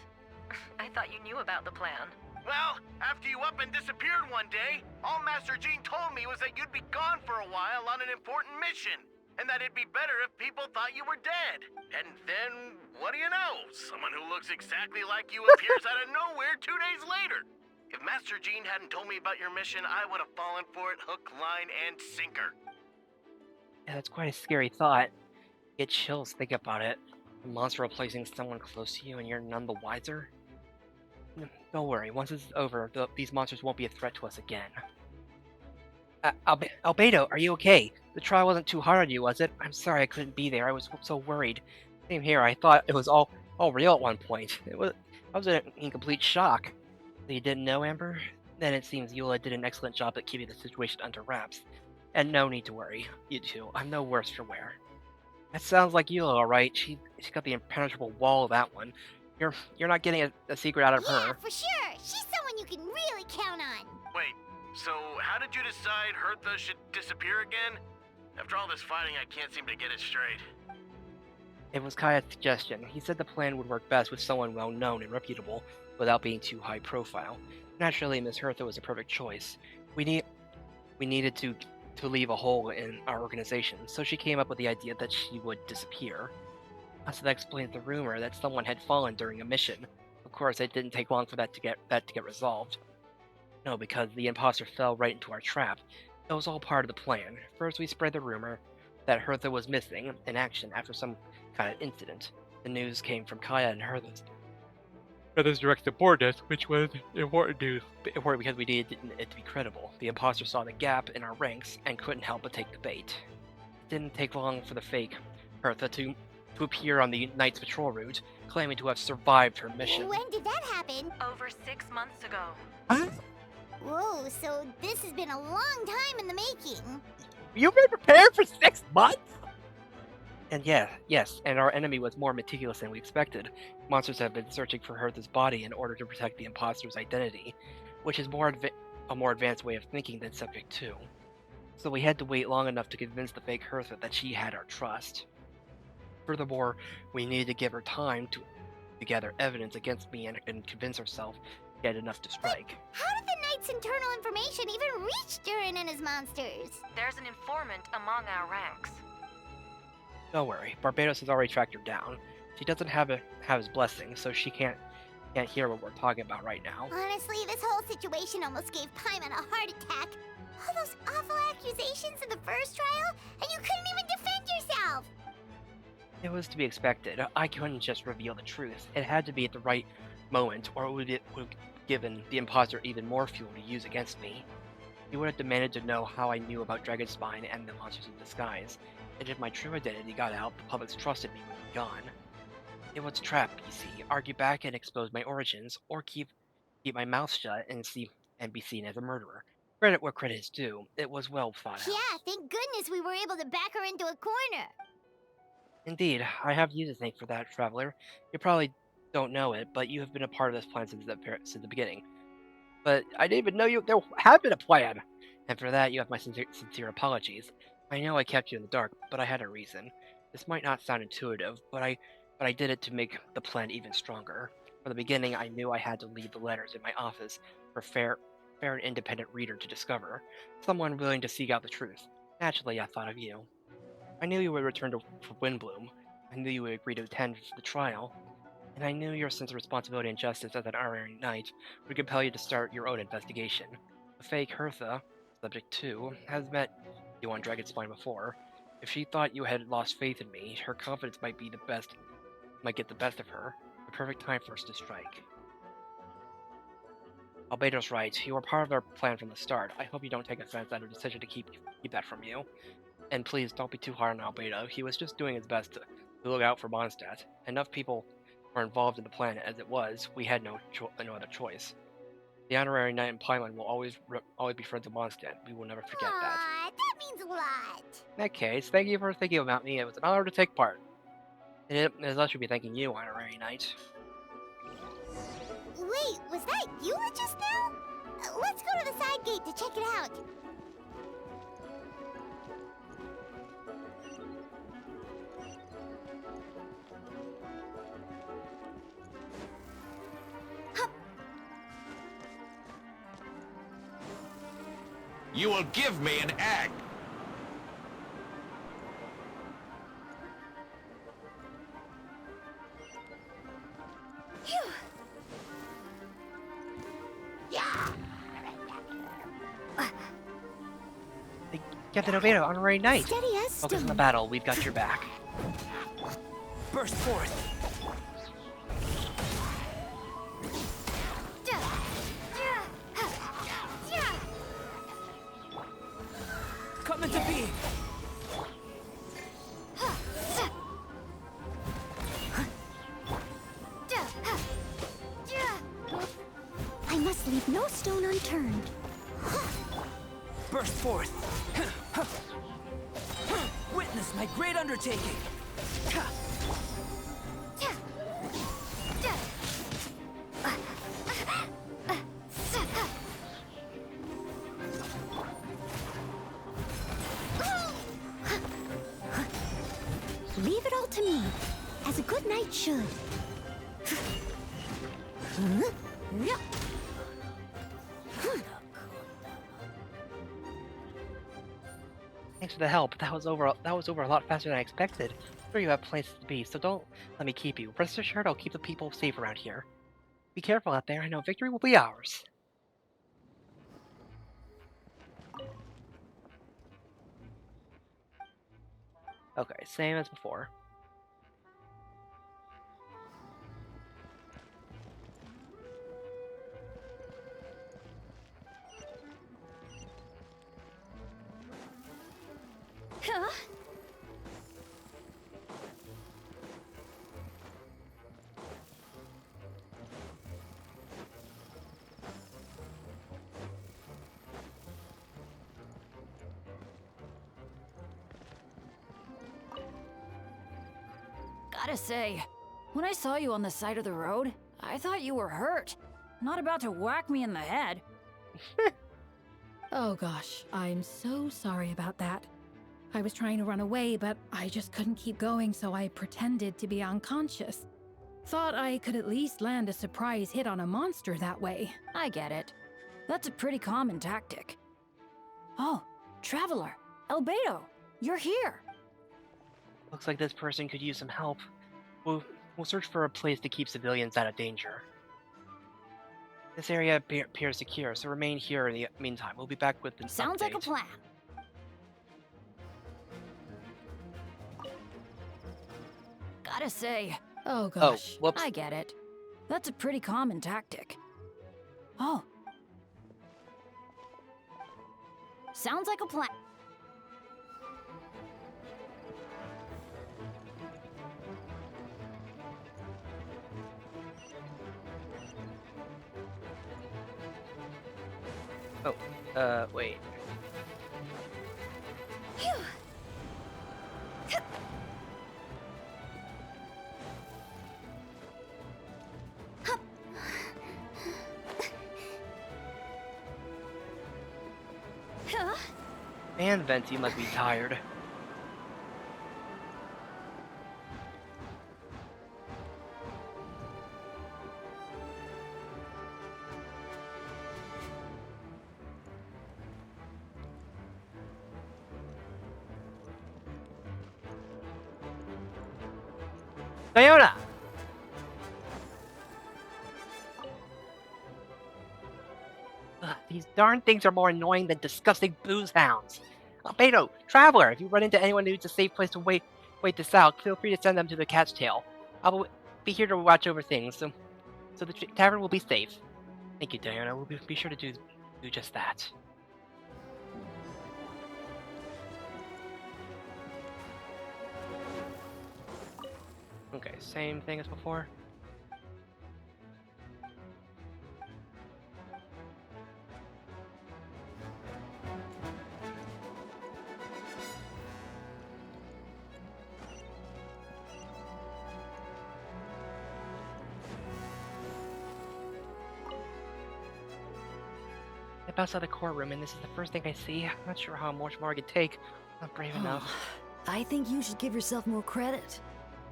I thought you knew about the plan. Well, after you up and disappeared one day, all Master Jean told me was that you'd be gone for a while on an important mission, and that it'd be better if people thought you were dead. And then, what do you know? Someone who looks exactly like you appears out of nowhere 2 days later. If Master Jean hadn't told me about your mission, I would have fallen for it hook, line, and sinker. Yeah, that's quite a scary thought. Get chills, think about it. A monster replacing someone close to you and you're none the wiser? Don't worry, once this is over, these monsters won't be a threat to us again. Albedo, are you okay? The trial wasn't too hard on you, was it? I'm sorry I couldn't be there. I was so worried. Same here. I thought it was all real at one point. I was in complete shock. So you didn't know, Amber? Then it seems Eula did an excellent job at keeping the situation under wraps. And no need to worry. You two, I'm no worse for wear. That sounds like Eula, alright. She got the impenetrable wall of that one. You're not getting a secret out of her. Yeah, for sure. She's someone you can really count on. Wait, so how did you decide Hertha should disappear again? After all this fighting, I can't seem to get it straight. It was Kaya's suggestion. He said the plan would work best with someone well-known and reputable, without being too high profile. Naturally, Miss Hertha was a perfect choice. We needed to leave a hole in our organization, so she came up with the idea that she would disappear. So that explains the rumor that someone had fallen during a mission. Of course, it didn't take long for that to get resolved. No, because the imposter fell right into our trap. It was all part of the plan. First, we spread the rumor that Hertha was missing in action after some kind of incident. The news came from Kaya and Hertha's direct subordinates, which was important news. Important because we needed it to be credible. The imposter saw the gap in our ranks and couldn't help but take the bait. It didn't take long for the fake Hertha to appear on the Knight's patrol route, claiming to have survived her mission. When did that happen? Over 6 months ago. Whoa, so this has been a long time in the making. You've been prepared for 6 months? And yes, and our enemy was more meticulous than we expected. Monsters have been searching for Hertha's body in order to protect the imposter's identity, which is a more advanced way of thinking than Subject 2. So we had to wait long enough to convince the fake Hertha that she had our trust. Furthermore, we needed to give her time to gather evidence against me and convince herself she had enough to strike. How did the Knight's internal information even reach Durin and his monsters? There's an informant among our ranks. Don't worry, Barbados has already tracked her down. She doesn't have his blessing, so she can't hear what we're talking about right now. Honestly, this whole situation almost gave Paimon a heart attack. All those awful accusations in the first trial, and you couldn't even defend yourself! It was to be expected. I couldn't just reveal the truth. It had to be at the right moment, or it would have given the imposter even more fuel to use against me. He would have demanded to know how I knew about Dragonspine and the monsters in disguise, and if my true identity got out, the public's trust in me would be gone. It was a trap, you see. Argue back and expose my origins, or keep my mouth shut and be seen as a murderer. Credit where credit is due. It was well thought out. Yeah, thank goodness we were able to back her into a corner. Indeed, I have used a thing for that, Traveler. You probably don't know it, but you have been a part of this plan since the beginning. But I didn't even know there had been a plan! And for that, you have my sincere apologies. I know I kept you in the dark, but I had a reason. This might not sound intuitive, but I did it to make the plan even stronger. From the beginning, I knew I had to leave the letters in my office for fair and independent reader to discover. Someone willing to seek out the truth. Naturally, I thought of you. I knew you would return to Windbloom. I knew you would agree to attend the trial. And I knew your sense of responsibility and justice as an honorary knight would compel you to start your own investigation. The fake Hertha, Subject 2, has met you on Dragonspine before. If she thought you had lost faith in me, her confidence might get the best of her. The perfect time for us to strike. Albedo's right. You were part of our plan from the start. I hope you don't take offense at our decision to keep that from you. And please, don't be too hard on Albedo. He was just doing his best to look out for Mondstadt. Enough people were involved in the plan as it was. We had no other choice. The honorary knight and Paimon will always be friends of Mondstadt. We will never forget that. That means a lot. In that case, thank you for thinking about me. It was an honor to take part. And I should be thanking you, honorary knight. Wait, was that Eula just now? Let's go to the side gate to check it out. You will give me an egg! Phew. Yeah. Captain Albedo, honorary knight. Steady as Focus on stone. the battle. We've got your back. Burst forth. not meant to be! I must leave no stone unturned. Burst forth! Witness my great undertaking! Leave it all to me, as a good knight should. Thanks for the help. That was over a lot faster than I expected. Sure, you have places to be, so don't let me keep you. Rest assured I'll keep the people safe around here. Be careful out there. I know victory will be ours. Okay, same as before. Huh? Gotta say, when I saw you on the side of the road, I thought you were hurt. Not about to whack me in the head. Oh gosh, I'm so sorry about that. I was trying to run away, but I just couldn't keep going, so I pretended to be unconscious. Thought I could at least land a surprise hit on a monster that way. I get it. That's a pretty common tactic. Oh, Traveler, Albedo, you're here. Looks like this person could use some help. We'll search for a place to keep civilians out of danger. This area appears secure, so remain here in the meantime. We'll be back with an Sounds like a update. plan. Gotta say, oh gosh, whoops. I get it. That's a pretty common tactic. Oh. Sounds like a plan. Wait. Man, Venti must be tired. Fiona! Ugh, these darn things are more annoying than disgusting booze hounds. Beto, Traveler, if you run into anyone who needs a safe place to wait this out, feel free to send them to the Cat's Tail. I'll be here to watch over things, so the tavern will be safe. Thank you, Diana. We'll be sure to do just that. Okay, same thing as before. I passed out of the courtroom, and this is the first thing I see. I'm not sure how much more I could take. I'm not brave enough. I think you should give yourself more credit.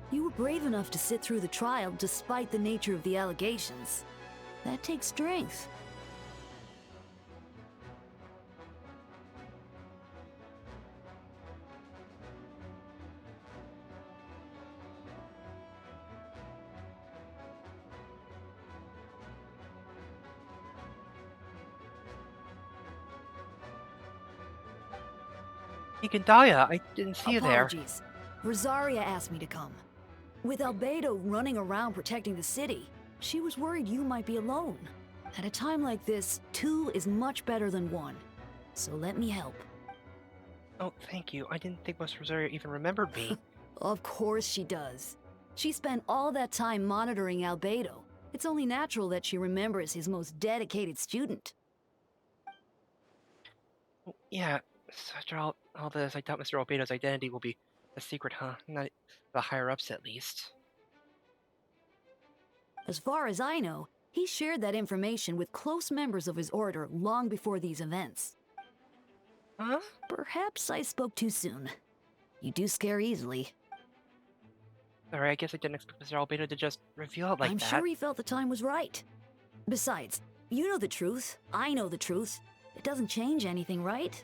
You were brave enough to sit through the trial despite the nature of the allegations. That takes strength. Dahlia, I didn't see you there. Apologies. Rosaria asked me to come. With Albedo running around protecting the city, she was worried you might be alone. At a time like this, 2 is much better than 1. So let me help. Oh, thank you. I didn't think Miss Rosario even remembered me. Of course she does. She spent all that time monitoring Albedo. It's only natural that she remembers his most dedicated student. Oh, yeah, so after all this, I doubt Mr. Albedo's identity will be a secret, huh? Not the higher-ups, at least. As far as I know, he shared that information with close members of his order long before these events. Huh? Perhaps I spoke too soon. You do scare easily. Sorry, I guess I didn't expect Mr. Albedo to just reveal it like I'm that. sure he felt the time was right. Besides, you know the truth. I know the truth. It doesn't change anything, right?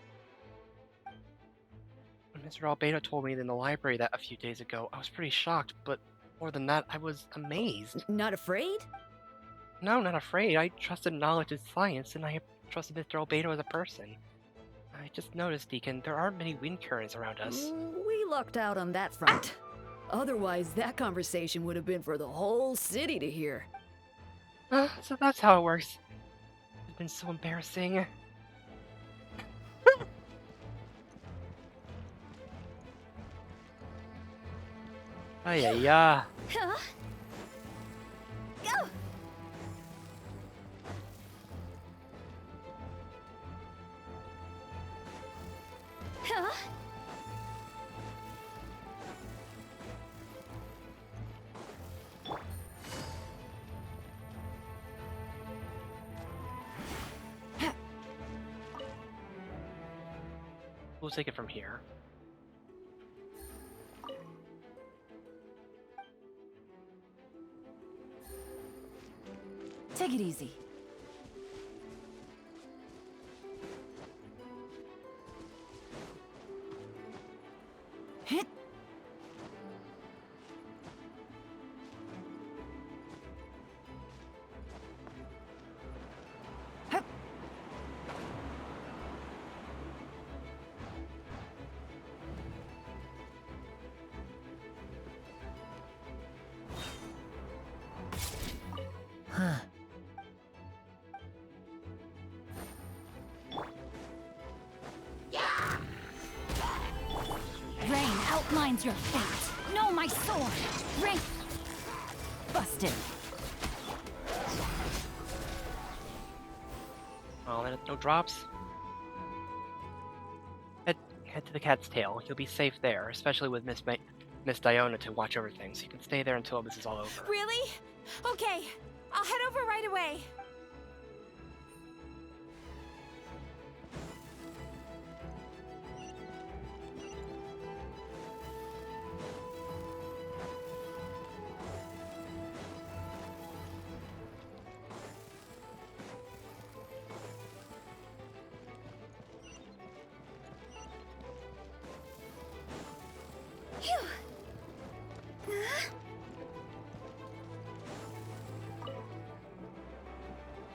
When Mr. Albedo told me in the library that a few days ago, I was pretty shocked, but more than that, I was amazed. Not afraid? No, not afraid. I trusted knowledge and science, and I trusted Mr. Albedo as a person. I just noticed, Deacon, there aren't many wind currents around us. We lucked out on that front. Otherwise, that conversation would have been for the whole city to hear. So that's how it works. It's been so embarrassing. Ay, ay, ay. Huh? Go! Huh? We'll take it from here. Take it easy. Hit. Hup. Huh. Rain outlines your fate. Know my sword. Rain. Busted. Oh, no drops? Head to the cat's tail. You'll be safe there, especially with Miss Diona to watch over things. You can stay there until this is all over. Really? Okay, I'll head over right away.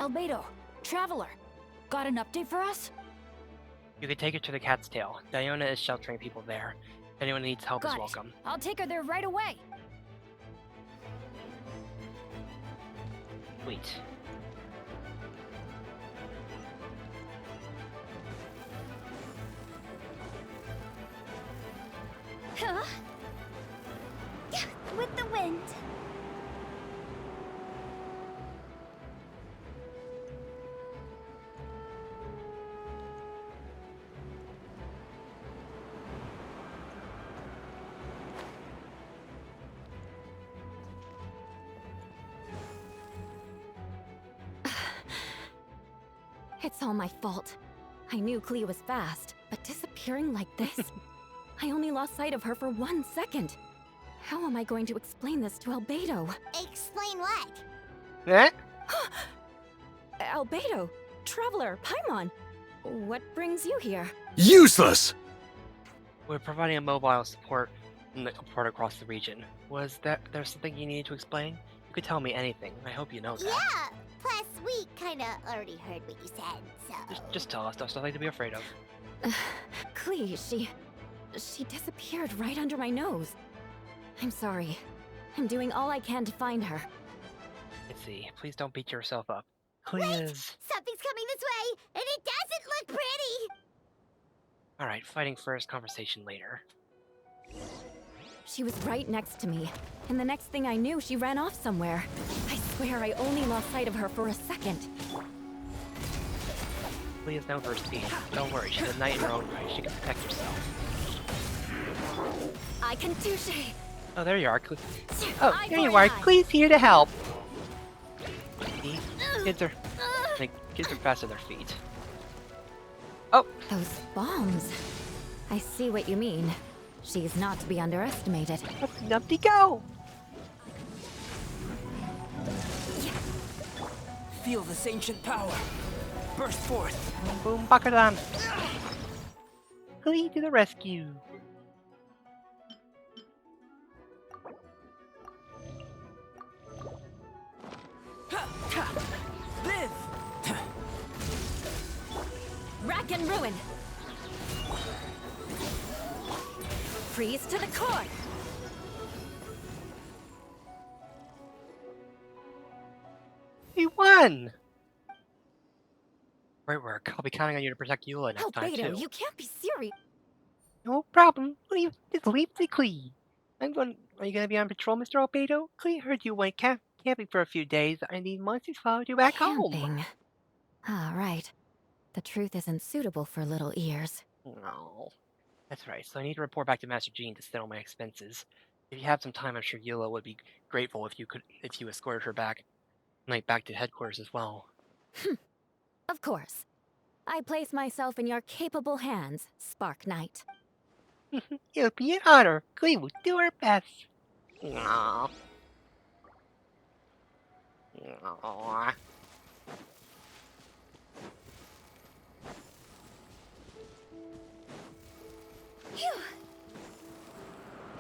Albedo, Traveler, got an update for us? You can take her to the cat's tail. Diona is sheltering people there. If anyone needs help is Got it. welcome. I'll take her there right away. Sweet. Huh? With the wind. It's all my fault. I knew Clea was fast, but disappearing like this? I only lost sight of her for 1 second. How am I going to explain this to Albedo? Explain what? Eh? Albedo, Traveler, Paimon, what brings you here? Useless! We're providing a mobile support across the region. Was there something you needed to explain? You could tell me anything. I hope you know that. Yeah! Plus, we kinda already heard what you said, so... Just tell us. There's nothing to be afraid of. Clea, she disappeared right under my nose. I'm sorry. I'm doing all I can to find her. Let's see. Please don't beat yourself up. Wait! Please. Something's coming this way, and it doesn't look pretty! Alright, fighting first, conversation later. She was right next to me, and the next thing I knew, she ran off somewhere. I swear I only lost sight of her for a second. Leah's now her speed. Don't worry, she's a knight in her own right. She can protect herself. I can touche. Oh, there you are. Oh, there you are. Clee's here to help. See? Kids are fast on their feet. Oh! Those bombs. I see what you mean. She's not to be underestimated. Up to go! Feel this ancient power. Burst forth. Boom, Bakadan. Clee to the rescue. Live! Rack and ruin. Freeze to the core. He won! Great work. I'll be counting on you to protect Eula next time, Beto, too. you can't be serious. No problem. Just leave the Clee. Are you gonna be on patrol, Mr. Albedo? Clee heard you went camping for a few days. I need monsters followed you back home. Camping. Ah, right. The truth isn't suitable for little ears. No. That's right. So I need to report back to Master Jean to settle my expenses. If you have some time, I'm sure Eula would be grateful if you escorted her back to headquarters as well. Of course. I place myself in your capable hands, Spark Knight. It'll be an honor. Clee will do her best. Aww. Aww.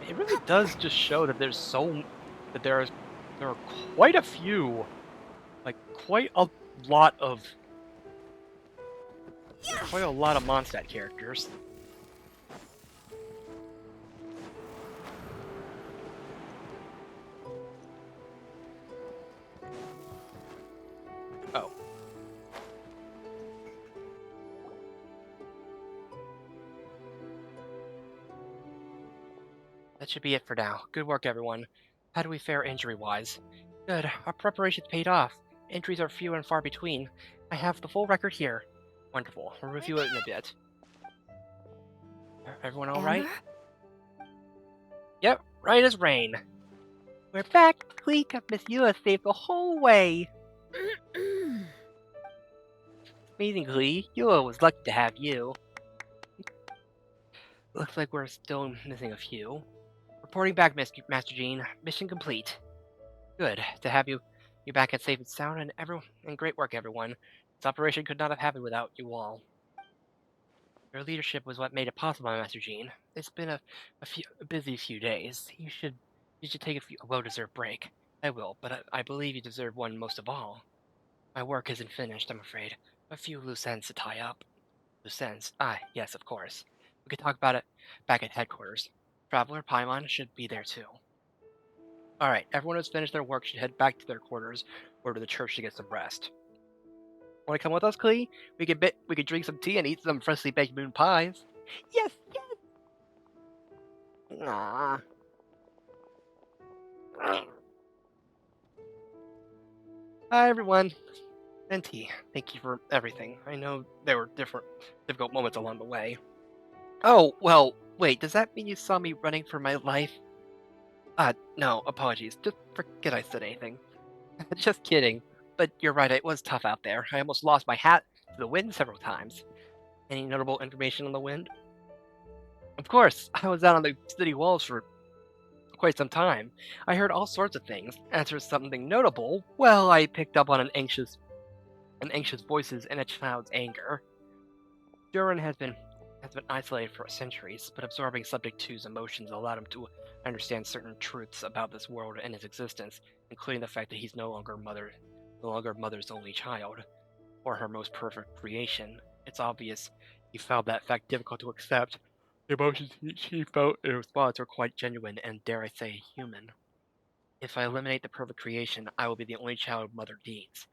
It really does just show that there are quite a few, quite a lot of Mondstadt characters. Oh. That should be it for now. Good work, everyone. How do we fare injury-wise? Good. Our preparations paid off. Injuries are few and far between. I have the full record here. Wonderful. We'll review it in a bit. Everyone all right? Yep, right as rain. We're back. Clee kept Miss Eula safe the whole way. Amazing, Clee. Eula was lucky to have you. Looks like we're still missing a few. Reporting back, Master Jean. Mission complete. Good to have you back at safe and sound, and great work, everyone. This operation could not have happened without you all. Your leadership was what made it possible, Master Jean. It's been a busy few days. You should take a well-deserved break. I will, but I believe you deserve one most of all. My work isn't finished, I'm afraid. A few loose ends to tie up. Loose ends? Ah, yes, of course. We could talk about it back at headquarters. Traveler Paimon should be there too. Alright, everyone who's finished their work should head back to their quarters or to the church to get some rest. Wanna come with us, Clee? We could drink some tea and eat some freshly baked moon pies. Yes, yes! Aww. Hi, everyone. And tea. Thank you for everything. I know there were difficult moments along the way. Oh, well, wait, does that mean you saw me running for my life? No, apologies. Just forget I said anything. Just kidding. But you're right, it was tough out there. I almost lost my hat to the wind several times. Any notable information on the wind? Of course, I was out on the city walls for quite some time. I heard all sorts of things. As for something notable, well, I picked up on an anxious voices and a child's anger. Durin has been isolated for centuries, but absorbing Subject 2's emotions allowed him to understand certain truths about this world and its existence, including the fact that he's no longer Mother's only child, or her most perfect creation. It's obvious he found that fact difficult to accept. The emotions he felt in response are quite genuine and, dare I say, human. If I eliminate the perfect creation, I will be the only child Mother needs.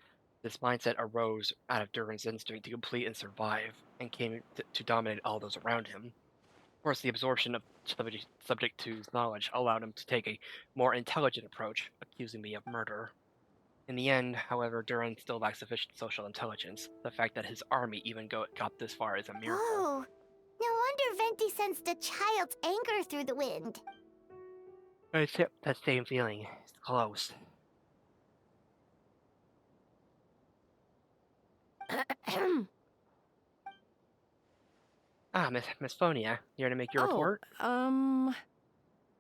This mindset arose out of Durin's instinct to complete and survive, and came to dominate all those around him. Of course, the absorption of subject to's knowledge allowed him to take a more intelligent approach, accusing me of murder. In the end, however, Duran still lacks sufficient social intelligence. The fact that his army even got this far is a miracle. Oh, no wonder Venti sensed a child's anger through the wind. I accept that same feeling. It's close. Ah, Miss Phonia, you here to make your report?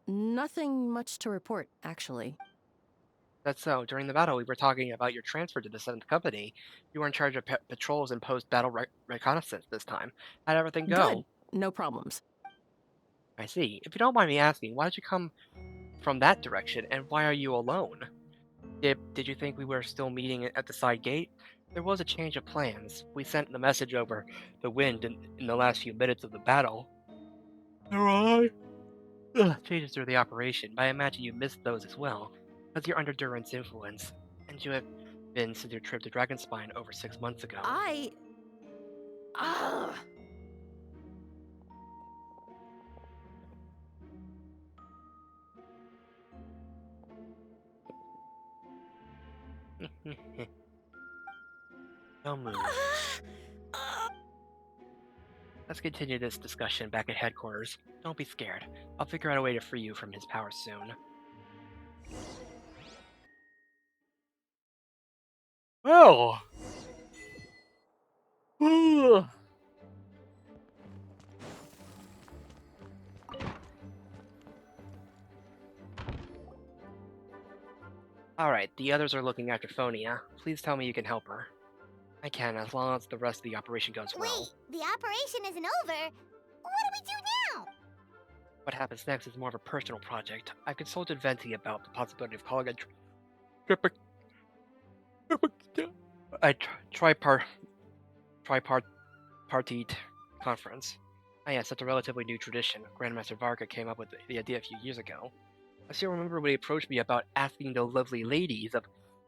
Nothing much to report, actually. That's so. During the battle, we were talking about your transfer to the 7th Company. You were in charge of patrols and post-battle reconnaissance this time. How'd everything go? Good. No problems. I see. If you don't mind me asking, why did you come from that direction, and why are you alone? Did you think we were still meeting at the side gate? There was a change of plans. We sent the message over the wind in the last few minutes of the battle. Alright. Changes through the operation, but I imagine you missed those as well, as you're under Duran's influence, and you have been since your trip to Dragonspine over 6 months ago. Don't move. Let's continue this discussion back at headquarters. Don't be scared. I'll figure out a way to free you from his power soon. Oh! Alright, the others are looking after Phonia. Please tell me you can help her. I can, as long as the rest of the operation goes well. Wait, the operation isn't over. What do we do now? What happens next is more of a personal project. I've consulted Venti about the possibility of calling a tripartite conference. Ah yes, that's a relatively new tradition. Grandmaster Varga came up with the idea a few years ago. I still remember when he approached me about asking the lovely ladies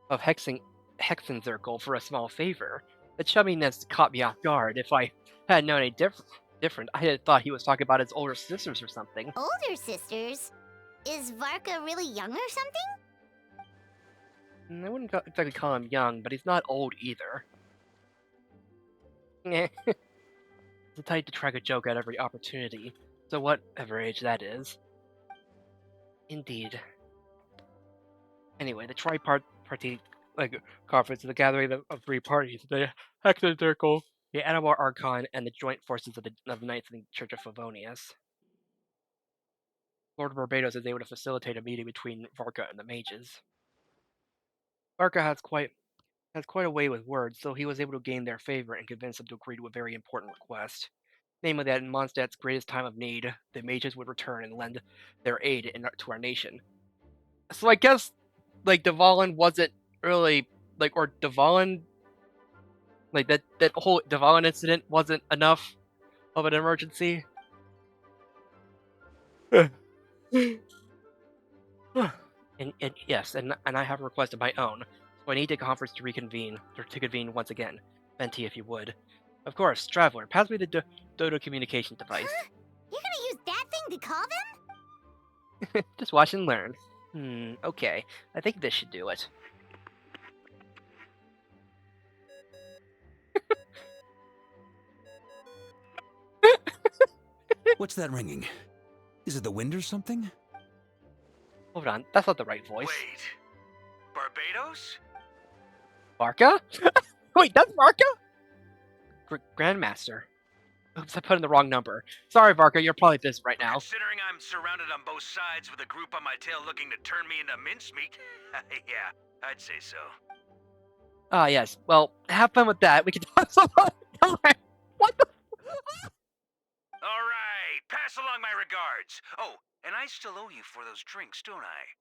of Hexenzirkel for a small favor. The chumminess caught me off guard. If I had known any different, I had thought he was talking about his older sisters or something. Older sisters? Is Varka really young or something? I wouldn't exactly call him young, but he's not old either. He's the type to crack a joke at every opportunity, so whatever age that is. Indeed. Anyway, the tripartite conference is a gathering of three parties: the Hexen Circle, the Animal Archon, and the joint forces of the Knights in the Church of Favonius. Lord Barbados is able to facilitate a meeting between Varka and the mages. Varka has quite a way with words, so he was able to gain their favor and convince them to agree to a very important request. Namely that in Mondstadt's greatest time of need, the mages would return and lend their aid to our nation. So I guess, Dvalin wasn't really, or Dvalin, that whole Dvalin incident wasn't enough of an emergency. And yes, and I have a request of my own, so I need a conference to convene once again. Venti, if you would. Of course, Traveler, pass me the Dodo communication device. Huh? You're gonna use that thing to call them? Just watch and learn. Okay. I think this should do it. What's that ringing? Is it the wind or something? Hold on, that's not the right voice. Wait. Barbados? Varka? Wait, that's Varka? Grandmaster. Oops, I put in the wrong number. Sorry, Varka, you're probably busy right now. Considering I'm surrounded on both sides with a group on my tail looking to turn me into mincemeat, yeah, I'd say so. Ah, yes. Well, have fun with that. We can talk some other time. What the? All right, pass along my regards. Oh, and I still owe you for those drinks, don't I?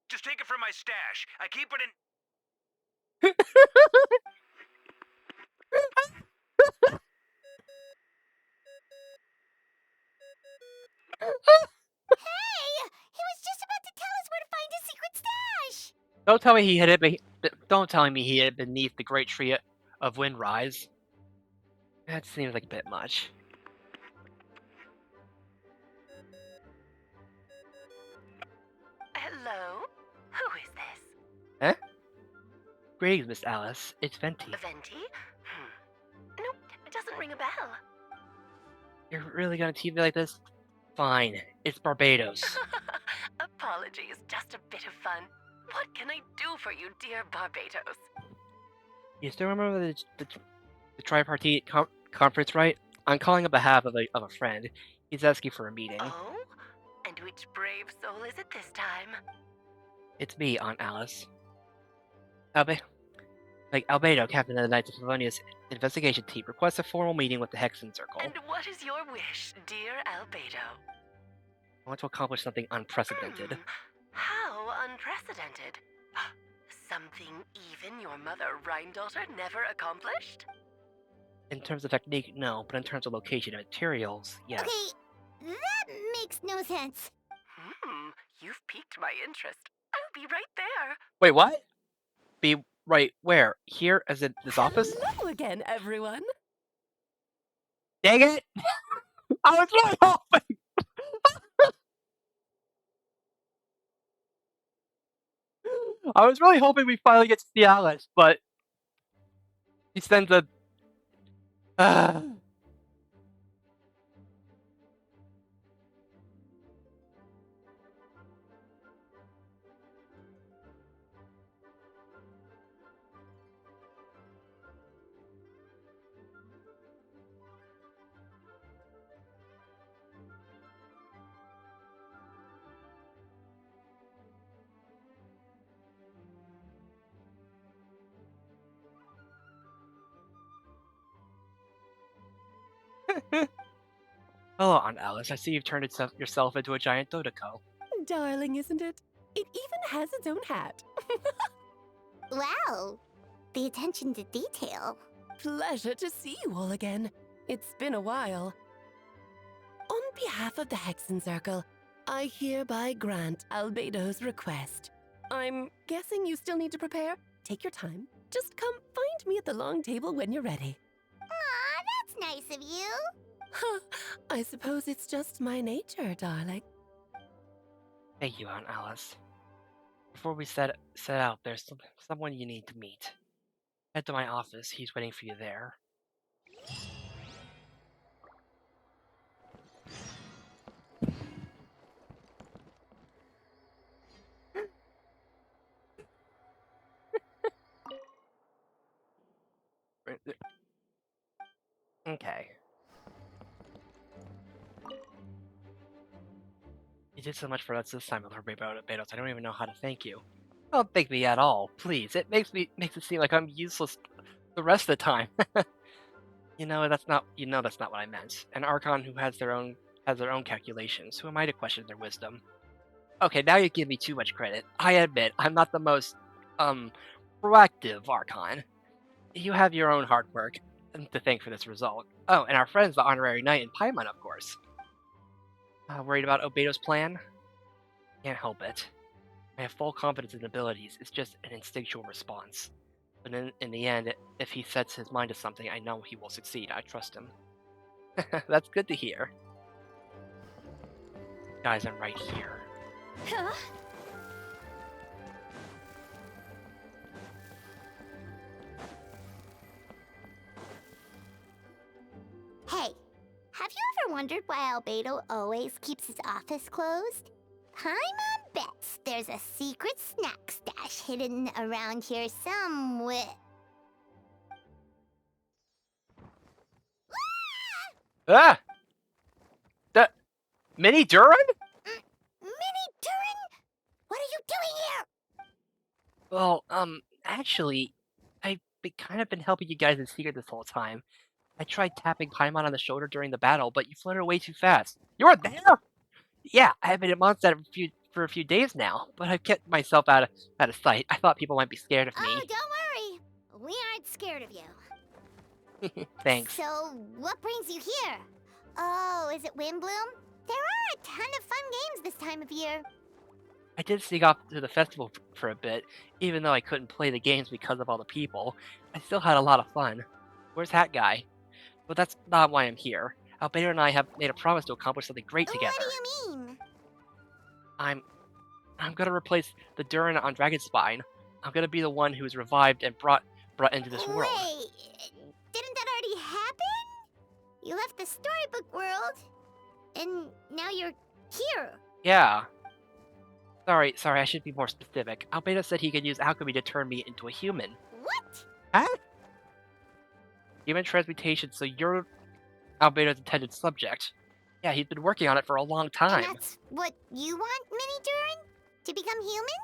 Just take it from my stash. I keep it in... Hey! He was just about to tell us where to find his secret stash! Don't tell me he hid it, Don't tell me he hid beneath the great tree of Windrise. That seems like a bit much. Hello? Who is this? Eh? Greetings, Miss Alice. It's Venti. Venti? Nope, it doesn't ring a bell. You're really gonna tease me like this? Fine. It's Barbados. Apologies, just a bit of fun. What can I do for you, dear Barbados? You still remember the tripartite conference, right? I'm calling on behalf of a friend. He's asking for a meeting. Oh? And which brave soul is it this time? It's me, Aunt Alice. Albedo, captain of the Knights of Favonia's investigation team, requests a formal meeting with the Hexen Circle. And what is your wish, dear Albedo? I want to accomplish something unprecedented. How unprecedented? Something even your mother Rhine-daughter never accomplished? In terms of technique, no, but in terms of location and materials, yes. Okay, that makes no sense. You've piqued my interest. I'll be right there. Wait, what? Be right where? Here, as in this office? Hello again, everyone. Dang it! I was really hoping! I was really hoping we finally get to see Alice, but he sends a... Hello, Aunt Alice. I see you've turned yourself into a giant Dodoco. Darling, isn't it? It even has its own hat. Wow, the attention to detail. Pleasure to see you all again. It's been a while. On behalf of the Hexen Circle, I hereby grant Albedo's request. I'm guessing you still need to prepare? Take your time. Just come find me at the long table when you're ready. Aw, that's nice of you. I suppose it's just my nature, darling. Thank you, Aunt Alice. Before we set out, there's someone you need to meet. Head to my office. He's waiting for you there. Okay. You did so much for us this time, Barbados. I don't even know how to thank you. Don't thank me at all, please. It makes it seem like I'm useless the rest of the time. that's not what I meant. An Archon who has their own calculations. Who am I to question their wisdom? Okay, now you give me too much credit. I admit I'm not the most proactive Archon. You have your own hard work to thank for this result. Oh, and our friends, the Honorary Knight and Paimon, of course. Worried about Obedo's plan? Can't help it. I have full confidence in abilities. It's just an instinctual response. But in the end, if he sets his mind to something, I know he will succeed. I trust him. That's good to hear. Guys, I'm right here. Huh? Hey, have you ever wondered why Albedo always keeps his office closed? Paimon bets there's a secret snack stash hidden around here somewhere. Ah! The Mini Durin? Mini Durin? What are you doing here? Well, actually, I've kind of been helping you guys in secret this whole time. I tried tapping Paimon on the shoulder during the battle, but you fluttered away too fast. You were there? Yeah, I have been at Mondstadt for a few days now, but I've kept myself out of sight. I thought people might be scared of me. Oh, don't worry. We aren't scared of you. Thanks. So, what brings you here? Oh, is it Windbloom? There are a ton of fun games this time of year. I did sneak off to the festival for a bit, even though I couldn't play the games because of all the people. I still had a lot of fun. Where's Hat Guy? But that's not why I'm here. Albedo and I have made a promise to accomplish something great together. What do you mean? I'm gonna replace the Durin on Dragonspine. I'm gonna be the one who is revived and brought into this world. Wait, didn't that already happen? You left the storybook world, and now you're here. Yeah. Sorry, I should be more specific. Albedo said he could use alchemy to turn me into a human. What? Huh? Human transmutation, so you're Albedo's intended subject. Yeah, he's been working on it for a long time. And that's what you want, Mini Durin? To become human?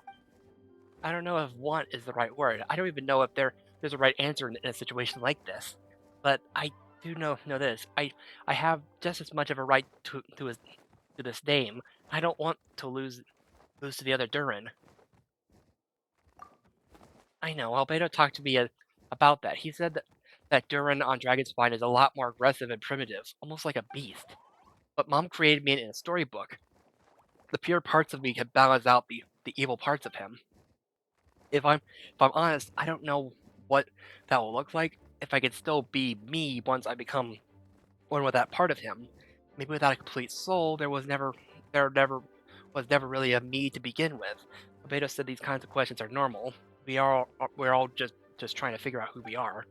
I don't know if want is the right word. I don't even know if there's a right answer in a situation like this. But I do know this. I have just as much of a right to this name. I don't want to lose to the other Durin. I know, Albedo talked to me about that. He said that Durin on Dragonspine is a lot more aggressive and primitive, almost like a beast. But Mom created me in a storybook. The pure parts of me can balance out the evil parts of him. If I'm honest, I don't know what that will look like. If I can still be me once I become one with that part of him. Maybe without a complete soul, there never was really a me to begin with. Albedo said these kinds of questions are normal. We're all just trying to figure out who we are.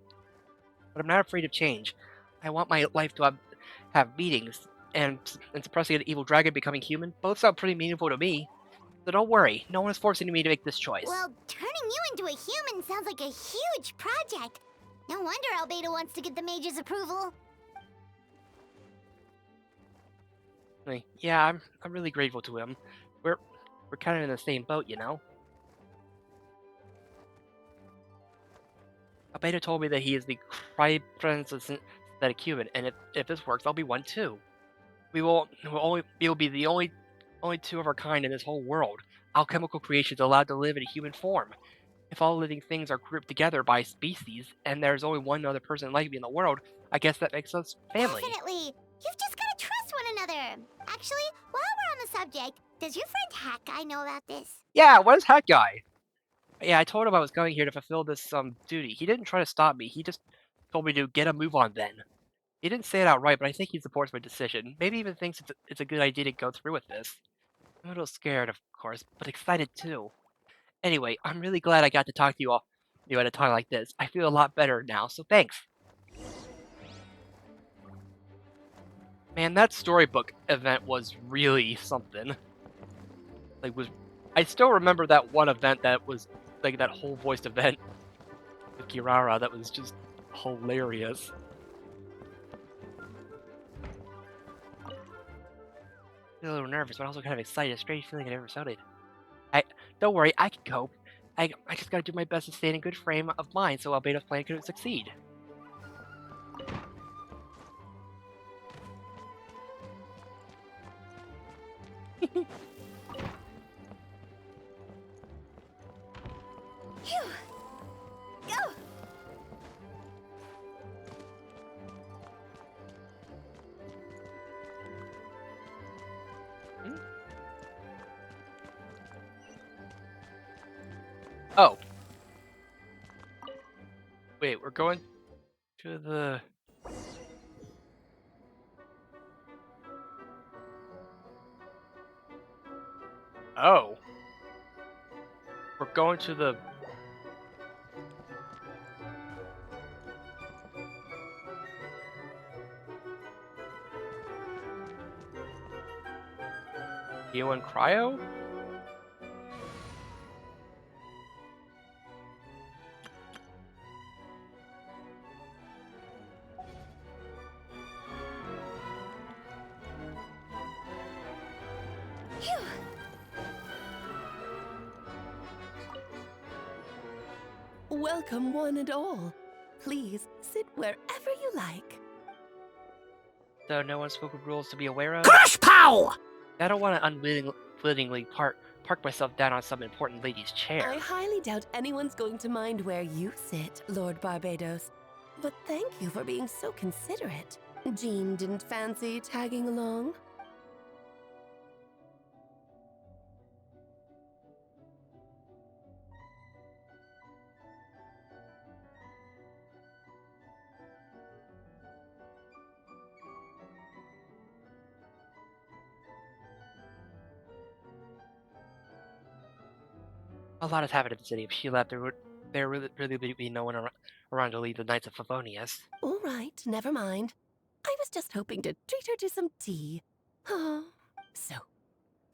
But I'm not afraid of change. I want my life to have meanings, and suppressing an evil dragon becoming human both sound pretty meaningful to me. So don't worry, no one is forcing me to make this choice. Well, turning you into a human sounds like a huge project. No wonder Albedo wants to get the mage's approval. Yeah, I'm really grateful to him. We're kind of in the same boat, you know. Albedo told me that he is the cryptans synthetic human, and if this works, I'll be one too. We will be the only two of our kind in this whole world. Alchemical creations allowed to live in a human form. If all living things are grouped together by species, and there's only one other person like me in the world, I guess that makes us family. Definitely. You've just gotta trust one another. Actually, while we're on the subject, does your friend Hat Guy know about this? Yeah, where's Hat Guy? Yeah, I told him I was coming here to fulfill this duty. He didn't try to stop me. He just told me to get a move on then. He didn't say it outright, but I think he supports my decision. Maybe even thinks it's a good idea to go through with this. I'm a little scared, of course, but excited too. Anyway, I'm really glad I got to talk to you at a time like this. I feel a lot better now, so thanks. Man, that storybook event was really something. I still remember that one event that was like that whole voiced event with Kirara that was just hilarious. A little nervous, but also kind of excited. A strange feeling I never felt. Don't worry, I can cope. I just gotta do my best to stay in a good frame of mind so Albedo's plan could succeed. Phew. Go! Oh. Wait, we're going to the... Oh. We're going to the... Heal and Cryo? Phew. Welcome, one and all. Please sit wherever you like. So no unspoken rules to be aware of? Crash Pow! I don't want to unwittingly park myself down on some important lady's chair. I highly doubt anyone's going to mind where you sit, Lord Barbados. But thank you for being so considerate. Jean didn't fancy tagging along? A lot has happened in the city. If she left, there would really be no one around to lead the Knights of Favonius. All right, never mind. I was just hoping to treat her to some tea. So,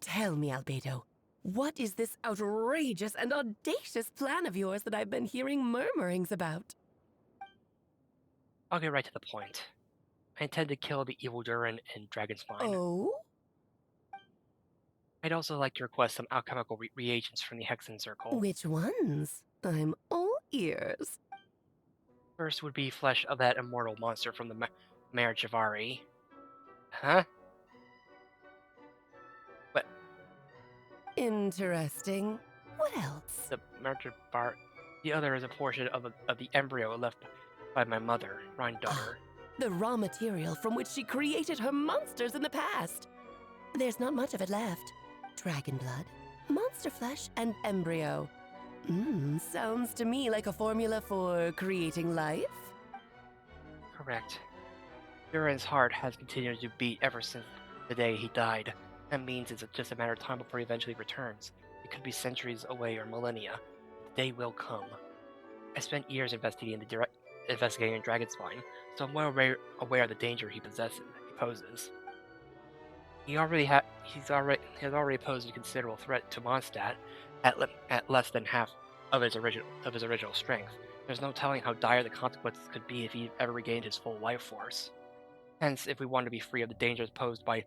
tell me, Albedo, what is this outrageous and audacious plan of yours that I've been hearing murmurings about? I'll get right to the point. I intend to kill the evil Durin and Dragonspine. Oh? I'd also like to request some alchemical reagents from the Hexen Circle. Which ones? I'm all ears. First would be flesh of that immortal monster from the Mare Javari. Huh? What? Interesting. What else? The Mare Javari. The other is a portion of the embryo left by my mother, Rhine-daughter. The raw material from which she created her monsters in the past. There's not much of it left. Dragon blood, monster flesh, and embryo. Sounds to me like a formula for creating life. Correct. Durin's heart has continued to beat ever since the day he died. That means it's just a matter of time before he eventually returns. It could be centuries away or millennia. The day will come. I spent years investigating Dragonspine, so I'm well aware of the danger he poses. He has already posed a considerable threat to Mondstadt at less than half of his original strength. There's no telling how dire the consequences could be if he ever regained his full life force. Hence, if we want to be free of the dangers posed by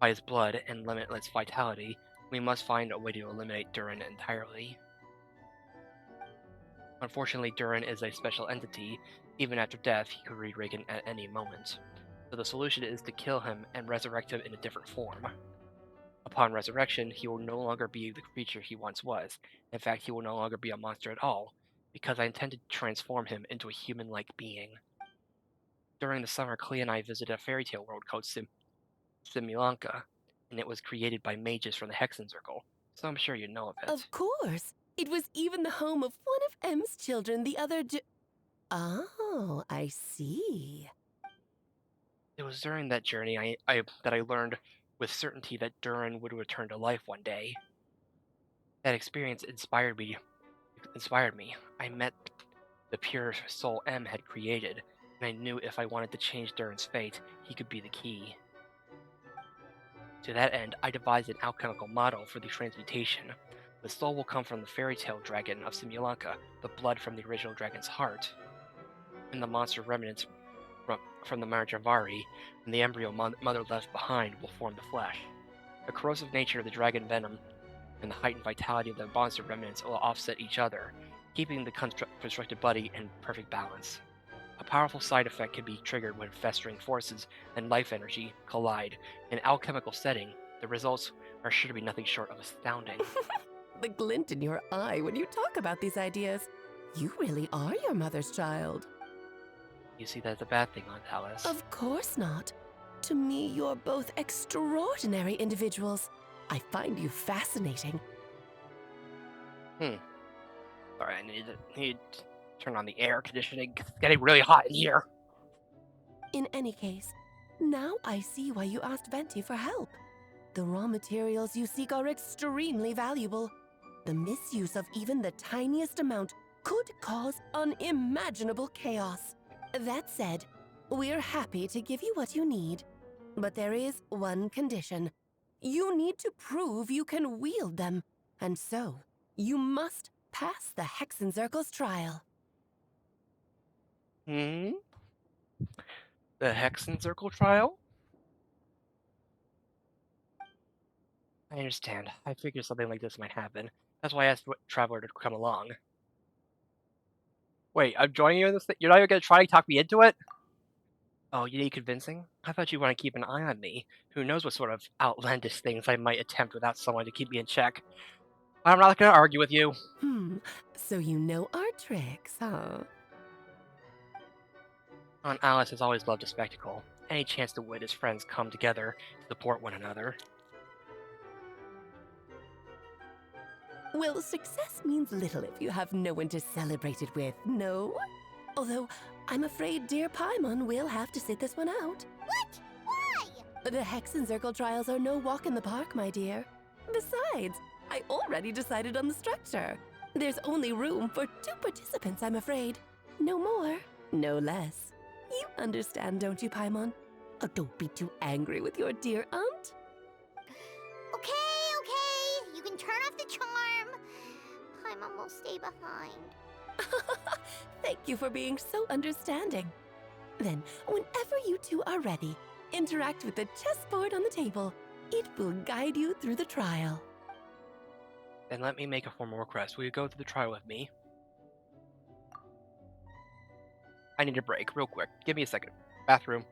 his blood and limitless vitality, we must find a way to eliminate Durin entirely. Unfortunately, Durin is a special entity. Even after death, he could reawaken at any moment. So the solution is to kill him and resurrect him in a different form. Upon resurrection, he will no longer be the creature he once was. In fact, he will no longer be a monster at all, because I intend to transform him into a human-like being. During the summer, Clea and I visited a fairy tale world called Simulanka, and it was created by mages from the Hexen Circle, so I'm sure you know of it. Of course! It was even the home of one of M's children, the other Oh, I see. It was during that journey that I learned with certainty that Durin would return to life one day. That experience inspired me. I met the pure soul M had created, and I knew if I wanted to change Durin's fate, he could be the key. To that end, I devised an alchemical model for the transmutation. The soul will come from the fairy tale dragon of Simulanka, the blood from the original dragon's heart, and the monster remnants from the Mare Javari, and the embryo mother left behind will form the flesh. The corrosive nature of the dragon venom and the heightened vitality of the monster remnants will offset each other, keeping the constructed body in perfect balance. A powerful side effect can be triggered when festering forces and life energy collide. In an alchemical setting, the results are sure to be nothing short of astounding. The glint in your eye when you talk about these ideas. You really are your mother's child. You see that as a bad thing, Aunt Alice? Of course not. To me, you're both extraordinary individuals. I find you fascinating. Sorry, I need to turn on the air conditioning. It's getting really hot in here. In any case, now I see why you asked Venti for help. The raw materials you seek are extremely valuable. The misuse of even the tiniest amount could cause unimaginable chaos. That said, we're happy to give you what you need. But there is one condition. You need to prove you can wield them. And so, you must pass the Hexen Circle's trial. The Hexen Circle trial? I understand. I figured something like this might happen. That's why I asked Traveler to come along. Wait, I'm joining you in this thing? You're not even gonna try to talk me into it? Oh, you need convincing? I thought you want to keep an eye on me. Who knows what sort of outlandish things I might attempt without someone to keep me in check. I'm not gonna argue with you. So you know our tricks, huh? Aunt Alice has always loved a spectacle. Any chance to witness friends come together to support one another. Well, success means little if you have no one to celebrate it with, no? Although, I'm afraid dear Paimon will have to sit this one out. What? Why? The Hexen Circle trials are no walk in the park, my dear. Besides, I already decided on the structure. There's only room for 2 participants, I'm afraid. No more, no less. You understand, don't you, Paimon? Oh, don't be too angry with your dear aunt. Okay. You can turn off the charm. Paimon will stay behind. Thank you for being so understanding. Then, whenever you two are ready, interact with the chessboard on the table. It will guide you through the trial. Then let me make a formal request. Will you go through the trial with me? I need a break, real quick. Give me a second. Bathroom.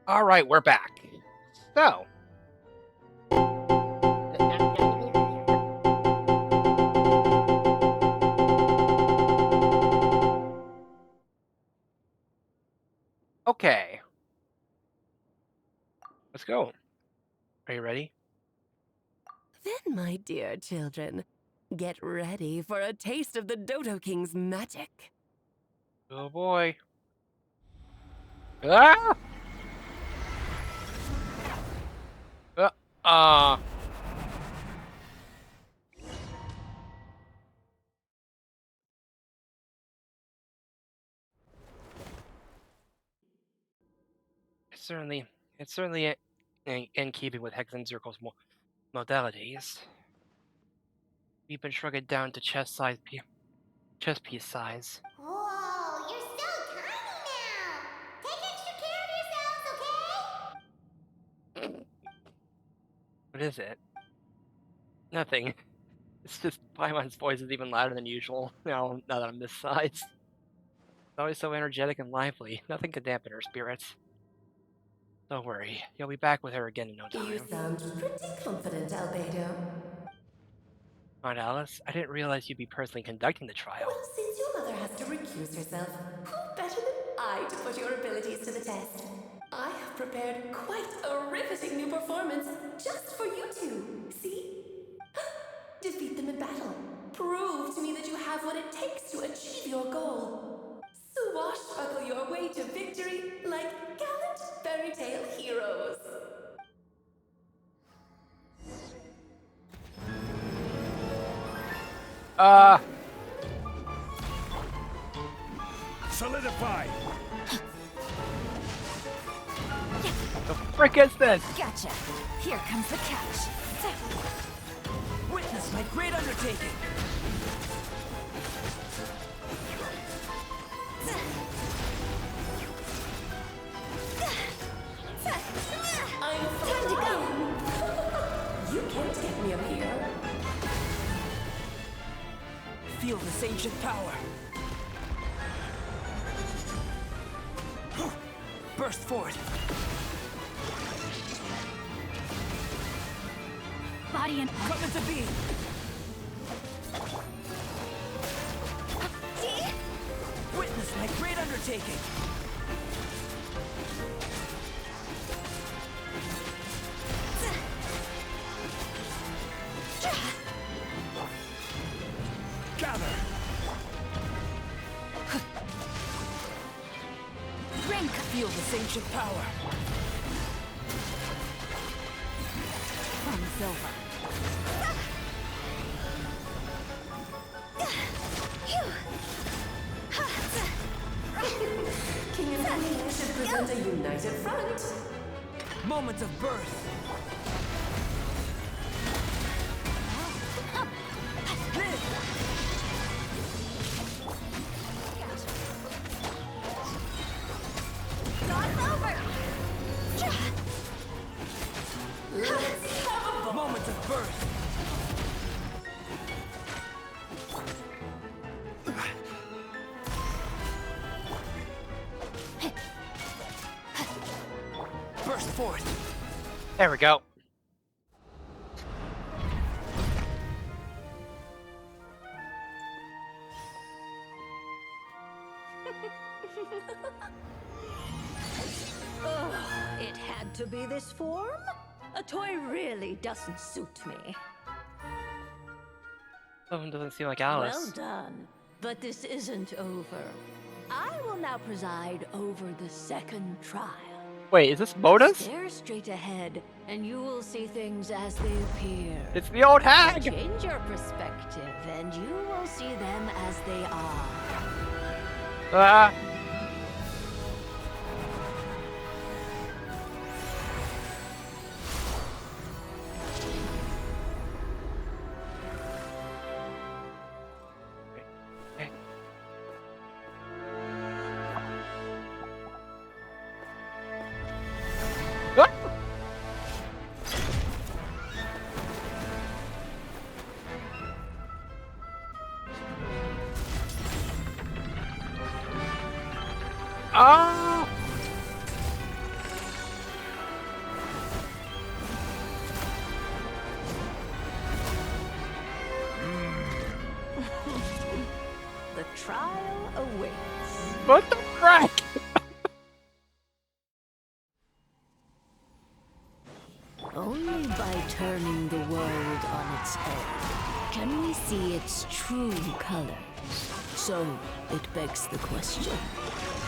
All right, we're back. So, okay, let's go. Are you ready? Then, my dear children, get ready for a taste of the Dodo King's magic. Oh boy. Ah! Uh, uh. It's certainly in keeping with Hexen Circle's modalities. We've been shrunk it down to chess piece size. Whoa, you're so tiny now. Take extra care of yourselves, okay? What is it? Nothing. It's just Paimon's voice is even louder than usual now that I'm this size. It's always so energetic and lively. Nothing can dampen her spirits. Don't worry, you'll be back with her again in no You time. sound pretty confident, Albedo. Aunt Alice, I didn't realize you'd be personally conducting the trial. Well, since your mother has to recuse herself, who better than I to put your abilities to the test? I have prepared quite a riveting new performance just for you two. See? Defeat them in battle. Prove to me that you have what it takes to achieve your goal. Swashbuckle your way to victory like gallant fairy tale heroes. Solidify! The frick is this? Gotcha. Here comes the catch. Witness my great undertaking. I'm time to go. You can't get me up here. Feel this ancient power. Burst forth. Body and Come into being. Witness my great undertaking. Gather! Rank. Feel this ancient power. From silver. King and Queen should present a united front. Moment of birth. Let's have a Moment of birth. Burst forth. There we go. Ugh, it had to be this form? A toy really doesn't suit me. Someone doesn't seem like Alice. Well done. But this isn't over. I will now preside over the second trial. Wait, is this Moda's? Stare straight ahead, and you will see things as they appear. It's the old hag! Change your perspective, and you will see them as they are. Ah! trial awaits. What the frick? Only by turning the world on its head can we see its true colors. So, it begs the question,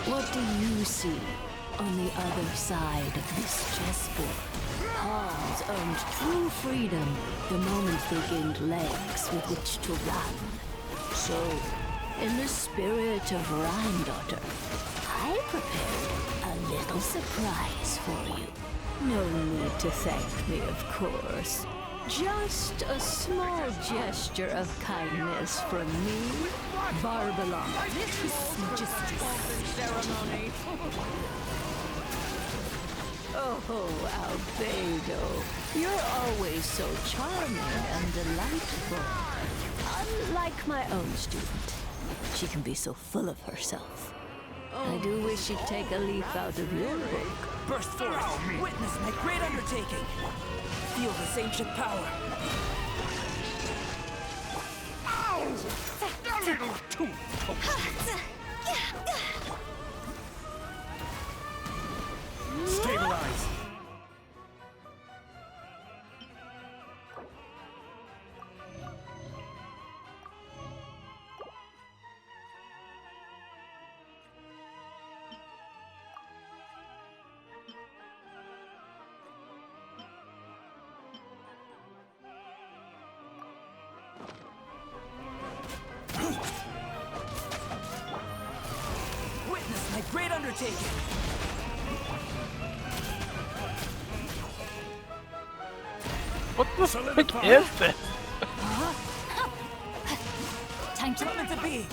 what do you see on the other side of this chessboard? Pawns earned true freedom the moment they gained legs with which to run. So, in the spirit of Rhyndaughter, I prepared a little surprise for you. No need to thank me, of course. Just a small gesture of kindness from me, Barbalon. This is just a ceremony. Oh, Albedo, you're always so charming and delightful. Unlike my own student, she can be so full of herself. I do wish she'd take a leaf out of your book. Burst forth! Witness my great undertaking! Feel this ancient power! Ow! A little too toasty. Stabilize! Witness my great undertaking! What the frick is this? Time to Summon to be!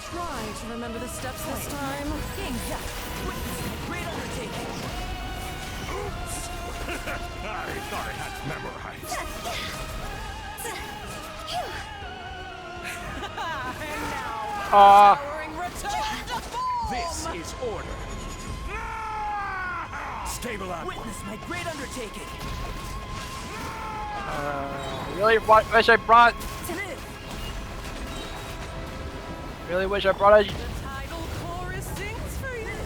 Try to remember the steps this time. Witness my great undertaking! Oops! I thought I had it memorized. This is order. Stabilize. Witness my great undertaking! Really wish I brought. Really wish I brought a. Tidal chorus sings for you!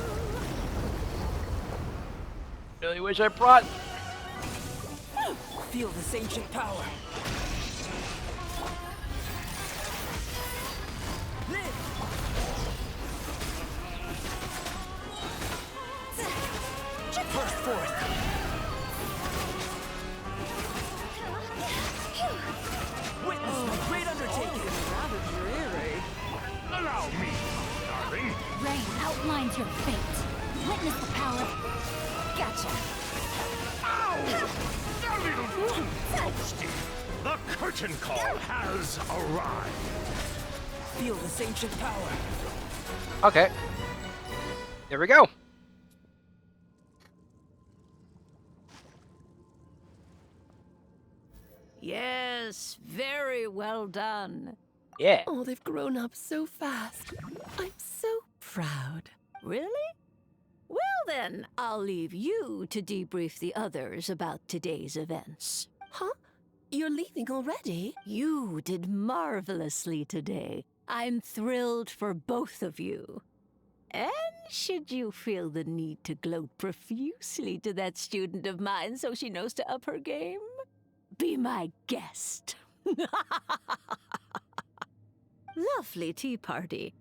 Really wish I brought. Feel this ancient power! Live! Burst forth! Witness my great undertaking! Rather dreary. Allow me, darling. Rain outlines your fate. Witness the power. Gotcha. A little too toasty. The curtain call has arrived. Feel this ancient power! Okay. Here we go. Yes, very well done. Yeah. Oh, they've grown up so fast. I'm so proud. Really? Well then, I'll leave you to debrief the others about today's events. Huh? You're leaving already? You did marvelously today. I'm thrilled for both of you. And should you feel the need to gloat profusely to that student of mine so she knows to up her game, be my guest. Lovely tea party.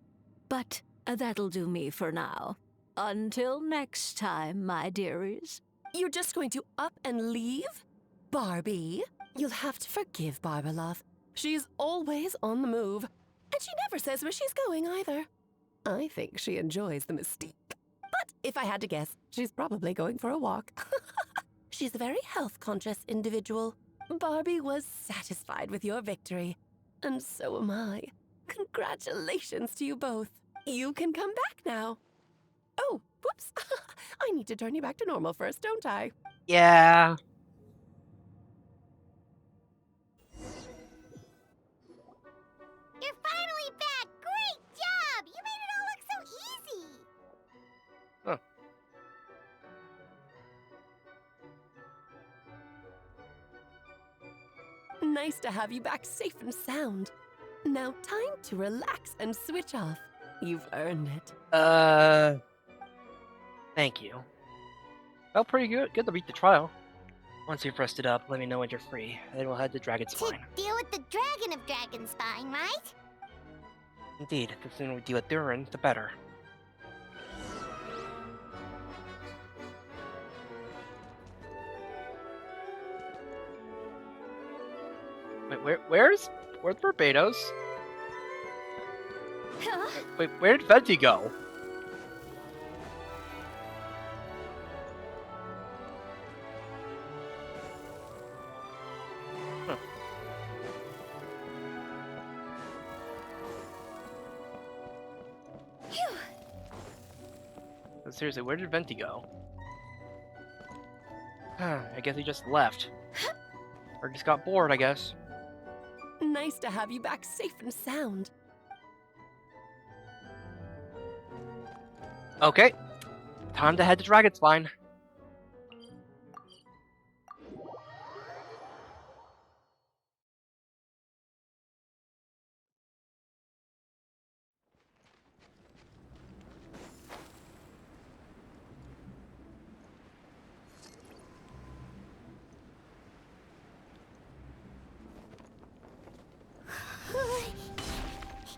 But that'll do me for now. Until next time, my dearies. You're just going to up and leave? Barbie, you'll have to forgive Barbalov. She's always on the move. And she never says where she's going either. I think she enjoys the mystique. But if I had to guess, she's probably going for a walk. She's a very health-conscious individual. Barbie was satisfied with your victory. And so am I. Congratulations to you both. You can come back now. Oh, whoops. I need to turn you back to normal first, don't I? Yeah. You're finally back! Great job! You made it all look so easy! Huh. Nice to have you back safe and sound. Now time to relax and switch off. You've earned it. Thank you. Felt pretty good. Good to beat the trial. Once you've rested up, let me know when you're free. Then we'll head to Dragon's To Spine. deal with the Dragon of Dragonspine, right? Indeed, the sooner we deal with Durin, the better. Wait, where's Barbados? Wait, where did Venti go? Huh. Seriously, where did Venti go? I guess he just left. Or just got bored, I guess. Nice to have you back safe and sound. Okay, time to head to Dragon's Spine.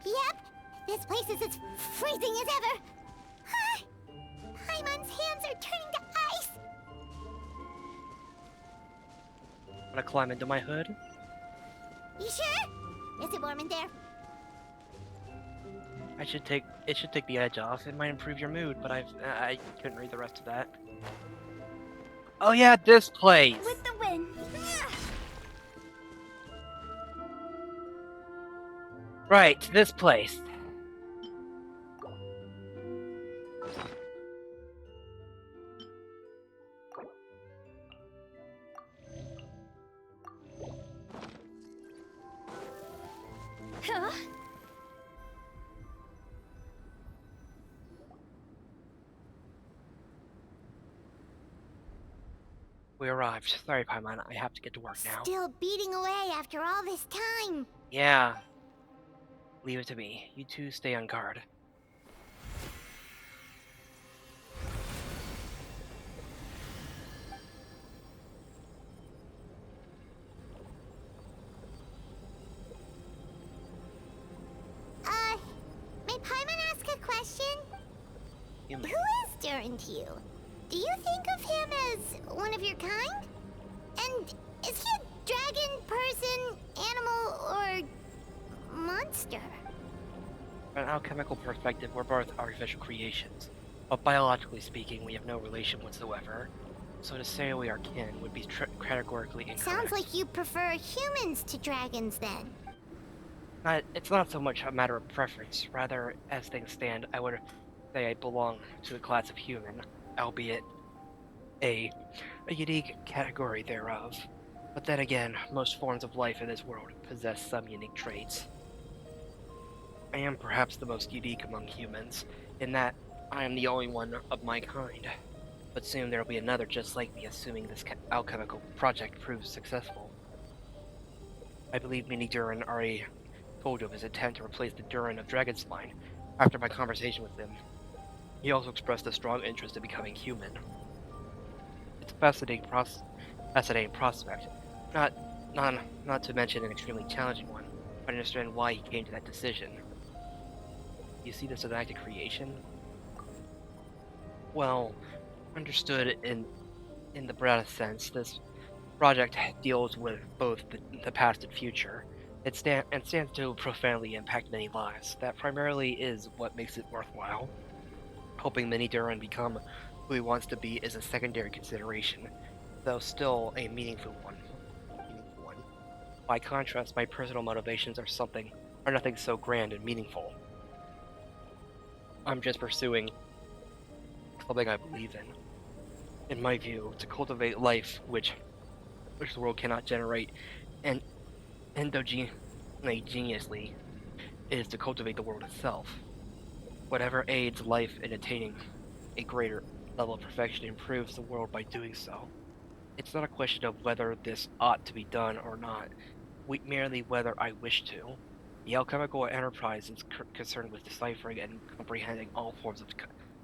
Yep, this place is as freezing as ever. Paimon's hands are turning to ice. Wanna climb into my hood? You sure? Is it warm in there? It should take the edge off. It might improve your mood, but I couldn't read the rest of that. Oh yeah, this place. With the wind. Right, this place. Huh? We arrived. Sorry, Paimon, I have to get to work now. Still beating away after all this time. Yeah. Leave it to me. You two stay on guard. May Paimon ask a question? Who is Durin to you? Do you think of him as one of your kind? And is he a dragon, person, animal, or monster? From an alchemical perspective, we're both artificial creations. But biologically speaking, we have no relation whatsoever. So to say we are kin would be categorically incorrect. Sounds like you prefer humans to dragons then. It's not so much a matter of preference. Rather, as things stand, I would say I belong to a class of human, albeit a unique category thereof. But then again, most forms of life in this world possess some unique traits. I am perhaps the most unique among humans, in that I am the only one of my kind. But soon there will be another just like me, assuming this alchemical project proves successful. I believe Mini Durin already told you of his intent to replace the Durin of Dragonspine after my conversation with him. He also expressed a strong interest in becoming human. It's a fascinating prospect, not to mention an extremely challenging one. I understand why he came to that decision. You see this as an act of creation? Well, understood in the broadest sense, this project deals with both the past and future. It stands to profoundly impact many lives. That primarily is what makes it worthwhile. Helping Mini Durin become who he wants to be is a secondary consideration, though still a meaningful one. By contrast, my personal motivations are nothing so grand and meaningful. I'm just pursuing something I believe in. In my view, to cultivate life which the world cannot generate, and endogenously is to cultivate the world itself. Whatever aids life in attaining a greater level of perfection improves the world by doing so. It's not a question of whether this ought to be done or not, merely whether I wish to. The alchemical enterprise is concerned with deciphering and comprehending all forms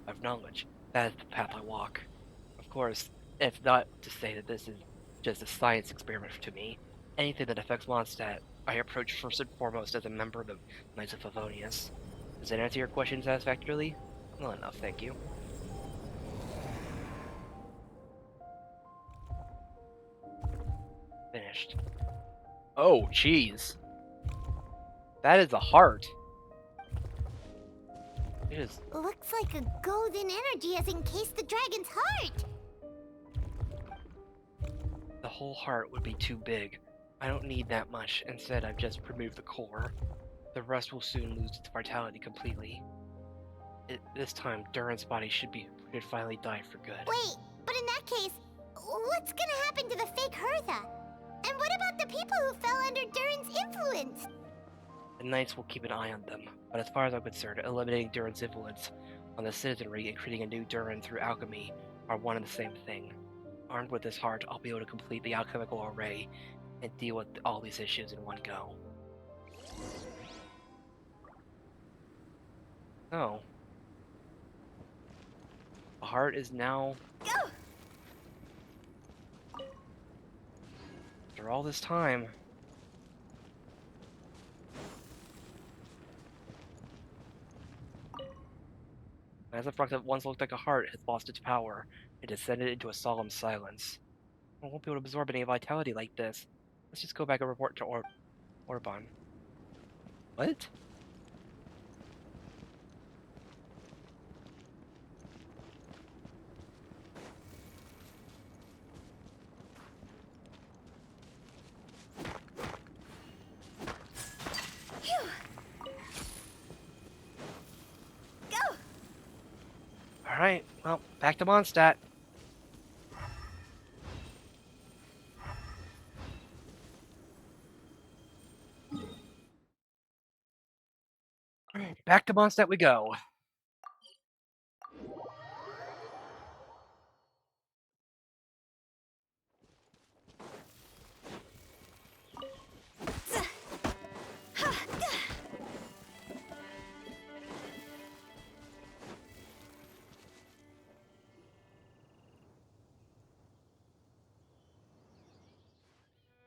of knowledge. That is the path I walk. Of course, it's not to say that this is just a science experiment to me. Anything that affects Mondstadt, I approach first and foremost as a member of the Knights of Favonius. Does that answer your question satisfactorily? Well enough, thank you. Finished. Oh, jeez. That is a heart. It is. Looks like a golden energy has encased the dragon's heart. The whole heart would be too big. I don't need that much. Instead, I've just removed the core. The rest will soon lose its vitality completely. This time, Duran's body should finally die for good. Wait, but in that case, what's gonna happen to the fake Hertha? And what about the people who fell under Duran's influence? The Knights will keep an eye on them, but as far as I'm concerned, eliminating Duran's influence on the citizenry and creating a new Duran through alchemy are one and the same thing. Armed with this heart, I'll be able to complete the alchemical array and deal with all these issues in one go. Oh. The heart is now... Go! After all this time... As a rock that once looked like a heart has lost its power, it descended into a solemn silence. I won't be able to absorb any vitality like this. Let's just go back and report to Orban. What? Go! Alright, well, back to Mondstadt. Back to Mondstadt we go.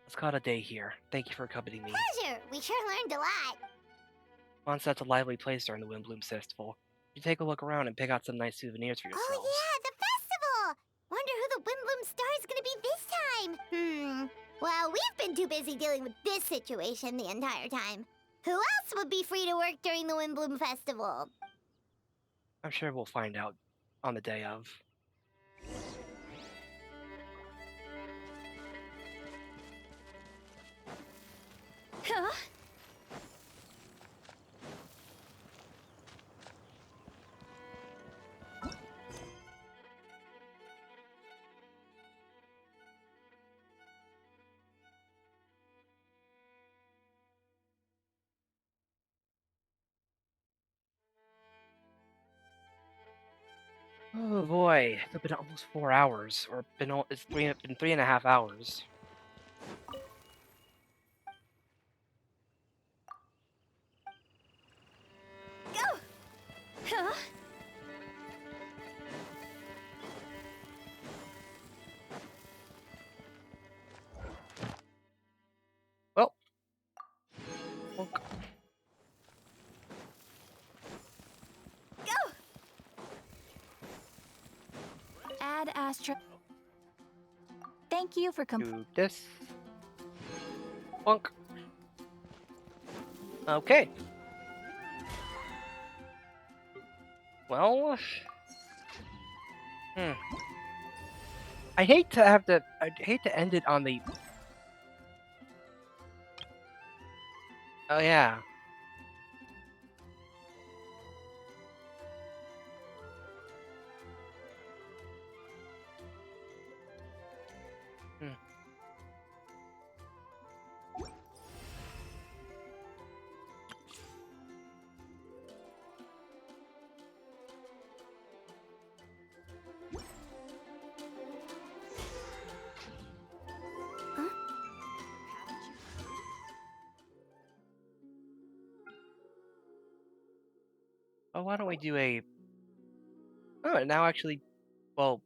Let's call it a day here. Thank you for accompanying me. Pleasure! We sure learned a lot. Mondstadt's a lively place during the Windbloom Festival. You take a look around and pick out some nice souvenirs for yourselves. Oh yeah, the festival! Wonder who the Windbloom star is gonna be this time. Well, we've been too busy dealing with this situation the entire time. Who else would be free to work during the Windbloom Festival? I'm sure we'll find out on the day of. Huh? Oh boy, it's been almost 4 hours, or been 3.5 hours. Go! Huh? Well. Go! Add Astra. Thank you for Do this. Bonk. Okay. Well. I hate to end it on the... Oh yeah. Oh, why don't we do a... Oh, now actually... Well...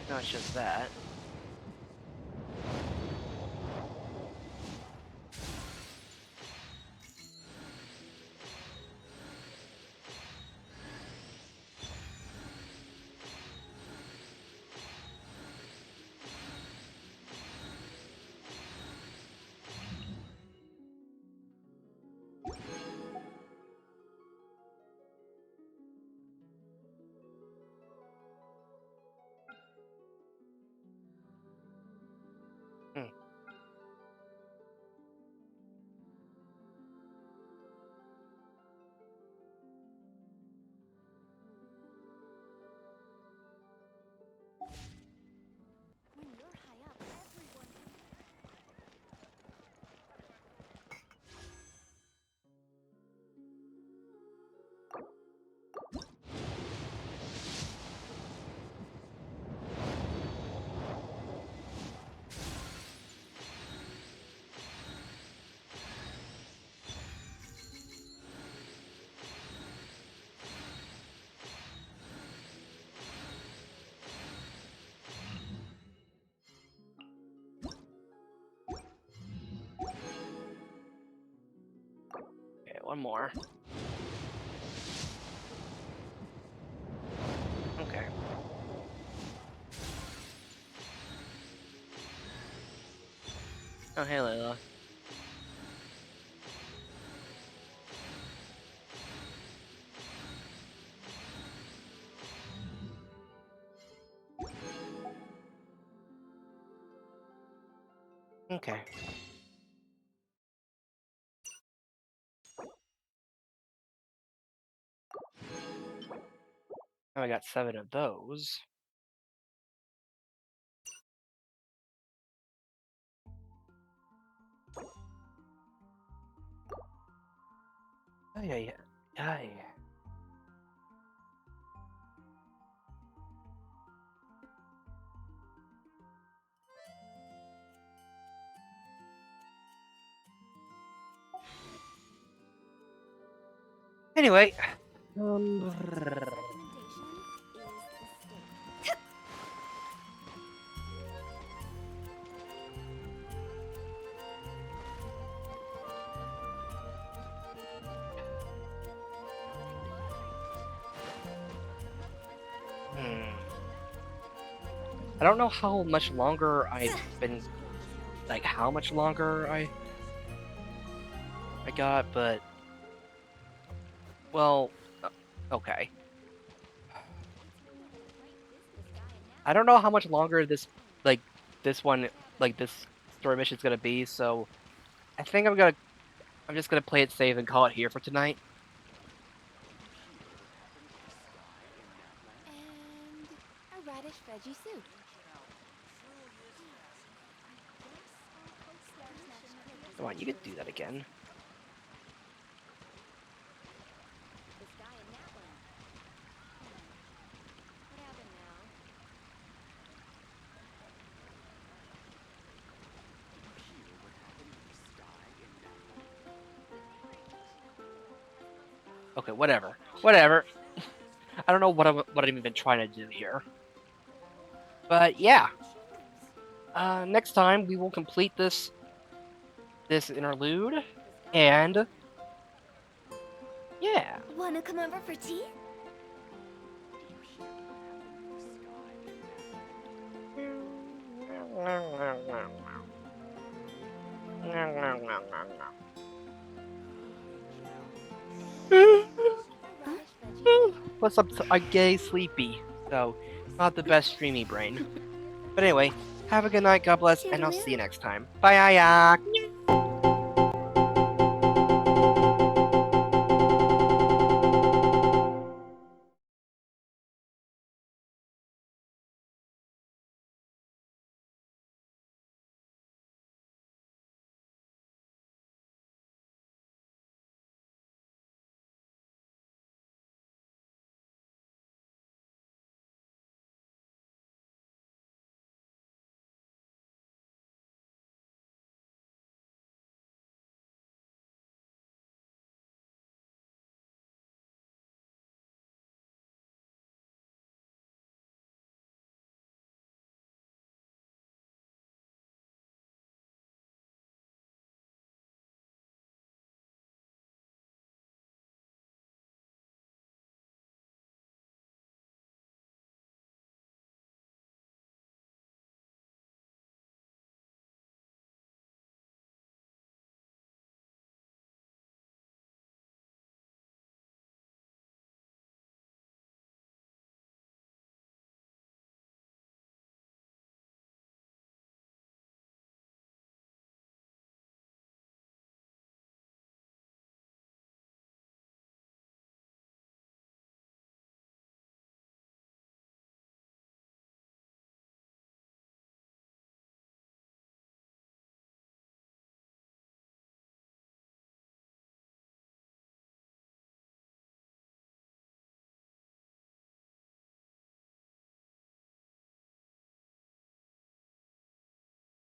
No, it's just that. Hmm. Okay, one more. Okay. Oh, hey, Layla. Okay. Now I got 7 of those. Oh, yeah, yeah. Die. Anyway. I don't know how much longer I've been, like how much longer I got, but well, okay. I don't know how much longer this, like this one, like this story mission is gonna be, so I think I'm just gonna play it safe and call it here for tonight. And a radish veggie soup. Come on, you can do that again. Okay, whatever. Whatever. I don't know what I'm even trying to do here. But yeah. Next time we will complete this interlude, and yeah. Wanna come over for tea? Plus, I'm gay sleepy, so not the best streamy brain. But anyway, have a good night, God bless, and I'll see you next time. Bye, Ayak!